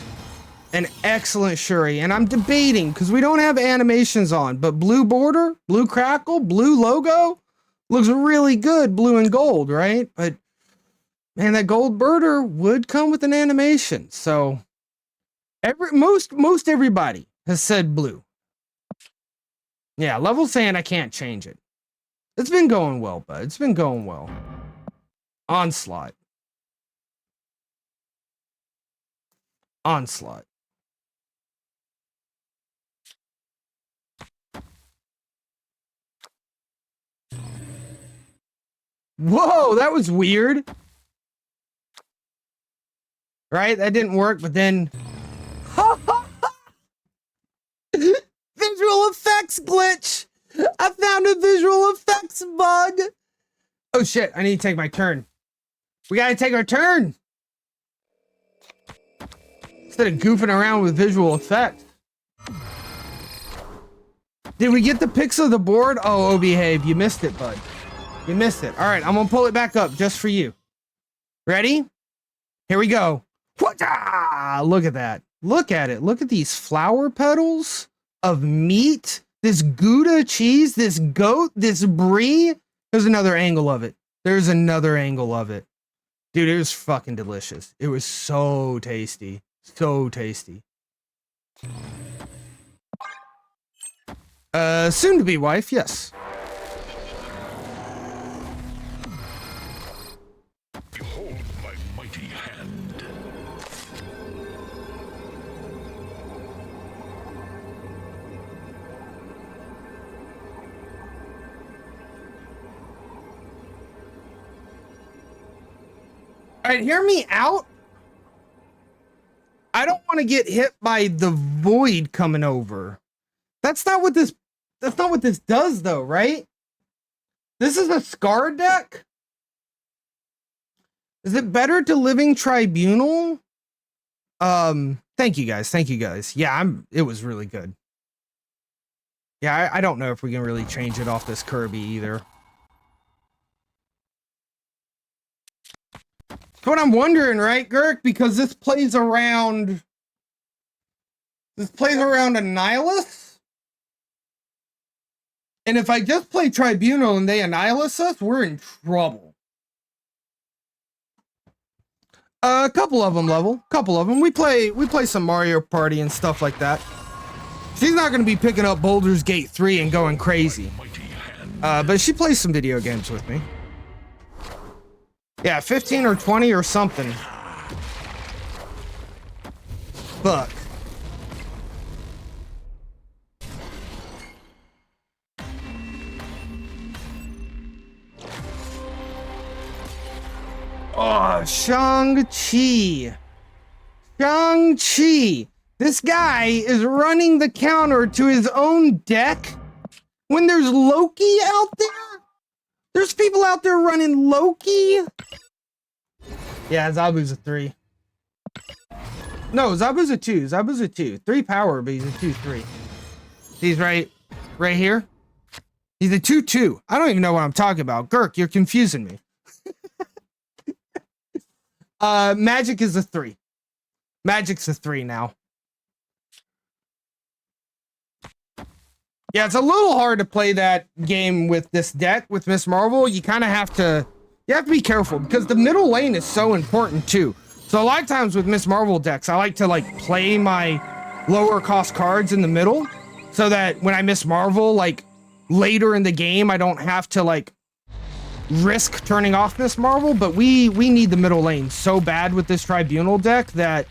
an excellent Shuri, and I'm debating because we don't have animations on, but blue border, blue crackle, blue logo looks really good, blue and gold, right? But man, that gold birder would come with an animation. So most everybody has said blue. Yeah, level saying I can't change it. It's been going well, bud. It's been going well. Onslaught. Onslaught. Whoa, that was weird. Right? That didn't work, but then... Visual effects glitch! I found a visual effects bug! Oh shit, I need to take my turn. We gotta take our turn! Instead of goofing around with visual effects. Did we get the pics of the board? Oh, behave. You missed it, bud. You missed it. Alright, I'm gonna pull it back up just for you. Ready? Here we go. Wha-da! Look at that. Look at it. Look at these flower petals of meat. This Gouda cheese, this goat, this brie. There's another angle of it. There's another angle of it. Dude, it was fucking delicious. It was so tasty. So tasty. Soon to be wife, yes. Behold my mighty hand. All right, hear me out. I don't want to get hit by the void coming over. That's not what this does though, right? This is a Scar deck? Is it better to Living Tribunal? Thank you guys. Thank you guys. Yeah, it was really good. Yeah, I don't know if we can really change it off this Kirby either. That's what I'm wondering, right, Gurk? Because this plays around a Nihilus. And if I just play Tribunal and they Annihilus us, we're in trouble. A couple of them level. Couple of them. We play some Mario Party and stuff like that. She's not going to be picking up Baldur's Gate 3 and going crazy. But she plays some video games with me. Yeah, 15 or 20 or something. Fuck. Oh, Shang-Chi. Shang-Chi. This guy is running the counter to his own deck when there's Loki out there? There's people out there running Loki? Yeah, Zabu's a 3. No, Zabu's a 2. Zabu's a 2. 3 power, but he's a 2-3. He's right here. He's a 2-2. I don't even know what I'm talking about. Gurk, you're confusing me. Magic is a 3. Magic's a 3 now. Yeah, it's a little hard to play that game with this deck, with Miss Marvel. You kind of have to be careful because the middle lane is so important too. So a lot of times with Miss Marvel decks, I like to like play my lower cost cards in the middle so that when I Miss Marvel, like later in the game, I don't have to like risk turning off Miss Marvel. But we need the middle lane so bad with this Tribunal deck that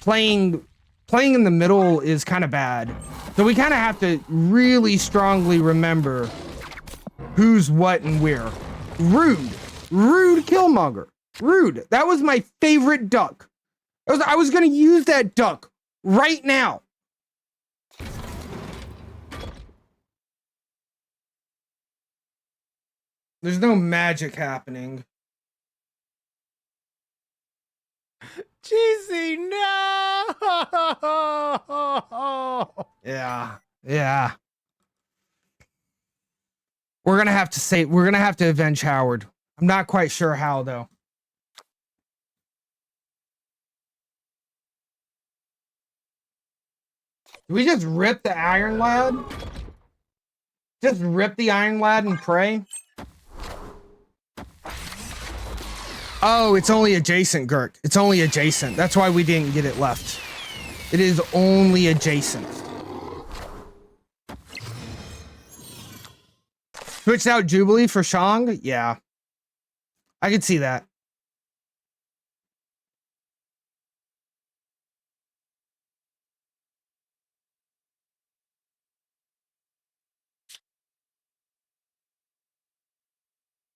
playing in the middle is kind of bad. So we kind of have to really strongly remember who's what and where. Rude Killmonger. Rude. That was my favorite duck. I was gonna use that duck right now. There's no magic happening. Cheesy, no! Yeah. We're gonna have to avenge Howard. I'm not quite sure how though. Do we just rip the Iron Lad? Just rip the Iron Lad and pray? Oh, it's only adjacent, Gurk. It's only adjacent. That's why we didn't get it left. It is only adjacent. Switched out Jubilee for Shang? Yeah. I could see that.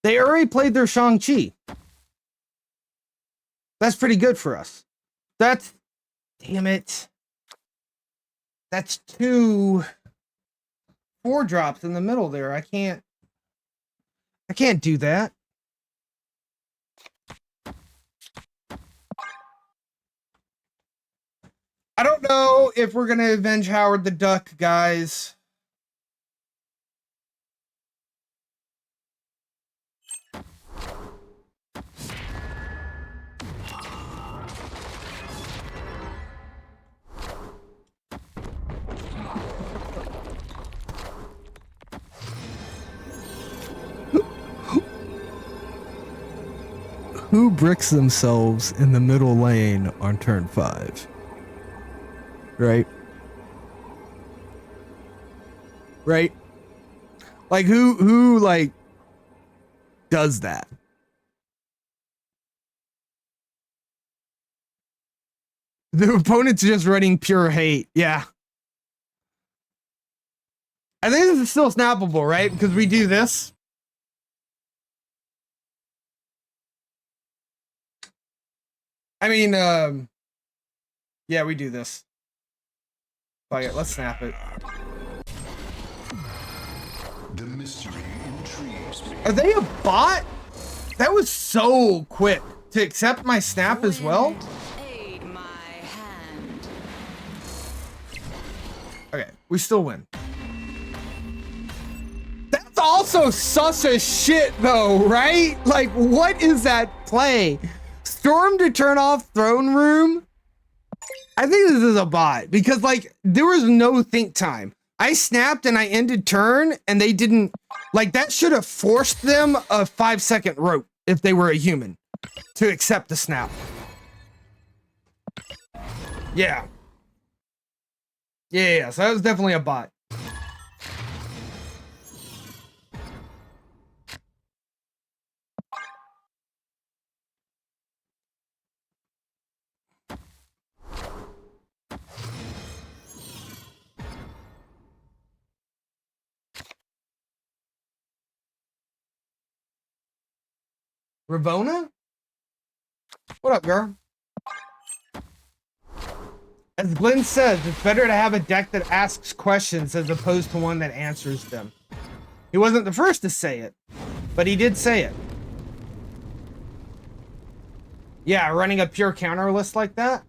They already played their Shang-Chi. That's pretty good for us. That's... Damn it. That's 2 4-drops in the middle there. I can't do that. I don't know if we're gonna avenge Howard the Duck, guys. Who bricks themselves in the middle lane on turn 5? Right? Right? Like who like does that? The opponent's just running pure hate. Yeah. I think this is still snappable, right? Because we do this. I mean, yeah, we do this. Fuck it, let's snap it. The mystery intrigues me. Are they a bot? That was so quick to accept my snap as well. Aid my hand. Okay, we still win. That's also sus as shit though, right? Like, what is that play? Storm to turn off throne room? I think this is a bot because like there was no think time. I snapped and I ended turn and they didn't, like that should have forced them a 5-second rope if they were a human to accept the snap. Yeah. Yeah, so that was definitely a bot. Ravona? What up, girl? As Glenn says, it's better to have a deck that asks questions as opposed to one that answers them. He wasn't the first to say it, but he did say it. Yeah, running a pure counter list like that.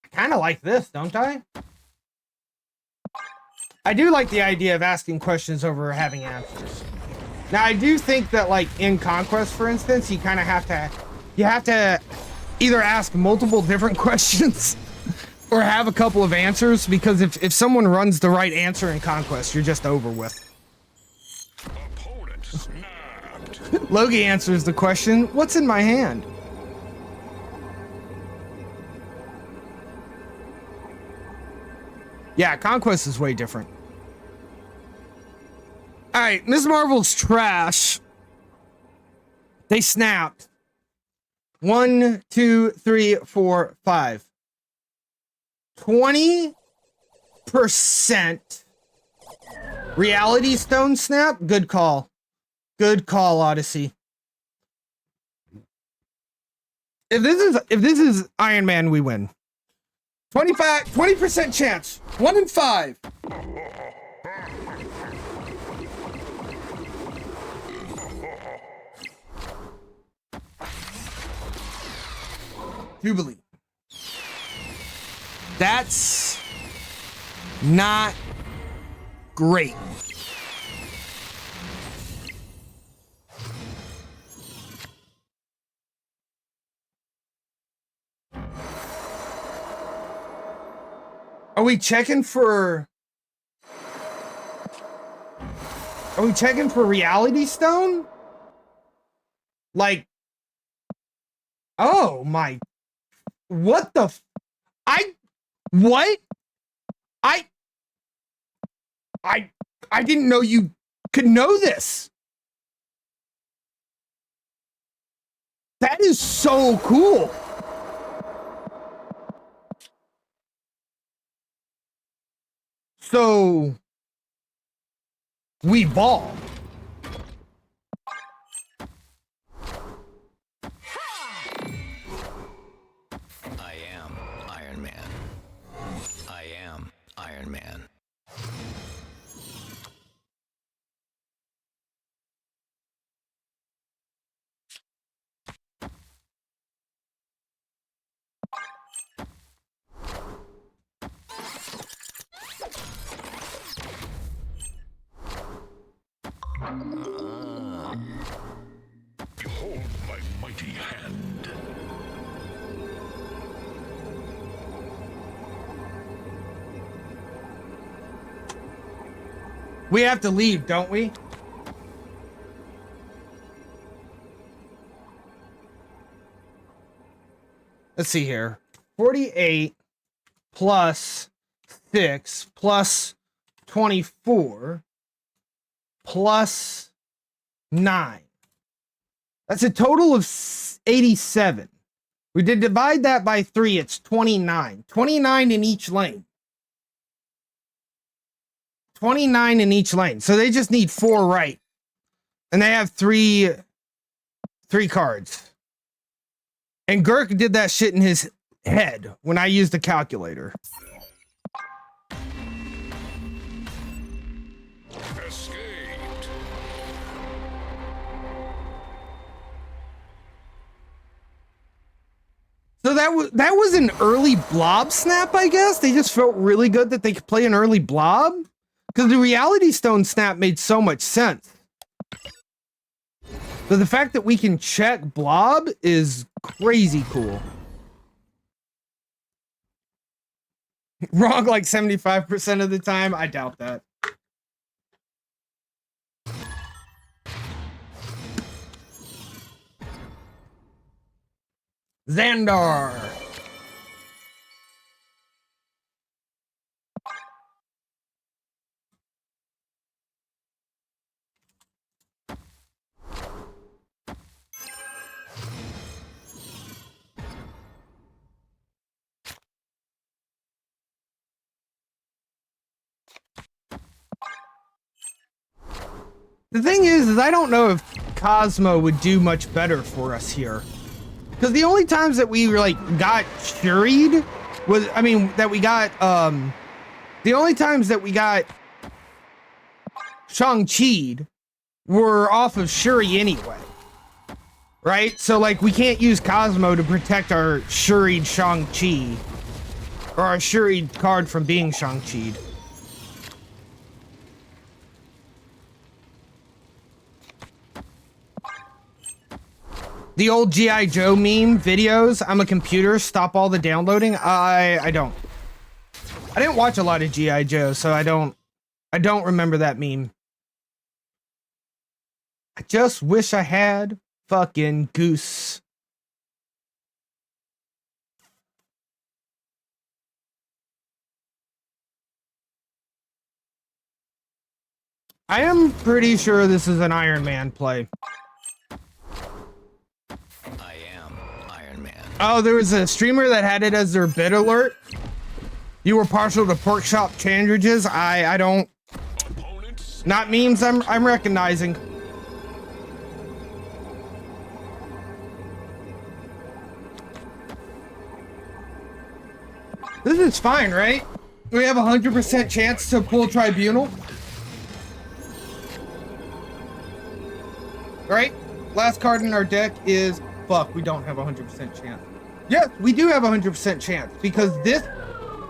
I kind of like this, don't I? I do like the idea of asking questions over having answers. Now, I do think that, like, in Conquest, for instance, you kind of have to either ask multiple different questions or have a couple of answers, because if someone runs the right answer in Conquest, you're just over with. Opponent snapped. Logie answers the question, what's in my hand? Yeah, Conquest is way different. All right, Ms. Marvel's trash. They snapped. 1, 2, 3, 4, 5. 20% Reality Stone snap. Good call. Good call, Odyssey. If this is Iron Man, we win. 20% chance. 1 in 5. Jubilee. That's not great. Are we checking for... Are we checking for Reality Stone? Like... Oh my... What the... What? I didn't know you could know this. That is so cool. So we ball. I am Iron Man. I am Iron Man. Behold my mighty hand. We have to leave, don't we? Let's see here. 48 plus 6 plus 24 plus 9. That's a total of 87. We did divide that by 3. It's 29. 29 in each lane. 29 in each lane. So they just need 4 right. And they have three cards. And Girk did that shit in his head when I used the calculator. Escaped. So that was an early blob snap, I guess. They just felt really good that they could play an early blob. Because the Reality Stone snap made so much sense. So the fact that we can check blob is crazy cool. Wrong like 75% of the time? I doubt that. Xandar. The thing is I don't know if Cosmo would do much better for us here. Because the only times that we like got Shuri'd was, I mean, that we got, the only times that we got Shang-Chi'd were off of Shuri anyway. Right? So like we can't use Cosmo to protect our Shuri'd Shang-Chi. Or our Shuri'd card from being Shang-Chi'd. The old G.I. Joe meme videos, I'm a computer, stop all the downloading. I don't. I didn't watch a lot of G.I. Joe, so I don't remember that meme. I just wish I had fucking Goose. I am pretty sure this is an Iron Man play. Oh, there was a streamer that had it as their bid alert. You were partial to pork chop sandwiches. I don't. Not memes. I'm recognizing. This is fine, right? We have 100% chance to pull Tribunal. Right? Last card in our deck is... Fuck, we don't have a 100% chance. Yes, we do have a 100% chance. Because this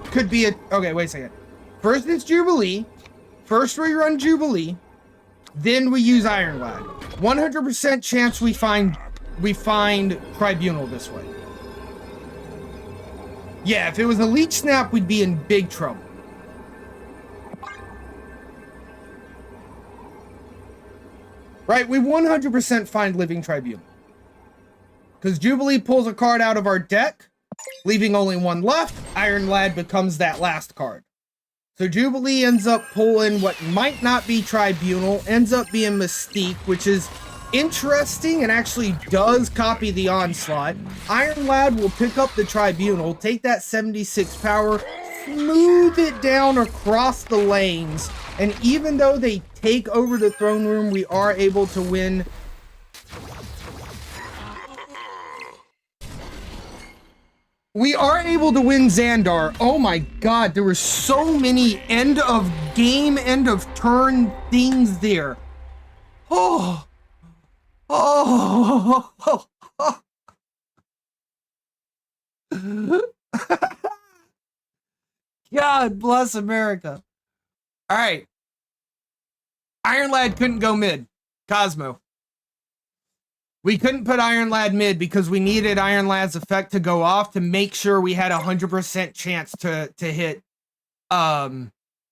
could be a... Okay, wait a second. First it's Jubilee. First we run Jubilee. Then we use Iron Lad. 100% chance we find Tribunal this way. Yeah, if it was a leech snap, we'd be in big trouble. Right, we 100% find Living Tribunal. Because Jubilee pulls a card out of our deck, leaving only one left. Iron Lad becomes that last card. So Jubilee ends up pulling what might not be Tribunal, ends up being Mystique, which is interesting and actually does copy the Onslaught. Iron Lad will pick up the Tribunal, take that 76 power, smooth it down across the lanes, and even though they take over the throne room, we are able to win. We are able to win Xandar. Oh my god, there were so many end of game, end of turn things there. Oh. Oh. God bless America. All right. Iron Lad couldn't go mid. Cosmo. We couldn't put Iron Lad mid because we needed Iron Lad's effect to go off to make sure we had 100% chance to hit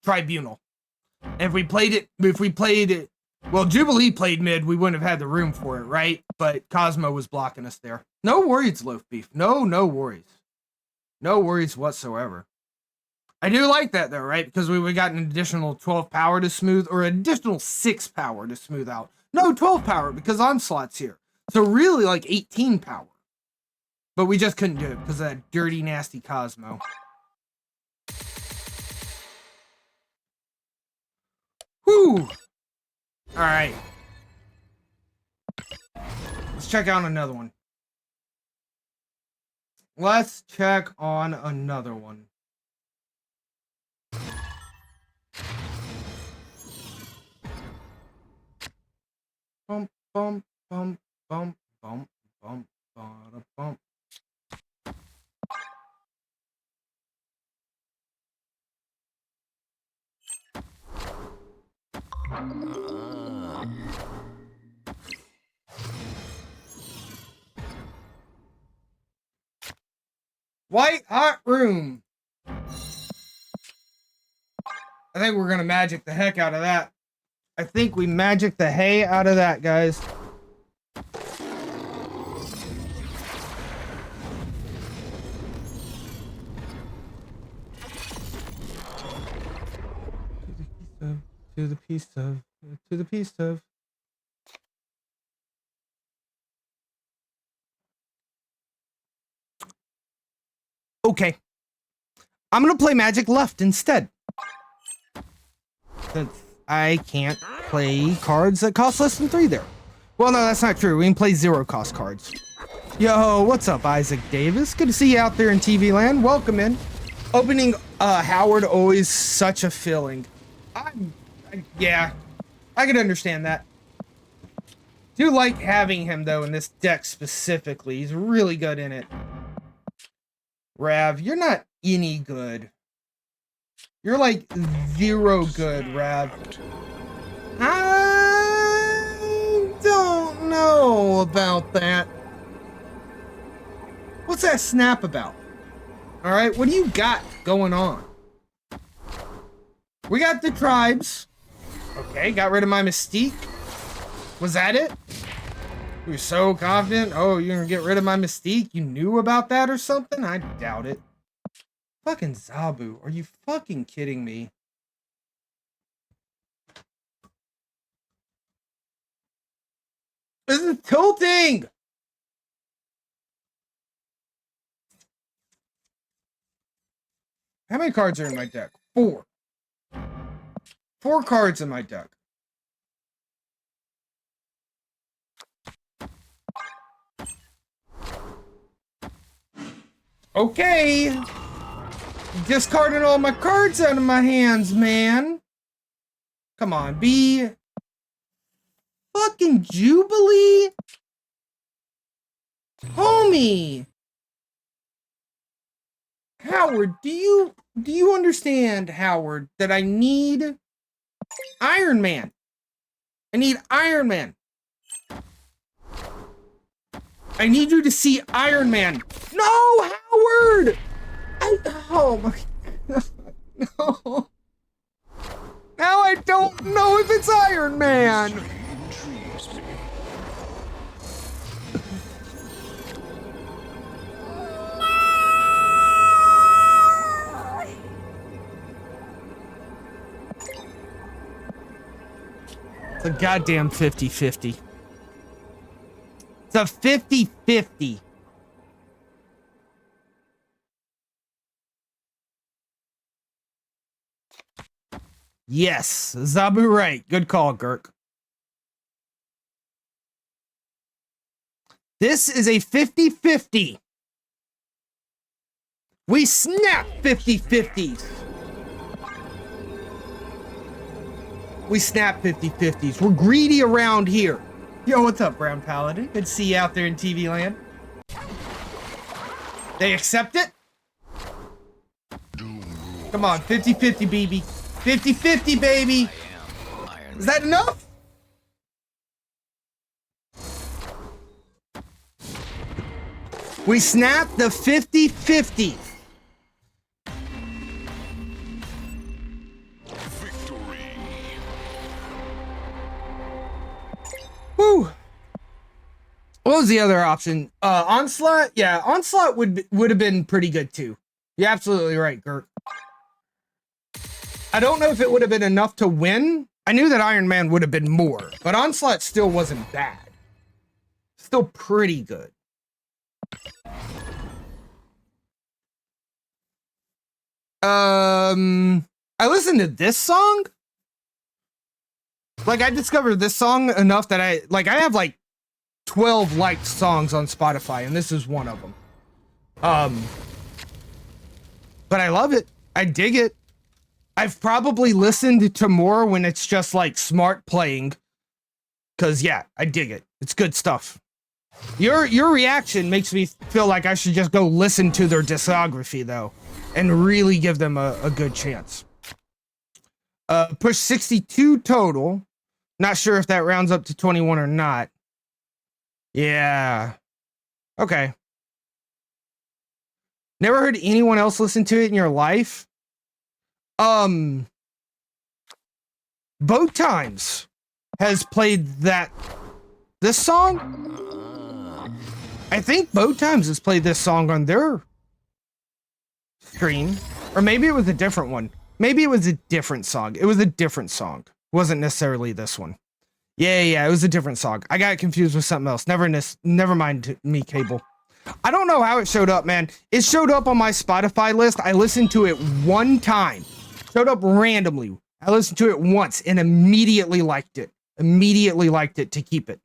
Tribunal. If we played it, well, Jubilee played mid, we wouldn't have had the room for it, right? But Cosmo was blocking us there. No worries, Loaf Beef. No worries. No worries whatsoever. I do like that though, right? Because we got an additional 12 power to smooth, or additional 6 power to smooth out. No, 12 power because Onslaught's here. So really like 18 power. But we just couldn't do it because of that dirty, nasty Cosmo. Whew. All right. Let's check out another one. Let's check on another one. Bump, bump, bump, bump, bump, bump, bada, bump. White Hot Room. I think we're gonna magic the heck out of that. I think we magic the hay out of that, guys. To the piece of. Okay. I'm gonna play Magic Left instead. Since I can't play cards that cost less than 3 there. Well, no, that's not true. We can play 0 cost cards. Yo, what's up, Isaac Davis? Good to see you out there in TV land. Welcome in. Opening Howard, always such a feeling. Yeah, I can understand that. Do like having him, though, in this deck specifically. He's really good in it. Rav, you're not any good. You're like 0 good, Rav. I don't know about that. What's that snap about? All right, what do you got going on? We got the tribes. Okay, got rid of my Mystique. Was that it? You were so confident. Oh, you're gonna get rid of my Mystique? You knew about that or something? I doubt it. Fucking Zabu, are you fucking kidding me? This is tilting! How many cards are in my deck? 4. 4 cards in my deck. Okay. Discarding all my cards out of my hands, man. Come on, be fucking Jubilee? Homie. Howard, do you understand, Howard, that I need Iron Man? I need Iron Man. I need you to see Iron Man. No, Howard! Oh my God. No. Now I don't know if it's Iron Man. Intrigues me. It's a goddamn 50-50. It's a 50-50. Yes, Zabu right. Good call, Girk. This is a 50-50. We snap 50-50s. We snap 50-50s. We're greedy around here. Yo, what's up, Brown Paladin? Good to see you out there in TV land. They accept it? Come on, 50-50, baby. 50-50, baby. Is that enough? We snap the 50-50. Victory. Woo. What was the other option? Onslaught? Yeah, Onslaught would have been pretty good too. You're absolutely right, Gert. I don't know if it would have been enough to win. I knew that Iron Man would have been more, but Onslaught still wasn't bad. Still pretty good. I listened to this song. Like, I discovered this song enough that I have like 12 liked songs on Spotify, and this is one of them. But I love it. I dig it. I've probably listened to more when it's just like smart playing. Cause yeah, I dig it. It's good stuff. Your reaction makes me feel like I should just go listen to their discography though, and really give them a good chance. Push 62 total. Not sure if that rounds up to 21 or not. Yeah. Okay. Never heard anyone else listen to it in your life? Boat Times has played this song. I think Boat Times has played this song on their stream, or maybe it was a different one. Maybe it was a different song. It was a different song. It wasn't necessarily this one. Yeah, it was a different song. I got confused with something else. Never mind me, Cable. I don't know how it showed up, man. It showed up on my Spotify list. I listened to it one time. Showed up randomly. I listened to it once and immediately liked it. Immediately liked it to keep it.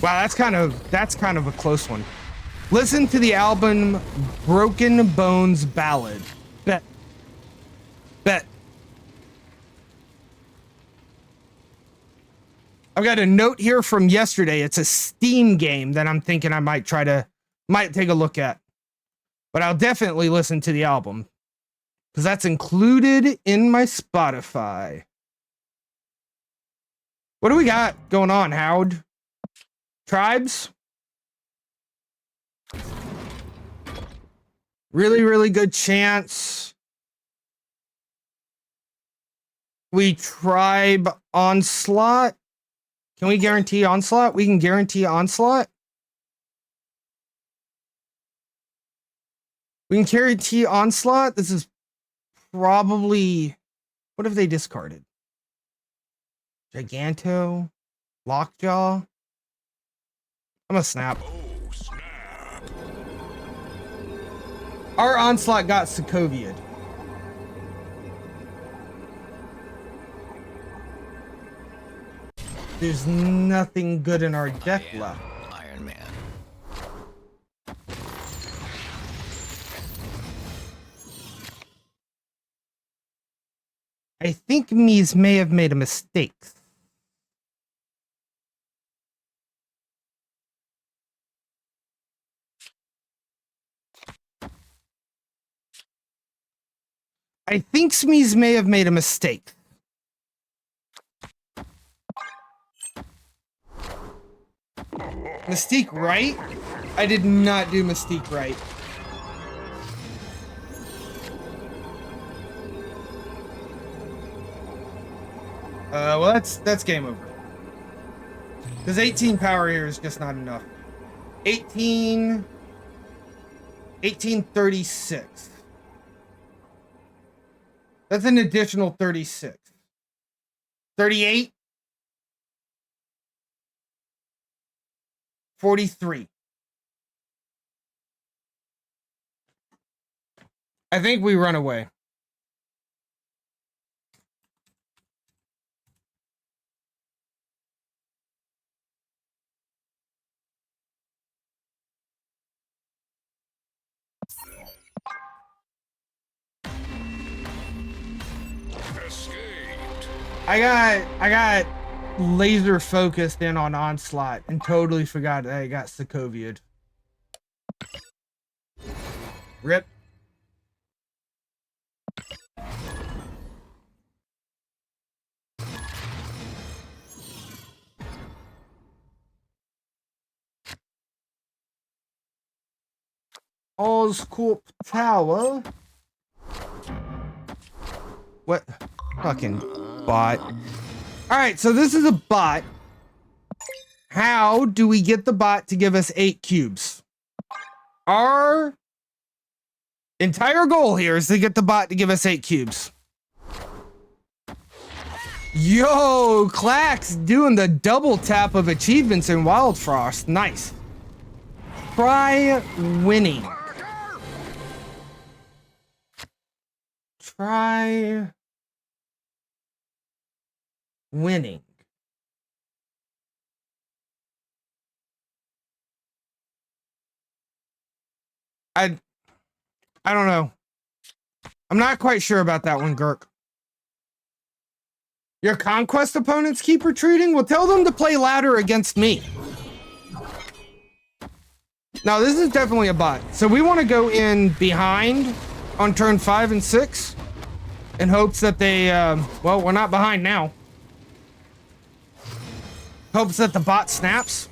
Wow, that's kind of a close one. Listen to the album Broken Bones Ballad. Bet. I've got a note here from yesterday. It's a Steam game that I'm thinking I might take a look at. But I'll definitely listen to the album, because that's included in my Spotify. What do we got going on, Howard? Tribes? Really, really good chance. We tribe Onslaught. Can we guarantee Onslaught? We can guarantee Onslaught. We can guarantee Onslaught. This is probably... What have they discarded? Giganto? Lockjaw? I'm gonna snap. Oh, snap. Our Onslaught got Sokovia'd. There's nothing good in our deck left. Iron Man. I think Mies may have made a mistake. I think Smeeze may have made a mistake. Mystique right? I did not do Mystique right. Well, that's game over. Because 18 power here is just not enough. 1836. That's an additional 36. 38. 43. I think we run away. Escaped. I got laser focused in on Onslaught and totally forgot that I got Sokovia'd. Rip. Oscorp Tower. What? Fucking bot. Alright, so this is a bot. How do we get the bot to give us 8 cubes? Our entire goal here is to get the bot to give us 8 cubes. Yo, Clax doing the double tap of achievements in Wild Frost. Nice. Try winning. Try winning. I don't know. I'm not quite sure about that one, Gurk. Your conquest opponents keep retreating? Well, tell them to play ladder against me. Now, this is definitely a bot. So we want to go in behind on turn 5 and 6 in hopes that they, well, we're not behind now. Hopes that the bot snaps.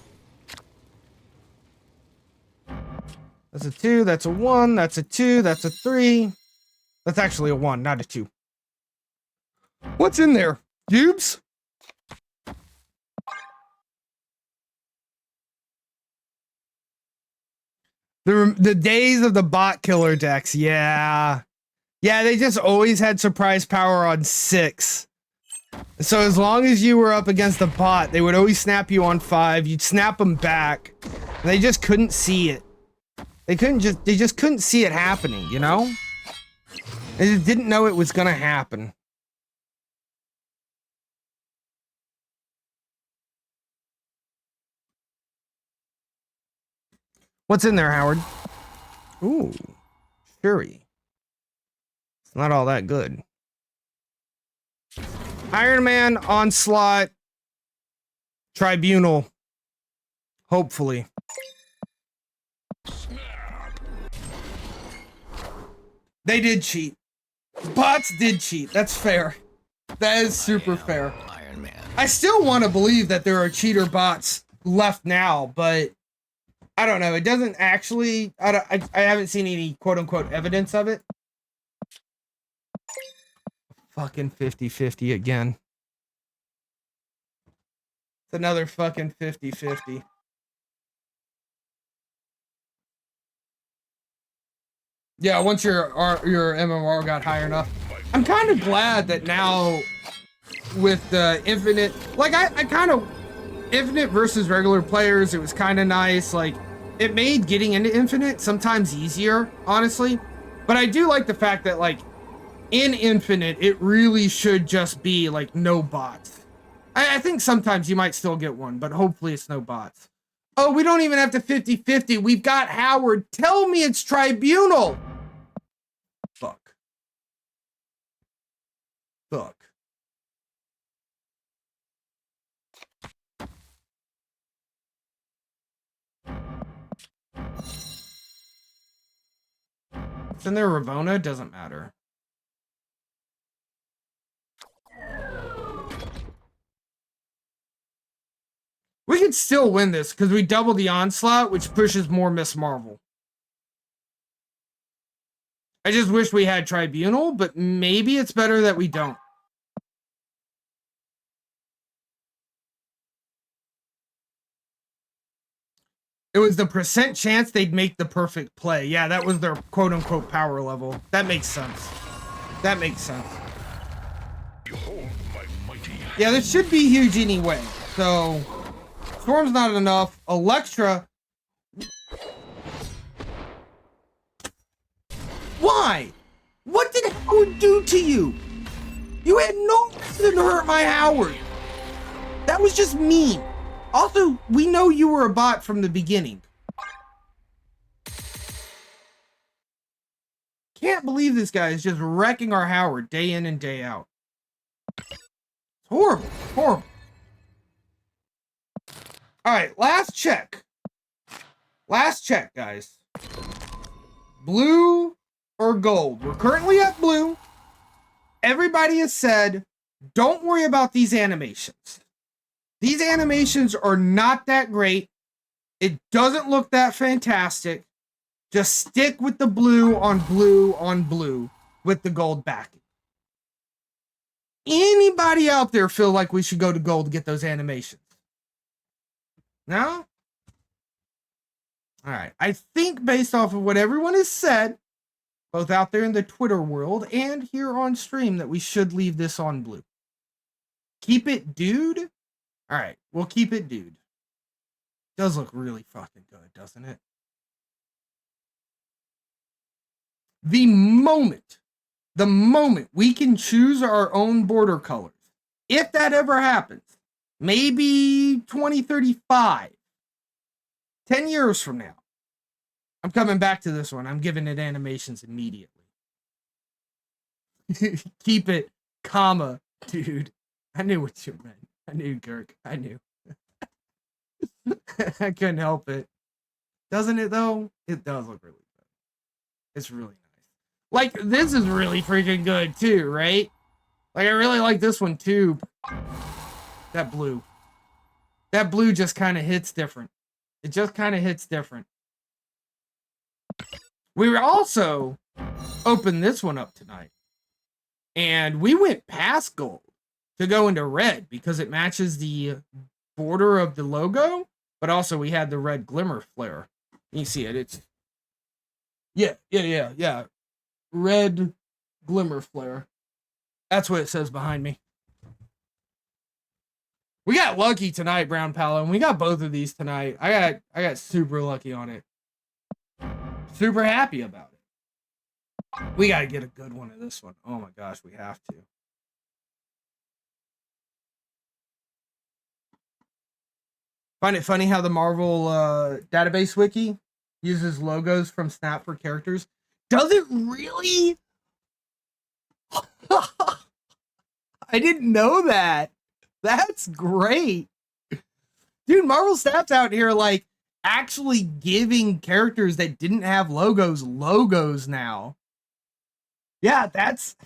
That's a 2, that's a 1, that's a 2, that's a 3. That's actually a 1, not a 2. What's in there? Cubes? The days of the bot killer decks, yeah. Yeah, they just always had surprise power on 6. So as long as you were up against the bot, they would always snap you on 5. You'd snap them back. And they just couldn't see it. They just couldn't see it happening, you know? They just didn't know it was gonna happen. What's in there, Howard? Ooh, Fury. It's not all that good. Iron Man, Onslaught, Tribunal. Hopefully. They did cheat. Bots did cheat. That's fair. That is super fair. Iron Man. I still want to believe that there are cheater bots left now, but I don't know. It doesn't actually. I haven't seen any quote unquote evidence of it. Fucking 50-50 again. It's another fucking 50-50. Yeah, once your MMR got high enough. I'm kind of glad that now with the infinite, like I kind of infinite versus regular players, it was kind of nice. Like it made getting into infinite sometimes easier, honestly. But I do like the fact that like in infinite, it really should just be like no bots. I think sometimes you might still get one, but hopefully it's no bots. Oh, we don't even have to 50-50. We've got Howard. Tell me it's Tribunal. Fuck. Fuck. It's in there, Ravona? Doesn't matter. could still win this because we double the onslaught, which pushes more Miss Marvel. I just wish we had Tribunal, but maybe it's better that we don't. It was the percent chance they'd make the perfect play. Yeah, that was their quote-unquote power level. That makes sense. That makes sense. Behold my mighty hand. Yeah, this should be huge anyway. So, Storm's not enough. Electra. Why? What did Howard do to you? You had no reason to hurt my Howard. That was just mean. Also, we know you were a bot from the beginning. Can't believe this guy is just wrecking our Howard day in and day out. It's horrible. Horrible. Alright, last check. Last check, guys. Blue or gold? We're currently at blue. Everybody has said, don't worry about these animations. These animations are not that great. It doesn't look that fantastic. Just stick with the blue on blue on blue with the gold backing. Anybody out there feel like we should go to gold to get those animations? No? All right. I think based off of what everyone has said, both out there in the Twitter world and here on stream, that we should leave this on blue. Keep it, dude. All right, we'll keep it, dude. Does look really fucking good, doesn't it? The moment we can choose our own border colors, if that ever happens, maybe 2035, 10 years from now, I'm coming back to this one. I'm giving it animations immediately. Keep it, comma, dude. I knew what you meant. I knew, Kirk. I knew. I couldn't help it. Doesn't it, though? It does look really good. It's really nice. Like, this is really freaking good, too, right? Like, I really like this one, too. That blue. That blue just kind of hits different. It just kind of hits different. We were also opened this one up tonight. And we went past gold to go into red because it matches the border of the logo, but also we had the red glimmer flare. You see it, it's yeah. Red glimmer flare. That's what it says behind me. We got lucky tonight, Brown Palo, and we got both of these tonight. I got super lucky on it. Super happy about it. We gotta get a good one of this one. Oh my gosh, we have to. Find it funny how the Marvel database wiki uses logos from Snap for characters. Does it really? I didn't know that. That's great. Dude, Marvel Snap's out here like actually giving characters that didn't have logos now. Yeah, that's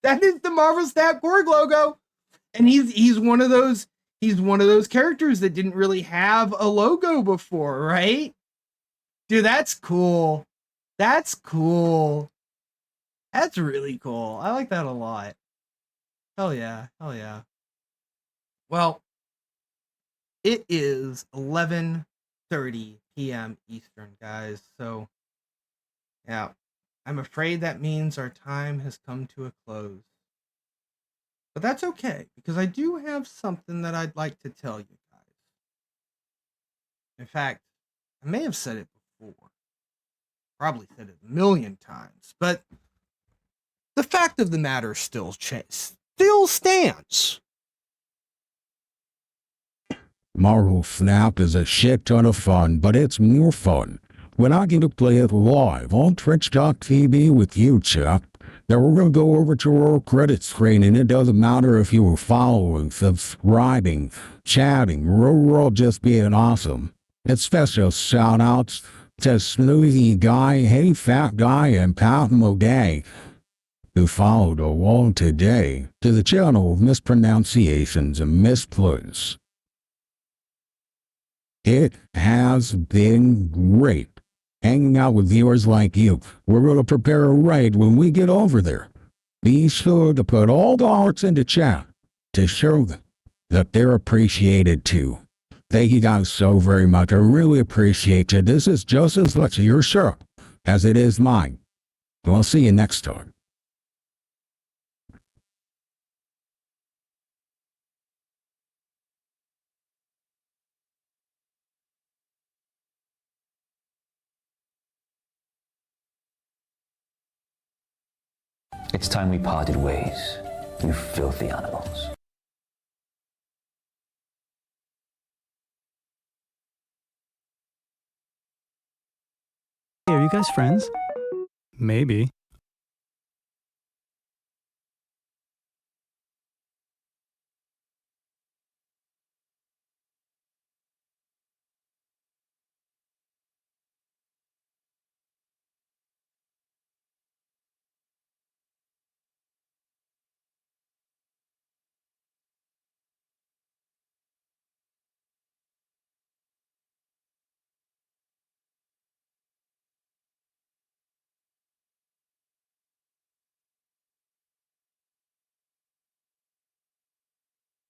that is the Marvel Snap Korg logo. And he's one of those characters that didn't really have a logo before, right? Dude, that's cool. That's cool. That's really cool. I like that a lot. Hell yeah. Hell yeah. Well, it is 11:30 p.m. Eastern, guys. So, yeah, I'm afraid that means our time has come to a close. But that's okay, because I do have something that I'd like to tell you guys. In fact, I may have said it before. Probably said it a million times. But the fact of the matter still stands. Marvel Snap is a shit ton of fun, but it's more fun when I get to play it live on Twitch.tv with you, Chuck. Then we're going to go over to our credit screen, and it doesn't matter if you were following, subscribing, chatting, we're all just being awesome. And special shout-outs to Snoozy Guy, Hey Fat Guy, and Pat Moday. who followed along today to the channel of mispronunciations and misplays. It has been great hanging out with viewers like you. We're going to prepare a raid when we get over there. Be sure to put all the hearts into chat to show them that they're appreciated too. Thank you guys so very much. I really appreciate you. This is just as much your show as it is mine. We'll see you next time. It's time we parted ways, you filthy animals. Hey, are you guys friends? Maybe.